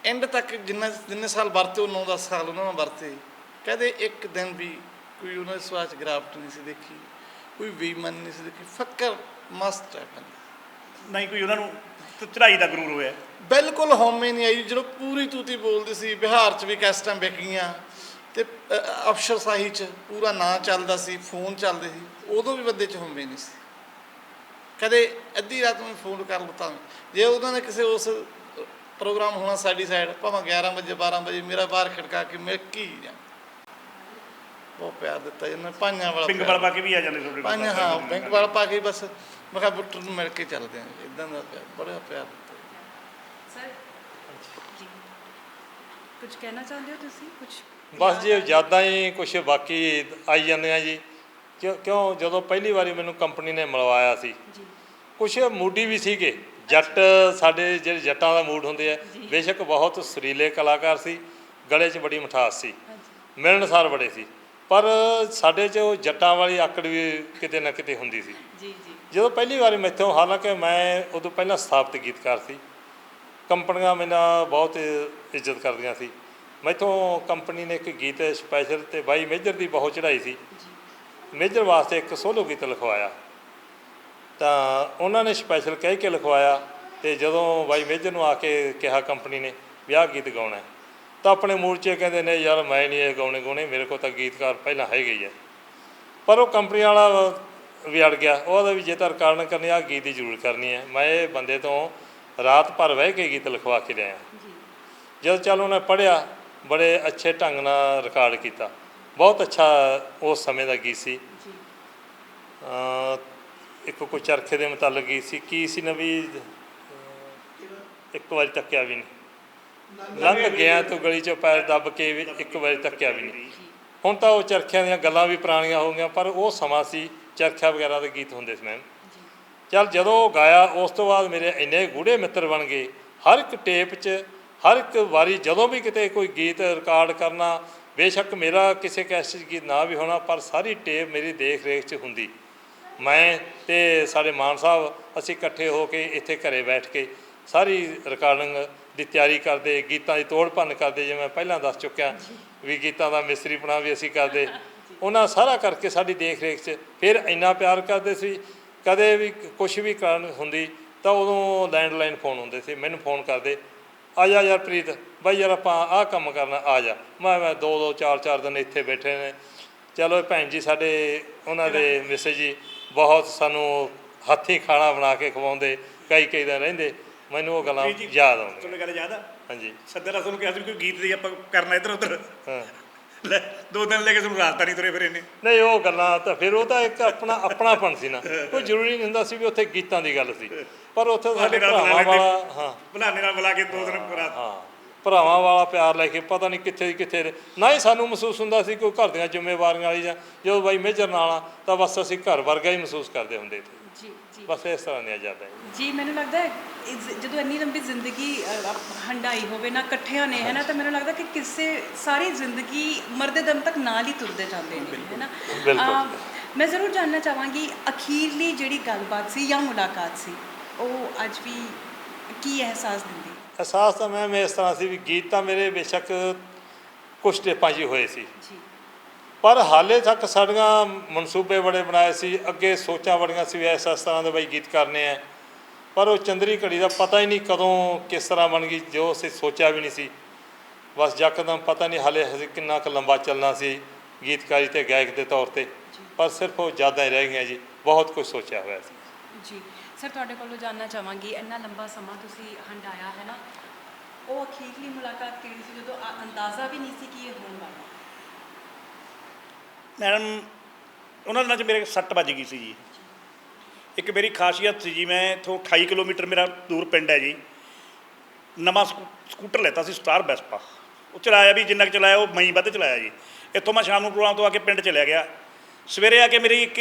ਐਂਡ ਤੱਕ ਜਿੰਨੇ ਸਾਲ ਵਰਤੇ ਉਹ 9-10 ਸਾਲ ਉਹਨਾਂ ਨਾਲ ਵਰਤੇ, ਕਦੇ ਇੱਕ ਦਿਨ ਵੀ ਕੋਈ ਉਹਨਾਂ ਦੇ ਸੁਭਾਅ 'ਚ ਗਿਰਾਵਟ ਨਹੀਂ ਸੀ ਦੇਖੀ, ਕੋਈ ਬੇਈਮਾਨੀ ਨਹੀਂ ਸੀ ਦੇਖੀ, ਫੱਕਰ ਮਸਤ ਹੈ ਬੰਦਾ।
ਨਹੀਂ ਕੋਈ ਉਹਨਾਂ ਨੂੰ ਚੜ੍ਹਾਈ ਦਾ ਗਰੂਰ ਹੋਇਆ,
ਬਿਲਕੁਲ ਹਉਮੈ ਨਹੀਂ ਆਈ। ਜਦੋਂ ਪੂਰੀ ਤੂਤੀ ਬੋਲਦੇ ਸੀ, ਬਿਹਾਰ 'ਚ ਵੀ ਕੈਸਟਾਂ ਵਿਕ ਗਈਆਂ ਅਤੇ ਅਫਸਰਸ਼ਾਹੀ 'ਚ ਪੂਰਾ ਨਾਂ ਚੱਲਦਾ ਸੀ, ਫੋਨ ਚੱਲਦੇ ਸੀ, ਉਦੋਂ ਵੀ ਬੰਦੇ 'ਚ ਹਉਮੈ ਨਹੀਂ ਸੀ। ਕਦੇ ਅੱਧੀ ਰਾਤ ਨੂੰ ਫੋਨ ਕਰ ਲਤਾ, ਜੇ ਉਹਨਾਂ ਨੇ ਕਿਸੇ ਉਸ ਪ੍ਰੋਗਰਾਮ ਹੋਣਾ ਸਾਡੀ ਸਾਈਡ, ਭਾਵੇਂ 11 ਵਜੇ 12 ਵਜੇ, ਮੇਰਾ ਬਾਹਰ ਖੜਕਾ ਕੇ ਮਿਲ ਕੇ ਹੀ ਜਾਂ ਬਹੁਤ ਪਿਆਰ ਦਿੱਤਾ ਇਹਨਾਂ ਪਾਈਆਂ ਵਾਲਾ
ਪਿੰਗ ਵਾਲ ਪਾ ਕੇ ਵੀ ਆ ਜਾਂਦੇ ਤੁਹਾਡੇ
ਪਾਈਆਂ, ਹਾਂ ਪਿੰਗ ਵਾਲ ਪਾ ਕੇ, ਬਸ ਮੈਂ ਕਿਹਾ ਬੁੱਟਰ ਨੂੰ ਮਿਲ ਕੇ ਚੱਲਦੇ ਹਾਂ, ਇੱਦਾਂ ਦਾ ਪਿਆਰ, ਬੜਾ ਪਿਆਰ ਦਿੱਤਾ।
ਸਰ ਜੀ ਕੁਝ ਕਹਿਣਾ ਚਾਹੁੰਦੇ ਹੋ ਤੁਸੀਂ? ਕੁਝ
ਬਸ ਜੀ ਯਾਦਾਂ ਹੀ ਕੁਛ ਬਾਕੀ ਆਈ ਜਾਂਦੀਆਂ ਜੀ, ਕਿਉਂ ਜਦੋਂ ਪਹਿਲੀ ਵਾਰੀ ਮੈਨੂੰ ਕੰਪਨੀ ਨੇ ਮਿਲਵਾਇਆ ਸੀ, ਕੁਛ ਮੂਡੀ ਵੀ ਸੀਗੇ ਜੱਟ, ਸਾਡੇ ਜਿਹੜੇ ਜੱਟਾਂ ਦਾ ਮੂਡ ਹੁੰਦੇ ਆ, ਬੇਸ਼ੱਕ ਬਹੁਤ ਸੁਰੀਲੇ ਕਲਾਕਾਰ ਸੀ, ਗਲੇ 'ਚ ਬੜੀ ਮਿਠਾਸ ਸੀ, ਮਿਲਣਸਾਰ ਬੜੇ ਸੀ, ਪਰ ਸਾਡੇ 'ਚ ਉਹ ਜੱਟਾਂ ਵਾਲੀ ਆਕੜ ਵੀ ਕਿਤੇ ਨਾ ਕਿਤੇ ਹੁੰਦੀ ਸੀ। ਜਦੋਂ ਪਹਿਲੀ ਵਾਰੀ ਮੈਥੋਂ, ਹਾਲਾਂਕਿ ਮੈਂ ਉਦੋਂ ਪਹਿਲਾਂ ਸਥਾਪਿਤ ਗੀਤਕਾਰ ਸੀ, ਕੰਪਨੀਆਂ ਮੈਨੂੰ ਬਹੁਤ ਇੱਜ਼ਤ ਕਰਦੀਆਂ ਸੀ, ਮੈਥੋਂ ਕੰਪਨੀ ਨੇ ਇੱਕ ਗੀਤ ਸਪੈਸ਼ਲ, ਤੇ ਬਾਈ ਮੇਜਰ ਦੀ ਬਹੁਤ ਚੜ੍ਹਾਈ ਸੀ, ਮੇਜਰ ਵਾਸਤੇ ਇੱਕ ਸੋਲੋ ਗੀਤ ਲਿਖਵਾਇਆ, ਤਾਂ ਉਹਨਾਂ ਨੇ ਸਪੈਸ਼ਲ ਕਹਿ ਕੇ ਲਿਖਵਾਇਆ। ਅਤੇ ਜਦੋਂ ਬਾਈ ਮੇਜਰ ਨੂੰ ਆ ਕੇ ਕਿਹਾ ਕੰਪਨੀ ਨੇ ਵੀ ਆਹ ਗੀਤ ਗਾਉਣਾ, ਤਾਂ ਆਪਣੇ ਮੂਡ 'ਚ ਕਹਿੰਦੇ ਨੇ ਯਾਰ ਮੈਂ ਨਹੀਂ ਇਹ ਗਾਉਣੇ, ਮੇਰੇ ਕੋਲ ਤਾਂ ਗੀਤਕਾਰ ਪਹਿਲਾਂ ਹੈਗੇ ਹੀ ਹੈ। ਪਰ ਉਹ ਕੰਪਨੀ ਵਾਲਾ ਵੀ ਅੜ ਗਿਆ, ਉਹਦਾ ਵੀ ਜੇ ਤਾਂ ਰਿਕਾਰਡ ਕਰਨੀ, ਆਹ ਗੀਤ ਦੀ ਜ਼ਰੂਰ ਕਰਨੀ ਹੈ। ਮੈਂ ਇਹ ਬੰਦੇ ਤੋਂ ਰਾਤ ਭਰ ਬਹਿ ਕੇ ਗੀਤ ਲਿਖਵਾ ਕੇ ਲਿਆਇਆ। ਜਦੋਂ ਚੱਲ ਉਹਨੇ ਪੜ੍ਹਿਆ, ਬੜੇ ਅੱਛੇ ਢੰਗ ਨਾਲ ਰਿਕਾਰਡ ਕੀਤਾ, ਬਹੁਤ ਅੱਛਾ ਉਸ ਸਮੇਂ ਦਾ ਗੀਤ ਸੀ। ਇੱਕ ਕੋਈ ਚਰਖੇ ਦੇ ਮੁਤਲਕ ਗੀਤ ਸੀ, ਕੀ ਸੀ ਨਾ ਵੀ ਇੱਕ ਵਾਰੀ ਤੱਕਿਆ ਵੀ ਨਹੀਂ, ਲੰਘ ਗਿਆ ਤੂੰ ਗਲੀ 'ਚੋਂ ਪੈਰ ਦੱਬ ਕੇ ਵੀ ਇੱਕ ਵਾਰੀ ਤੱਕਿਆ ਵੀ ਨਹੀਂ। ਹੁਣ ਤਾਂ ਉਹ ਚਰਖਿਆਂ ਦੀਆਂ ਗੱਲਾਂ ਵੀ ਪੁਰਾਣੀਆਂ ਹੋ ਗਈਆਂ, ਪਰ ਉਹ ਸਮਾਂ ਸੀ ਚਰਖਾ ਵਗੈਰਾ ਦੇ ਗੀਤ ਹੁੰਦੇ ਸੀ ਮੈਮ। ਚੱਲ ਜਦੋਂ ਉਹ ਗਾਇਆ, ਉਸ ਤੋਂ ਬਾਅਦ ਮੇਰੇ ਇੰਨੇ ਗੂੜ੍ਹੇ ਮਿੱਤਰ ਬਣ ਗਏ। ਹਰ ਇੱਕ ਟੇਪ 'ਚ, ਹਰ ਇੱਕ ਵਾਰੀ ਜਦੋਂ ਵੀ ਕਿਤੇ ਕੋਈ ਗੀਤ ਰਿਕਾਰਡ ਕਰਨਾ, ਬੇਸ਼ੱਕ ਮੇਰਾ ਕਿਸੇ ਕੈਸਟ 'ਚ ਗੀਤ ਨਾ ਵੀ ਹੋਣਾ, ਪਰ ਸਾਰੀ ਟੇਪ ਮੇਰੀ ਦੇਖ ਰੇਖ 'ਚ ਹੁੰਦੀ। ਮੈਂ ਅਤੇ ਸਾਡੇ ਮਾਨ ਸਾਹਿਬ, ਅਸੀਂ ਇਕੱਠੇ ਹੋ ਕੇ ਇੱਥੇ ਘਰੇ ਬੈਠ ਕੇ ਸਾਰੀ ਰਿਕਾਰਡਿੰਗ ਦੀ ਤਿਆਰੀ ਕਰਦੇ, ਗੀਤਾਂ ਦੀ ਤੋੜ ਭੰਨ ਕਰਦੇ। ਜਿਵੇਂ ਮੈਂ ਪਹਿਲਾਂ ਦੱਸ ਚੁੱਕਿਆ ਵੀ ਗੀਤਾਂ ਦਾ ਮਿਸਤਰੀਪਣਾ ਵੀ ਅਸੀਂ ਕਰਦੇ, ਉਹਨਾਂ ਸਾਰਾ ਕਰਕੇ ਸਾਡੀ ਦੇਖ ਰੇਖ 'ਚ ਫਿਰ ਇੰਨਾ ਪਿਆਰ ਕਰਦੇ ਸੀ। ਕਦੇ ਵੀ ਕੁਛ ਵੀ ਕਾਰਨ ਹੁੰਦੀ ਤਾਂ ਉਦੋਂ ਲੈਂਡਲਾਈਨ ਫੋਨ ਹੁੰਦੇ ਸੀ, ਮੈਨੂੰ ਫੋਨ ਕਰਦੇ, ਆ ਜਾ ਯਾਰ ਪ੍ਰੀਤ ਬਾਈ ਯਾਰ ਆਪਾਂ ਆਹ ਕੰਮ ਕਰਨਾ, ਆ ਜਾ। ਮੈਂ 2-2 4-4 ਦਿਨ ਇੱਥੇ ਬੈਠੇ ਨੇ। ਚਲੋ ਭੈਣ ਜੀ ਸਾਡੇ ਉਹਨਾਂ ਦੇ ਮਿਸੇਜ ਜੀ ਬਹੁਤ ਸਾਨੂੰ ਹੱਥੀਂ ਖਾਣਾ ਬਣਾ ਕੇ ਖਵਾਉਂਦੇ, ਕਈ ਦਿਨ ਰਹਿੰਦੇ, ਮੈਨੂੰ ਉਹ ਗੱਲਾਂ ਯਾਦ ਆਉਂਦੀਆਂ।
ਤੁਹਾਨੂੰ ਗੱਲ ਯਾਦ ਆ?
ਹਾਂਜੀ।
ਸੱਦਰਾ ਤੁਹਾਨੂੰ ਕਿਹਾ ਸੀ ਕੋਈ ਗੀਤ ਦੀ ਆਪਾਂ ਕਰਨਾ ਇੱਧਰ ਉੱਧਰ,
ਹਾਂ
ਲੈ 2 ਦਿਨ ਲੈ ਕੇ ਤੁਹਾਨੂੰ ਰਾਤ ਨਹੀਂ ਤੁਰੇ ਫਿਰੇ ਨੇ।
ਨਹੀਂ ਉਹ ਗੱਲਾਂ ਤਾਂ ਫਿਰ ਉਹ ਤਾਂ ਇੱਕ ਆਪਣਾਪਣ ਸੀ ਨਾ, ਕੋਈ ਜ਼ਰੂਰੀ ਨਹੀਂ ਹੁੰਦਾ ਸੀ ਵੀ ਉੱਥੇ ਗੀਤਾਂ ਦੀ ਗੱਲ ਸੀ, ਪਰ ਉੱਥੇ ਸਾਡੇ ਭਰਾਵਾਂ ਵਾਲਾ
ਬਹਾਨੇ ਨਾਲ ਬੁਲਾ ਕੇ 2 ਦਿਨ ਰਾਤ
ਭਰਾਵਾਂ ਵਾਲਾ ਪਿਆਰ ਲੈ ਕੇ ਪਤਾ ਨਹੀਂ ਕਿੱਥੇ ਕਿੱਥੇ ਨਾ ਹੀ ਸਾਨੂੰ ਮਹਿਸੂਸ ਹੁੰਦਾ ਸੀ ਕੋਈ ਘਰ ਦੀਆਂ ਜ਼ਿੰਮੇਵਾਰੀਆਂ ਵਾਲੀ, ਜਾਂ ਜਦੋਂ ਬਾਈ ਮੇਜਰ ਨਾਲ ਆ ਤਾਂ ਬਸ ਅਸੀਂ ਘਰ ਵਰਗਾ ਹੀ ਮਹਿਸੂਸ ਕਰਦੇ ਹੁੰਦੇ ਸੀ।
ਜੀ ਜੀ
ਬਸ ਇਸ ਤਰ੍ਹਾਂ ਦੀਆਂ ਯਾਦਾਂ
ਜੀ। ਮੈਨੂੰ ਲੱਗਦਾ ਹੈ ਜਦੋਂ ਇੰਨੀ ਲੰਬੀ ਜ਼ਿੰਦਗੀ ਹੰਡਾਈ ਹੋਵੇ ਨਾ ਇਕੱਠਿਆਂ ਨੇ, ਹੈ ਨਾ, ਤਾਂ ਮੈਨੂੰ ਲੱਗਦਾ ਕਿ ਕਿਸੇ ਸਾਰੀ ਜ਼ਿੰਦਗੀ ਮਰਦੇ ਦਮ ਤੱਕ ਨਾਲ ਹੀ ਤੁਰਦੇ ਜਾਂਦੇ ਨੇ, ਹੈ ਨਾ। ਮੈਂ ਜ਼ਰੂਰ ਜਾਣਨਾ ਚਾਹਾਂਗੀ ਅਖੀਰਲੀ ਜਿਹੜੀ ਗੱਲਬਾਤ ਸੀ ਜਾਂ ਮੁਲਾਕਾਤ ਸੀ, ਉਹ ਅੱਜ ਵੀ ਕੀ ਅਹਿਸਾਸ ਦਿੰਦੀ?
ਅਹਿਸਾਸ ਤਾਂ ਮੈਮ ਇਸ ਤਰ੍ਹਾਂ ਸੀ ਵੀ ਗੀਤ ਤਾਂ ਮੇਰੇ ਬੇਸ਼ੱਕ ਕੁਛ ਟੇਪਾਂ 'ਚ ਹੀ ਹੋਏ ਸੀ,
ਜੀ,
ਪਰ ਹਾਲੇ ਤੱਕ ਸਾਡੀਆਂ ਮਨਸੂਬੇ ਬੜੇ ਬਣਾਏ ਸੀ, ਅੱਗੇ ਸੋਚਾਂ ਬੜੀਆਂ ਸੀ ਵੀ ਇਸ ਤਰ੍ਹਾਂ ਦੇ ਬਾਈ ਗੀਤ ਕਰਨੇ ਆ, ਪਰ ਉਹ ਚੰਦਰੀ ਘੜੀ ਦਾ ਪਤਾ ਹੀ ਨਹੀਂ ਕਦੋਂ ਕਿਸ ਤਰ੍ਹਾਂ ਬਣ ਗਈ, ਜੋ ਅਸੀਂ ਸੋਚਿਆ ਵੀ ਨਹੀਂ ਸੀ। ਬਸ ਯਕਦਮ ਪਤਾ ਨਹੀਂ ਹਾਲੇ ਅਸੀਂ ਕਿੰਨਾ ਕੁ ਲੰਬਾ ਚੱਲਣਾ ਸੀ ਗੀਤਕਾਰੀ ਅਤੇ ਗਾਇਕ ਦੇ ਤੌਰ 'ਤੇ, ਪਰ ਸਿਰਫ ਉਹ ਯਾਦਾਂ ਹੀ ਰਹਿ ਗਈਆਂ ਜੀ, ਬਹੁਤ ਕੁਝ ਸੋਚਿਆ ਹੋਇਆ ਸੀ।
ਜੀ ਸਰ, ਤੁਹਾਡੇ ਕੋਲੋਂ ਜਾਣਨਾ ਚਾਹਾਂਗੀ, ਇੰਨਾ ਲੰਬਾ ਸਮਾਂ ਤੁਸੀਂ ਹੰਡਾਇਆ ਹੈ ਨਾ, ਉਹ ਅਖੀਰਲੀ ਮੁਲਾਕਾਤ ਕਿਹੜੀ ਸੀ ਜਦੋਂ ਅੰਦਾਜ਼ਾ ਵੀ ਨਹੀਂ ਸੀ ਕਿ ਇਹ ਹੋਣ ਵਾਲਾ?
ਮੈਡਮ ਉਹਨਾਂ ਦਿਨਾਂ 'ਚ ਮੇਰੇ ਸੱਟ ਵੱਜ ਗਈ ਸੀ ਜੀ। ਇੱਕ ਮੇਰੀ ਖਾਸੀਅਤ ਸੀ ਜੀ, ਮੈਂ ਇੱਥੋਂ 28 ਕਿਲੋਮੀਟਰ ਮੇਰਾ ਦੂਰ ਪਿੰਡ ਹੈ ਜੀ, ਨਵਾਂ ਸਕੂਟਰ ਲੈਤਾ ਸੀ ਸਟਾਰ ਵੈਸਪਾ, ਉਹ ਚਲਾਇਆ ਵੀ ਜਿੰਨਾ ਕੁ ਚਲਾਇਆ ਉਹ ਮਈ ਵੱਧ ਚਲਾਇਆ ਜੀ। ਇੱਥੋਂ ਮੈਂ ਸ਼ਾਮ ਨੂੰ ਪ੍ਰੋਗਰਾਮ ਤੋਂ ਆ ਕੇ ਪਿੰਡ ਚਲਿਆ ਗਿਆ, ਸਵੇਰੇ ਆ ਕੇ ਮੇਰੀ ਇੱਕ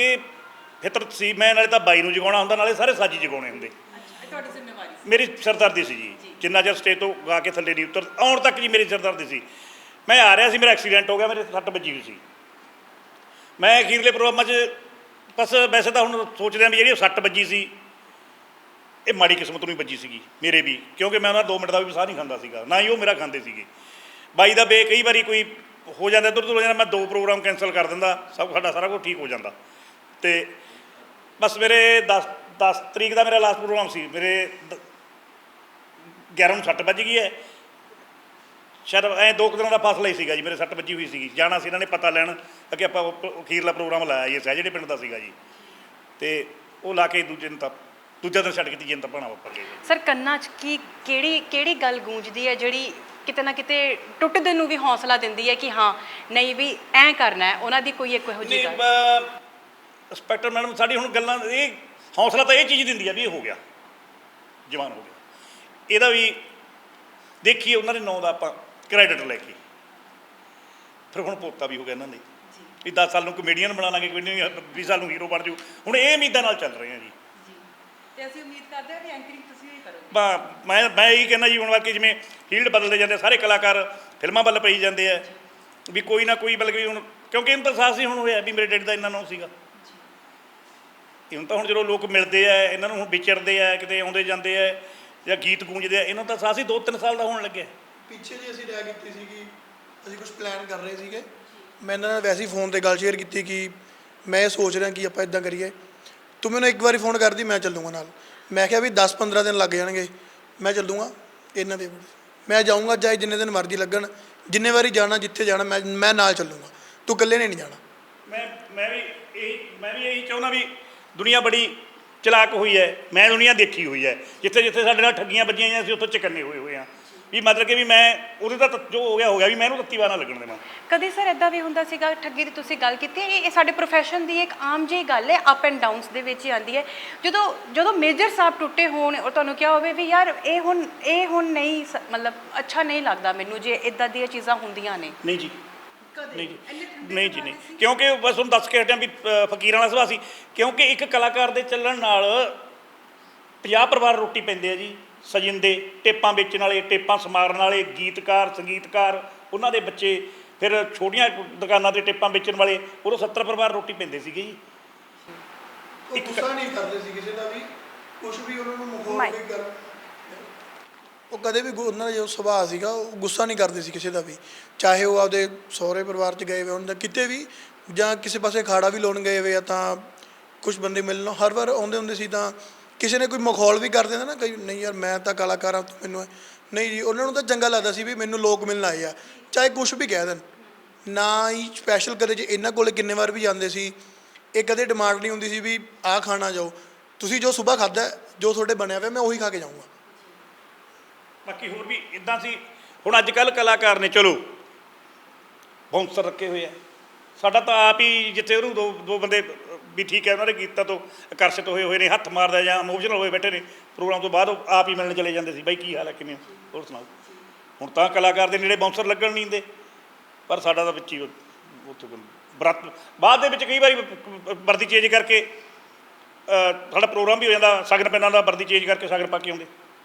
ਫਿਤਰਤ ਸੀ, ਮੈਂ ਨਾਲੇ ਤਾਂ ਬਾਈ ਨੂੰ ਜਗਾਉਣਾ ਹੁੰਦਾ, ਨਾਲੇ ਸਾਰੇ ਸਾਜੀ ਜਗਾਉਣੇ ਹੁੰਦੇ।
ਤੁਹਾਡੀ ਜ਼ਿੰਮੇਵਾਰੀ ਸੀ?
ਮੇਰੀ ਸਿਰਦਰਦੀ ਸੀ ਜੀ, ਜਿੰਨਾ ਚਿਰ ਸਟੇਜ ਤੋਂ ਗਾ ਕੇ ਥੱਲੇ ਨਹੀਂ ਉਤਰ ਆਉਣ ਤੱਕ ਜੀ ਮੇਰੀ ਸਿਰਦਰਦੀ ਸੀ। ਮੈਂ ਆ ਰਿਹਾ ਸੀ, ਮੇਰਾ ਐਕਸੀਡੈਂਟ ਹੋ ਗਿਆ, ਮੇਰੇ ਸੱਟ ਵੱਜੀ ਹੋਈ ਸੀ। ਮੈਂ ਅਖੀਰਲੇ ਪ੍ਰੋਗਰਾਮਾਂ 'ਚ ਬਸ ਵੈਸੇ ਤਾਂ ਹੁਣ ਸੋਚਦੇ ਹਾਂ ਵੀ ਜਿਹੜੀ ਸੱਟ ਵੱਜੀ ਸੀ ਇਹ ਮਾੜੀ ਕਿਸਮਤ ਨੂੰ ਹੀ ਵੱਜੀ ਸੀਗੀ ਮੇਰੇ ਵੀ, ਕਿਉਂਕਿ ਮੈਂ ਉਹਨਾਂ 2 ਮਿੰਟ ਦਾ ਵੀ ਸਾਹ ਨਹੀਂ ਖਾਂਦਾ ਸੀਗਾ, ਨਾ ਹੀ ਉਹ ਮੇਰਾ ਖਾਂਦੇ ਸੀਗੇ। ਬਾਈ ਦਾ ਕਈ ਵਾਰੀ ਕੋਈ ਹੋ ਜਾਂਦਾ ਇੱਧਰ ਉੱਧਰ ਹੋ ਜਾਂਦਾ, ਮੈਂ 2 ਪ੍ਰੋਗਰਾਮ ਕੈਂਸਲ ਕਰ ਦਿੰਦਾ, ਸਾਡਾ ਸਾਰਾ ਕੁਝ ਠੀਕ ਹੋ ਜਾਂਦਾ। ਅਤੇ ਬਸ ਮੇਰੇ 10 ਤਰੀਕ ਦਾ ਮੇਰਾ ਲਾਸਟ ਪ੍ਰੋਗਰਾਮ ਸੀ, ਮੇਰੇ 11 ਨੂੰ ਸੱਟ ਵੱਜ ਗਈ ਹੈ, ਸ਼ਾਇਦ 2 ਦਿਨਾਂ ਦਾ ਫਾਸਲਾ ਹੀ ਸੀਗਾ ਜੀ, ਮੇਰੇ ਸੱਟ ਵੱਜੀ ਹੋਈ ਸੀਗੀ। ਜਾਣਾ ਸੀ ਇਹਨਾਂ ਨੇ ਪਤਾ ਲੈਣ, ਅੱਗੇ ਆਪਾਂ ਅਖੀਰਲਾ ਪ੍ਰੋਗਰਾਮ ਲਾਇਆ ਜੀ ਸਹਿਜੜੇ ਪਿੰਡ ਦਾ ਸੀਗਾ ਜੀ, ਅਤੇ ਉਹ ਲਾ ਕੇ ਦੂਜਾ ਦਿਨ ਛੱਡ ਕੇ ਤੀਜੇ ਦਿਨ ਤਾਂ ਭਾਣਾ ਵਾਪਰ ਗਏ।
ਸਰ, ਕੰਨਾਂ 'ਚ ਕਿਹੜੀ ਗੱਲ ਗੂੰਜਦੀ ਹੈ ਜਿਹੜੀ ਕਿਤੇ ਨਾ ਕਿਤੇ ਟੁੱਟਦੇ ਨੂੰ ਵੀ ਹੌਸਲਾ ਦਿੰਦੀ ਹੈ ਕਿ ਹਾਂ ਨਹੀਂ ਵੀ ਐਂ ਕਰਨਾ ਹੈ? ਉਹਨਾਂ ਦੀ ਕੋਈ ਇੱਕ ਇਹੋ ਜਿਹੀ ਗੱਲ?
ਇੰਸਪੈਕਟਰ ਮੈਡਮ ਸਾਡੀ ਹੁਣ ਗੱਲਾਂ ਇਹ ਹੌਸਲਾ ਤਾਂ ਇਹ ਚੀਜ਼ ਦਿੰਦੀ ਆ ਵੀ ਇਹ ਹੋ ਗਿਆ, ਜਵਾਨ ਹੋ ਗਿਆ, ਇਹਦਾ ਵੀ ਦੇਖੀਏ ਉਹਨਾਂ ਦੇ ਨਾਂ ਦਾ ਆਪਾਂ ਕ੍ਰੈਡਿਟ ਲੈ ਕੇ, ਫਿਰ ਹੁਣ ਪੋਤਾ ਵੀ ਹੋ ਗਿਆ ਇਹਨਾਂ ਦੇ ਵੀ 10 ਸਾਲ ਨੂੰ ਕਮੇਡੀਅਨ ਬਣਾ ਲਾਂਗੇ, ਕੋਈ ਨਹੀਂ 20 ਸਾਲ ਨੂੰ ਹੀਰੋ ਬਣ ਜੂ। ਹੁਣ ਇਹ ਉਮੀਦਾਂ ਨਾਲ ਚੱਲ ਰਹੇ ਹਾਂ ਜੀ,
ਤੇ ਅਸੀਂ ਉਮੀਦ ਕਰਦੇ ਹਾਂ ਵੀ ਐਂਕਰਿੰਗ ਤੁਸੀਂ ਹੀ ਕਰੋਗੇ।
ਮੈਂ ਇਹੀ ਕਹਿੰਦਾ ਜੀ, ਹੁਣ ਬਾਕੀ ਜਿਵੇਂ ਫੀਲਡ ਬਦਲਦੇ ਜਾਂਦੇ, ਸਾਰੇ ਕਲਾਕਾਰ ਫਿਲਮਾਂ ਵੱਲ ਪਈ ਜਾਂਦੇ ਆ, ਵੀ ਕੋਈ ਨਾ ਕੋਈ ਬਲਕਿ ਹੁਣ ਕਿਉਂਕਿ ਇਹਨੂੰ ਤਾਂ ਅਹਿਸਾਸ ਹੀ ਹੁਣ ਹੋਇਆ ਵੀ ਮੇਰੇ ਡੈਡੀ ਦਾ ਇੰਨਾ ਨਾਂ ਸੀਗਾ। ਹੁਣ ਤਾਂ ਹੁਣ ਜਦੋਂ ਲੋਕ ਮਿਲਦੇ ਆ ਇਹਨਾਂ ਨੂੰ, ਹੁਣ ਵਿਚਰਦੇ ਆ, ਕਿਤੇ ਆਉਂਦੇ ਜਾਂਦੇ ਆ ਜਾਂ ਗੀਤ ਗੂੰਜਦੇ ਆ, ਇਹਨਾਂ ਨੂੰ ਤਾਂ ਅਹਿਸਾਸ ਹੀ 2-3 ਸਾਲ ਦਾ ਹੋਣ ਲੱਗਿਆ।
ਪਿੱਛੇ ਜੀ ਅਸੀਂ ਰਾਇ ਕੀਤੀ ਸੀ ਕਿ ਅਸੀਂ ਕੁਝ ਪਲਾਨ ਕਰ ਰਹੇ ਸੀਗੇ, ਮੈਂ ਇਹਨਾਂ ਨਾਲ ਵੈਸੇ ਹੀ ਫੋਨ 'ਤੇ ਗੱਲ ਸ਼ੇਅਰ ਕੀਤੀ ਕਿ ਮੈਂ ਇਹ ਸੋਚ ਰਿਹਾ ਕਿ ਆਪਾਂ ਇਦਾਂ ਕਰੀਏ, ਤੂੰ ਮੈਨੂੰ ਇੱਕ ਵਾਰੀ ਫੋਨ ਕਰਦੀ, ਮੈਂ ਚੱਲੂਗਾ ਨਾਲ। ਮੈਂ ਕਿਹਾ ਵੀ 10-15 ਦਿਨ ਲੱਗ ਜਾਣਗੇ, ਮੈਂ ਚੱਲੂਗਾ ਇਹਨਾਂ ਦੇ, ਮੈਂ ਜਾਊਂਗਾ ਚਾਹੇ ਜਿੰਨੇ ਦਿਨ ਮਰਜ਼ੀ ਲੱਗਣ, ਜਿੰਨੇ ਵਾਰੀ ਜਾਣਾ ਜਿੱਥੇ ਜਾਣਾ ਮੈਂ ਨਾਲ ਚੱਲੂਗਾ, ਤੂੰ ਇਕੱਲੇ ਨੇ ਨਹੀਂ ਜਾਣਾ।
ਮੈਂ ਵੀ ਇਹੀ ਚਾਹੁੰਦਾ ਵੀ ਦੁਨੀਆ ਬੜੀ ਚਲਾਕ ਹੋਈ ਹੈ, ਮੈਂ ਦੁਨੀਆ ਦੇਖੀ ਹੋਈ ਹੈ, ਜਿੱਥੇ ਜਿੱਥੇ ਸਾਡੇ ਨਾਲ ਠੱਗੀਆਂ ਵੱਜੀਆਂ ਜਾਂ ਅਸੀਂ ਉੱਥੇ ਚਕੰਨੇ ਹੋਏ ਹਾਂ, ਵੀ ਮਤਲਬ ਕਿ ਵੀ ਮੈਂ ਉਹਦੇ ਤਾਂ ਜੋ ਹੋ ਗਿਆ ਵੀ ਮੈਂ ਇਹਨੂੰ ਤੱਤੀ ਵਾਰ ਨਾ ਲੱਗਣ ਦੇਵਾਂ।
ਕਦੇ ਸਰ ਇੱਦਾਂ ਵੀ ਹੁੰਦਾ ਸੀਗਾ, ਠੱਗੀ ਦੀ ਤੁਸੀਂ ਗੱਲ ਕੀਤੀ, ਇਹ ਸਾਡੇ ਪ੍ਰੋਫੈਸ਼ਨ ਦੀ ਇੱਕ ਆਮ ਜਿਹੀ ਗੱਲ ਹੈ, ਅਪ ਐਂਡ ਡਾਊਨਸ ਦੇ ਵਿੱਚ ਹੀ ਆਉਂਦੀ ਹੈ। ਜਦੋਂ ਮੇਜਰ ਸਾਹਿਬ ਟੁੱਟੇ ਹੋਣ ਔਰ ਤੁਹਾਨੂੰ ਕਿਹਾ ਹੋਵੇ ਵੀ ਯਾਰ ਇਹ ਹੁਣ ਨਹੀਂ ਮਤਲਬ ਅੱਛਾ ਨਹੀਂ ਲੱਗਦਾ ਮੈਨੂੰ ਜੇ ਇੱਦਾਂ ਦੀਆਂ ਚੀਜ਼ਾਂ ਹੁੰਦੀਆਂ ਨੇ?
ਨਹੀਂ ਜੀ, ਨਹੀਂ ਜੀ, ਕਿਉਂਕਿ ਬਸ ਹੁਣ ਦੱਸ ਕੇ ਹਟਿਆ ਵੀ ਫਕੀਰਾਂ ਵਾਲਾ ਸੁਭਾਅ ਸੀ, ਕਿਉਂਕਿ ਇੱਕ ਕਲਾਕਾਰ ਦੇ ਚੱਲਣ ਨਾਲ 50 ਪਰਿਵਾਰ ਰੋਟੀ ਪੈਂਦੇ ਆ ਜੀ, ਸਜਿੰਦੇ, ਟੇਪਾਂ ਵੇਚਣ ਵਾਲੇ, ਟੇਪਾਂ ਸਮਾਰਨ ਵਾਲੇ, ਗੀਤਕਾਰ, ਸੰਗੀਤਕਾਰ, ਉਹਨਾਂ ਦੇ ਬੱਚੇ, ਫਿਰ ਛੋਟੀਆਂ ਦੁਕਾਨਾਂ 'ਤੇ ਟੇਪਾਂ ਵੇਚਣ ਵਾਲੇ, ਉਦੋਂ 70 ਪਰਿਵਾਰ ਰੋਟੀ ਪੈਂਦੇ ਸੀਗੇ ਜੀ।
ਉਹ ਗੁੱਸਾ ਨਹੀਂ ਕਰਦੇ ਸੀ ਕਿਸੇ ਦਾ ਵੀ, ਕੁਝ ਵੀ ਉਹਨਾਂ ਨੂੰ ਮਖੌਲ ਵੀ ਕਰ, ਉਹ ਕਦੇ ਵੀ ਉਹਨਾਂ ਦਾ ਜੋ ਸੁਭਾਅ ਸੀਗਾ ਉਹ ਗੁੱਸਾ ਨਹੀਂ ਕਰਦੇ ਸੀ ਕਿਸੇ ਦਾ ਵੀ, ਚਾਹੇ ਉਹ ਆਪਦੇ ਸਹੁਰੇ ਪਰਿਵਾਰ 'ਚ ਗਏ ਹੋਏ ਹੋਣ ਜਾਂ ਕਿਤੇ ਵੀ ਜਾਂ ਕਿਸੇ ਪਾਸੇ ਅਖਾੜਾ ਵੀ ਲਾਉਣ ਗਏ ਹੋਏ ਆ ਤਾਂ ਕੁਝ ਬੰਦੇ ਮਿਲਣੋਂ ਹਰ ਵਾਰ ਆਉਂਦੇ ਹੁੰਦੇ ਸੀ, ਤਾਂ ਕਿਸੇ ਨੇ ਕੋਈ ਮਖੌਲ ਵੀ ਕਰ ਦਿੰਦਾ ਨਾ ਕਈ, ਨਹੀਂ ਯਾਰ ਮੈਂ ਤਾਂ ਕਲਾਕਾਰ ਹਾਂ, ਤੂੰ ਮੈਨੂੰ ਨਹੀਂ ਜੀ, ਉਹਨਾਂ ਨੂੰ ਤਾਂ ਚੰਗਾ ਲੱਗਦਾ ਸੀ ਵੀ ਮੈਨੂੰ ਲੋਕ ਮਿਲਣ ਆਏ ਆ, ਚਾਹੇ ਕੁਝ ਵੀ ਕਹਿ ਦੇਣ। ਨਾ ਹੀ ਸਪੈਸ਼ਲ ਕਦੇ ਜੇ ਇਹਨਾਂ ਕੋਲ ਕਿੰਨੇ ਵਾਰ ਵੀ ਜਾਂਦੇ ਸੀ, ਇਹ ਕਦੇ ਡਿਮਾਂਡ ਨਹੀਂ ਹੁੰਦੀ ਸੀ ਵੀ ਆਹ ਖਾਣਾ ਜਾਓ, ਤੁਸੀਂ ਜੋ ਸਵੇਰ ਖਾਧਾ ਜੋ ਤੁਹਾਡੇ ਬਣਿਆ ਹੋਇਆ ਮੈਂ ਉਹੀ ਖਾ ਕੇ ਜਾਊਂਗਾ।
ਬਾਕੀ ਹੋਰ ਵੀ ਇਦਾਂ ਸੀ। ਹੁਣ ਅੱਜ ਕੱਲ੍ਹ ਕਲਾਕਾਰ ਨੇ ਚਲੋ ਬਾਉਂਸਰ ਰੱਖੇ ਹੋਏ ਆ, ਸਾਡਾ ਤਾਂ ਆਪ ਹੀ ਜਿੱਥੇ ਉਹਨੂੰ ਦੋ ਬੰਦੇ ਵੀ ਠੀਕ ਹੈ ਉਹਨਾਂ ਦੇ ਗੀਤਾਂ ਤੋਂ ਆਕਰਸ਼ਿਤ ਹੋਏ ਨੇ, ਹੱਥ ਮਾਰਦਾ ਜਾਂ ਇਮੋਸ਼ਨਲ ਹੋਏ ਬੈਠੇ ਨੇ, ਪ੍ਰੋਗਰਾਮ ਤੋਂ ਬਾਅਦ ਉਹ ਆਪ ਹੀ ਮਿਲਣ ਚਲੇ ਜਾਂਦੇ ਸੀ, ਬਾਈ ਕੀ ਹਾਲ ਹੈ, ਕਿਵੇਂ ਹੋ, ਹੋਰ ਸੁਣਾਓ। ਹੁਣ ਤਾਂ ਕਲਾਕਾਰ ਦੇ ਨੇੜੇ ਬਾਉਂਸਰ ਲੱਗਣ ਨਹੀਂ ਦਿੰਦੇ, ਪਰ ਸਾਡਾ ਤਾਂ ਵਿੱਚ ਹੀ ਉੱਥੇ ਬਰਾਤ ਬਾਅਦ ਦੇ ਵਿੱਚ ਕਈ ਵਾਰੀ ਵਰਦੀ ਚੇਂਜ ਕਰਕੇ ਸਾਡਾ ਪ੍ਰੋਗਰਾਮ ਵੀ ਹੋ ਜਾਂਦਾ, ਸ਼ਗਨ ਪੈਨਾਂ ਦਾ ਵਰਦੀ ਚੇਂਜ ਕਰਕੇ ਸ਼ਗਨ ਪਾ ਕੇ ਆਉਂਦੇ।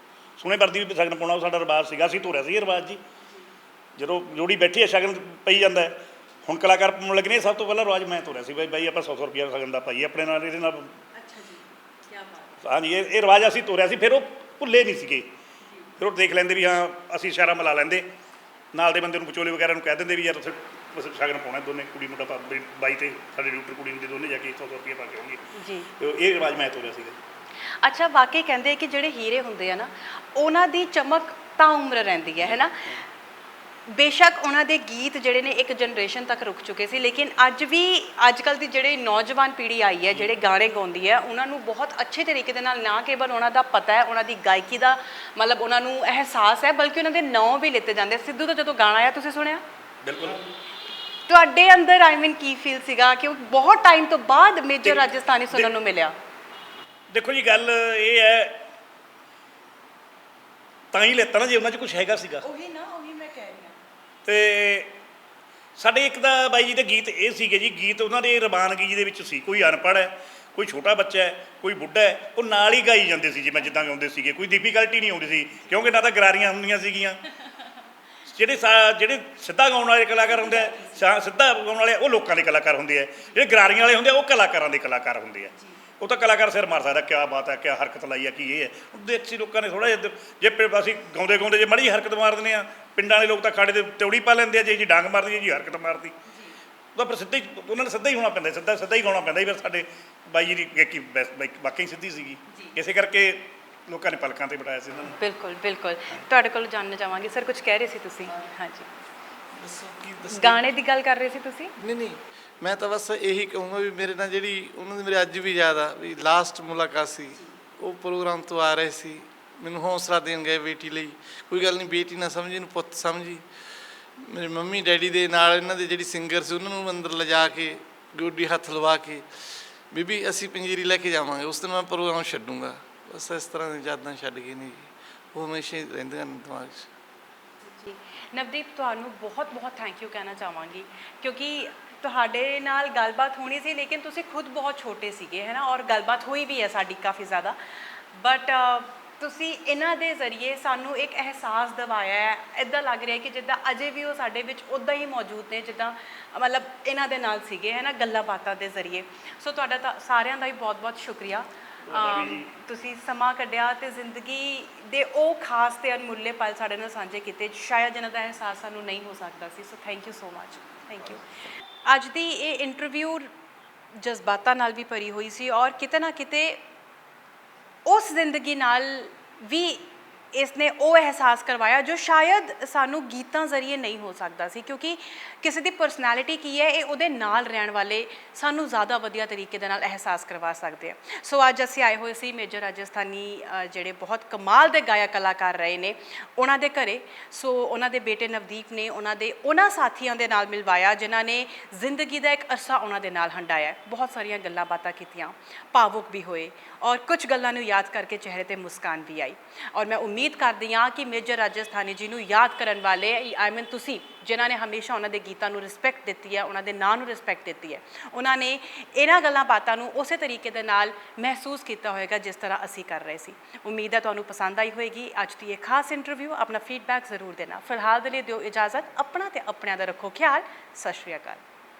ਸੋਹਣੇ ਵਰਦੀ ਵੀ ਸ਼ਗਨ ਪਾਉਣਾ ਉਹ ਸਾਡਾ ਰਿਵਾਜ਼ ਸੀਗਾ, ਅਸੀਂ ਧੋਰਿਆ ਸੀ ਇਹ ਰਿਵਾਜ਼ ਜੀ। ਜਦੋਂ ਜੋੜੀ ਬੈਠੀ ਹੈ ਸ਼ਗਨ ਪਈ ਜਾਂਦਾ, ਹੁਣ ਕਲਾਕਾਰ ਪਾਉਣ ਲੱਗੇ ਨੇ, ਸਭ ਤੋਂ ਪਹਿਲਾਂ ਰਿਵਾਜ਼ ਮੈਂ ਤੋਰਿਆ ਸੀ, ਬਾਈ ਆਪਾਂ 100 ਰੁਪਈਆ ਸ਼ਗਨ ਦਾ ਪਾਈਏ ਆਪਣੇ ਨਾਲ, ਇਹਦੇ ਨਾਲ।
ਅੱਛਾ ਜੀ, ਕੀ ਬਾਤ।
ਹਾਂਜੀ, ਇਹ ਰਿਵਾਜ਼ ਅਸੀਂ ਤੋਰਿਆ ਸੀ, ਫਿਰ ਉਹ ਭੁੱਲੇ ਨਹੀਂ ਸੀਗੇ। ਫਿਰ ਉਹ ਦੇਖ ਲੈਂਦੇ ਵੀ ਹਾਂ, ਅਸੀਂ ਇਸ਼ਾਰਾ ਮਿਲਾ ਲੈਂਦੇ, ਨਾਲ ਦੇ ਬੰਦੇ ਨੂੰ ਵਿਚੋਲੇ ਵਗੈਰਾ ਨੂੰ ਕਹਿ ਦਿੰਦੇ ਵੀ ਯਾਰ ਉੱਥੇ ਸ਼ਗਨ ਪਾਉਣਾ, ਦੋਨੇ ਕੁੜੀ ਮੁੰਡਾ ਬਾਈ ਤੇ ਸਾਡੇ ਡਿਊਟਰ ਕੁੜੀ ਹੁੰਦੇ ਦੋਨੇ ਜਾ ਕੇ 100 ਰੁਪਈਆ ਪਾ ਕੇ ਆਉਣਗੇ
ਜੀ।
ਇਹ ਰਿਵਾਜ਼ ਮੈਂ ਤੋਰਿਆ ਸੀਗਾ।
ਅੱਛਾ, ਵਾਕਈ ਕਹਿੰਦੇ ਕਿ ਜਿਹੜੇ ਹੀਰੇ ਹੁੰਦੇ ਆ ਨਾ, ਉਹਨਾਂ ਦੀ ਚਮਕ ਤਾਂ ਉਮਰ ਰਹਿੰਦੀ ਹੈ ਨਾ। ਬੇਸ਼ੱਕ ਉਹਨਾਂ ਦੇ ਗੀਤ ਜਿਹੜੇ ਨੇ ਇੱਕ ਜਨਰੇਸ਼ਨ ਤੱਕ ਰੁਕ ਚੁੱਕੇ ਸੀ, ਲੇਕਿਨ ਅੱਜ ਵੀ ਅੱਜ ਕੱਲ੍ਹ ਦੀ ਜਿਹੜੀ ਨੌਜਵਾਨ ਪੀੜ੍ਹੀ ਆਈ ਹੈ, ਜਿਹੜੇ ਗਾਣੇ ਗਾਉਂਦੀ ਹੈ, ਉਹਨਾਂ ਨੂੰ ਬਹੁਤ ਅੱਛੇ ਤਰੀਕੇ ਦੇ ਨਾਲ ਨਾ ਕੇਵਲ ਉਹਨਾਂ ਦਾ ਪਤਾ ਹੈ, ਉਹਨਾਂ ਦੀ ਗਾਇਕੀ ਦਾ ਮਤਲਬ ਉਹਨਾਂ ਨੂੰ ਅਹਿਸਾਸ ਹੈ, ਬਲਕਿ ਉਹਨਾਂ ਦੇ ਨਾਂ ਵੀ ਲਿੱਤੇ ਜਾਂਦੇ। ਸਿੱਧੂ ਦਾ ਜਦੋਂ ਗਾਣਾ ਆਇਆ ਤੁਸੀਂ ਸੁਣਿਆ?
ਬਿਲਕੁਲ।
ਤੁਹਾਡੇ ਅੰਦਰ ਕੀ ਫੀਲ ਸੀਗਾ ਕਿ ਉਹ ਬਹੁਤ ਟਾਈਮ ਤੋਂ ਬਾਅਦ ਮੇਜਰ ਰਾਜਸਥਾਨੀ ਸੁਣਨ ਨੂੰ ਮਿਲਿਆ?
ਦੇਖੋ ਜੀ, ਗੱਲ ਇਹ ਹੈ ਤਾਂ ਹੀ ਲੈਤਾ ਨਾ ਜੇ ਉਹਨਾਂ 'ਚ ਕੁਛ ਹੈਗਾ ਸੀਗਾ।
ਉਹੀ ਮੈਂ ਕਹਿ ਰਹੀ ਹਾਂ।
ਤੇ ਸਾਡੇ ਇੱਕ ਤਾਂ ਬਾਈ ਜੀ ਦੇ ਗੀਤ ਇਹ ਸੀਗੇ ਜੀ, ਗੀਤ ਉਹਨਾਂ ਦੇ ਰਵਾਨਗੀ ਜੀ ਦੇ ਵਿੱਚ ਸੀ। ਕੋਈ ਅਨਪੜ੍ਹ ਹੈ, ਕੋਈ ਛੋਟਾ ਬੱਚਾ ਹੈ, ਕੋਈ ਬੁੱਢਾ ਹੈ, ਉਹ ਨਾਲ ਹੀ ਗਾਈ ਜਾਂਦੇ ਸੀ ਜਿਵੇਂ ਜਿੱਦਾਂ ਗਾਉਂਦੇ ਸੀਗੇ। ਕੋਈ ਡਿਫੀਕਲਟੀ ਨਹੀਂ ਆਉਂਦੀ ਸੀ, ਕਿਉਂਕਿ ਨਾ ਤਾਂ ਗਰਾਰੀਆਂ ਹੁੰਦੀਆਂ ਸੀਗੀਆਂ। ਜਿਹੜੇ ਸਿੱਧਾ ਗਾਉਣ ਵਾਲੇ ਕਲਾਕਾਰ ਹੁੰਦੇ ਆ, ਸਿੱਧਾ ਗਾਉਣ ਵਾਲੇ ਉਹ ਲੋਕਾਂ ਦੇ ਕਲਾਕਾਰ ਹੁੰਦੇ ਆ, ਜਿਹੜੇ ਗਰਾਰੀਆਂ ਵਾਲੇ ਹੁੰਦੇ ਆ ਉਹ ਕਲਾਕਾਰਾਂ ਦੇ ਕਲਾਕਾਰ ਹੁੰਦੇ ਆ। ਉਹ ਤਾਂ ਕਲਾਕਾਰ ਸਿਰ ਮਾਰ ਸਕਦਾ, ਕਿਆ ਬਾਤ ਹੈ, ਕਿਆ ਹਰਕਤ ਲਾਈ ਆ, ਕੀ ਇਹ ਹੈ। ਦੇਸੀ ਲੋਕਾਂ ਨੇ ਥੋੜ੍ਹਾ ਜਿਹਾ, ਜੇ ਅਸੀਂ ਗਾਉਂਦੇ ਜੇ ਮਾੜੀ ਜਿਹੀ ਹਰਕਤ ਮਾਰ ਦਿੰਦੇ ਆ, ਪਿੰਡਾਂ ਵਾਲੇ ਲੋਕ ਤਾਂ ਖਾੜੇ ਦੇ ਤਿਉੜੀ ਪਾ ਲੈਂਦੇ ਆ, ਜੇ ਡਾਂਗ ਮਾਰਦੀ ਜੀ ਹਰਕਤ ਮਾਰਦੀ, ਉਹਦਾ ਫਿਰ ਸਿੱਧਾ ਹੀ ਉਹਨਾਂ ਨੇ ਸਿੱਧਾ ਹੀ ਹੋਣਾ ਪੈਂਦਾ, ਸਿੱਧਾ ਹੀ ਗਾਉਣਾ ਪੈਂਦਾ ਜੀ। ਫਿਰ ਸਾਡੇ ਬਾਈ ਜੀ ਦੀ ਗਾਇਕੀ ਵਾਕਈ ਸਿੱਧੀ ਸੀਗੀ, ਇਸੇ ਕਰਕੇ ਲੋਕਾਂ ਨੇ ਪਲਕਾਂ ਤੇ ਬਿਠਾਇਆ ਸੀ ਇਹਨਾਂ ਨੂੰ।
ਬਿਲਕੁਲ। ਤੁਹਾਡੇ ਕੋਲ ਜਾਣਨਾ ਚਾਹਾਂਗੇ ਸਰ, ਕੁਝ ਕਹਿ ਰਹੇ ਸੀ ਤੁਸੀਂ? ਹਾਂਜੀ,
ਦੱਸੋ ਕੀ ਦੱਸੋ।
ਗਾਣੇ ਦੀ ਗੱਲ ਕਰ ਰਹੇ ਸੀ ਤੁਸੀਂ?
ਨਹੀਂ, ਮੈਂ ਤਾਂ ਬਸ ਇਹੀ ਕਹੂੰਗਾ ਵੀ ਮੇਰੇ ਨਾਲ ਜਿਹੜੀ ਉਹਨਾਂ ਦੀ ਮੇਰੇ ਅੱਜ ਵੀ ਯਾਦ ਆ ਵੀ ਲਾਸਟ ਮੁਲਾਕਾਤ ਸੀ, ਉਹ ਪ੍ਰੋਗਰਾਮ ਤੋਂ ਆ ਰਹੇ ਸੀ, ਮੈਨੂੰ ਹੌਸਲਾ ਦੇਣ ਗਏ ਬੇਟੀ ਲਈ। ਕੋਈ ਗੱਲ ਨਹੀਂ, ਬੇਟੀ ਨਾ ਸਮਝੀ ਨੂੰ ਪੁੱਤ ਸਮਝੀ। ਮੇਰੇ ਮੰਮੀ ਡੈਡੀ ਦੇ ਨਾਲ ਇਹਨਾਂ ਦੇ ਜਿਹੜੀ ਸਿੰਗਰ ਸੀ ਉਹਨਾਂ ਨੂੰ ਅੰਦਰ ਲਿਜਾ ਕੇ ਗੋਡੀ ਹੱਥ ਲਵਾ ਕੇ, ਬੀਬੀ ਅਸੀਂ ਪੰਜੀਰੀ ਲੈ ਕੇ ਜਾਵਾਂਗੇ, ਉਸ ਦਿਨ ਮੈਂ ਪ੍ਰੋਗਰਾਮ ਛੱਡੂੰਗਾ। ਬਸ ਇਸ ਤਰ੍ਹਾਂ ਦੀਆਂ ਯਾਦਾਂ ਛੱਡ ਗਏ ਨੇ ਜੀ, ਉਹ ਹਮੇਸ਼ਾ ਹੀ ਰਹਿੰਦੀਆਂ ਨੇ ਦਿਮਾਗ 'ਚ।
ਜੀ ਨਵਦੀਪ, ਤੁਹਾਨੂੰ ਬਹੁਤ ਥੈਂਕ ਯੂ ਕਹਿਣਾ ਚਾਹਾਂਗੀ, ਕਿਉਂਕਿ ਤੁਹਾਡੇ ਨਾਲ ਗੱਲਬਾਤ ਹੋਣੀ ਸੀ, ਲੇਕਿਨ ਤੁਸੀਂ ਖੁਦ ਬਹੁਤ ਛੋਟੇ ਸੀਗੇ, ਹੈ ਨਾ, ਔਰ ਗੱਲਬਾਤ ਹੋਈ ਵੀ ਹੈ ਸਾਡੀ ਕਾਫੀ ਜ਼ਿਆਦਾ, ਬਟ ਤੁਸੀਂ ਇਹਨਾਂ ਦੇ ਜ਼ਰੀਏ ਸਾਨੂੰ ਇੱਕ ਅਹਿਸਾਸ ਦਿਵਾਇਆ ਹੈ। ਇੱਦਾਂ ਲੱਗ ਰਿਹਾ ਕਿ ਜਿੱਦਾਂ ਅਜੇ ਵੀ ਉਹ ਸਾਡੇ ਵਿੱਚ ਉੱਦਾਂ ਹੀ ਮੌਜੂਦ ਨੇ, ਜਿੱਦਾਂ ਮਤਲਬ ਇਹਨਾਂ ਦੇ ਨਾਲ ਸੀਗੇ, ਹੈ ਨਾ, ਗੱਲਾਂ ਬਾਤਾਂ ਦੇ ਜ਼ਰੀਏ। ਸੋ ਤੁਹਾਡਾ ਤਾਂ ਸਾਰਿਆਂ ਦਾ ਹੀ ਬਹੁਤ ਸ਼ੁਕਰੀਆ, ਤੁਸੀਂ ਸਮਾਂ ਕੱਢਿਆ ਤੇ ਜ਼ਿੰਦਗੀ ਦੇ ਉਹ ਖਾਸ ਤੇ ਅਣਮੁੱਲੇ ਪਲ ਸਾਡੇ ਨਾਲ ਸਾਂਝੇ ਕੀਤੇ, ਸ਼ਾਇਦ ਜਿਹਨਾਂ ਦਾ ਅਹਿਸਾਸ ਸਾਨੂੰ ਨਹੀਂ ਹੋ ਸਕਦਾ ਸੀ। So thank you so much, thank you. ਅੱਜ ਦੀ ਇਹ ਇੰਟਰਵਿਊ ਜਜ਼ਬਾਤਾਂ ਨਾਲ ਵੀ ਭਰੀ ਹੋਈ ਸੀ, ਔਰ ਕਿਤੇ ਨਾ ਕਿਤੇ ਉਸ ਜ਼ਿੰਦਗੀ ਨਾਲ ਵੀ ਇਸਨੇ ਉਹ ਅਹਿਸਾਸ ਕਰਵਾਇਆ ਜੋ ਸ਼ਾਇਦ ਸਾਨੂੰ ਗੀਤਾਂ ਜ਼ਰੀਏ ਨਹੀਂ ਹੋ ਸਕਦਾ ਸੀ, ਕਿਉਂਕਿ ਕਿਸੇ ਦੀ ਪਰਸਨੈਲਿਟੀ ਕੀ ਹੈ ਇਹ ਉਹਦੇ ਨਾਲ ਰਹਿਣ ਵਾਲੇ ਸਾਨੂੰ ਜ਼ਿਆਦਾ ਵਧੀਆ ਤਰੀਕੇ ਦੇ ਨਾਲ ਅਹਿਸਾਸ ਕਰਵਾ ਸਕਦੇ ਆ। ਸੋ ਅੱਜ ਅਸੀਂ ਆਏ ਹੋਏ ਸੀ ਮੇਜਰ ਰਾਜਸਥਾਨੀ ਜਿਹੜੇ ਬਹੁਤ ਕਮਾਲ ਦੇ ਗਾਇਕ ਕਲਾਕਾਰ ਰਹੇ ਨੇ ਉਹਨਾਂ ਦੇ ਘਰੇ। ਸੋ ਉਹਨਾਂ ਦੇ ਬੇਟੇ ਨਵਦੀਪ ਨੇ ਉਹਨਾਂ ਸਾਥੀਆਂ ਦੇ ਨਾਲ ਮਿਲਵਾਇਆ ਜਿਨ੍ਹਾਂ ਨੇ ਜ਼ਿੰਦਗੀ ਦਾ ਇੱਕ ਅਰਸਾ ਉਹਨਾਂ ਦੇ ਨਾਲ ਹੰਡਾਇਆ। ਬਹੁਤ ਸਾਰੀਆਂ ਗੱਲਾਂ ਬਾਤਾਂ ਕੀਤੀਆਂ, ਭਾਵੁਕ ਵੀ ਹੋਏ, ਔਰ ਕੁਝ ਗੱਲਾਂ ਨੂੰ ਯਾਦ ਕਰਕੇ ਚਿਹਰੇ ਤੇ ਮੁਸਕਾਨ ਵੀ ਆਈ। ਔਰ ਮੈਂ ਉਮੀਦ ਕਰਦੀ ਹਾਂ ਕਿ ਮੇਜਰ ਰਾਜਸਥਾਨੀ ਜੀ ਨੂੰ ਯਾਦ ਕਰਨ ਵਾਲੇ ਤੁਸੀਂ ਜਿਨ੍ਹਾਂ ਨੇ ਹਮੇਸ਼ਾ ਉਹਨਾਂ ਦੇ ਗੀਤਾਂ ਨੂੰ ਰਿਸਪੈਕਟ ਦਿੱਤੀ ਹੈ, ਉਹਨਾਂ ਦੇ ਨਾਂ ਨੂੰ ਰਿਸਪੈਕਟ ਦਿੱਤੀ ਹੈ, ਉਹਨਾਂ ਨੇ ਇਹਨਾਂ ਗੱਲਾਂ ਬਾਤਾਂ ਨੂੰ ਉਸੇ ਤਰੀਕੇ ਦੇ ਨਾਲ ਮਹਿਸੂਸ ਕੀਤਾ ਹੋਏਗਾ ਜਿਸ ਤਰ੍ਹਾਂ ਅਸੀਂ ਕਰ ਰਹੇ ਸੀ। ਉਮੀਦ ਹੈ ਤੁਹਾਨੂੰ ਪਸੰਦ ਆਈ ਹੋਏਗੀ ਅੱਜ ਦੀ ਇਹ ਖਾਸ ਇੰਟਰਵਿਊ। ਆਪਣਾ ਫੀਡਬੈਕ ਜ਼ਰੂਰ ਦੇਣਾ। ਫਿਲਹਾਲ ਦੇ ਲਈ ਦਿਓ ਇਜਾਜ਼ਤ। ਆਪਣਾ ਤੇ ਆਪਣਿਆਂ ਦਾ ਰੱਖੋ ਖਿਆਲ। ਸਤਿ ਸ਼੍ਰੀ ਅਕਾਲ।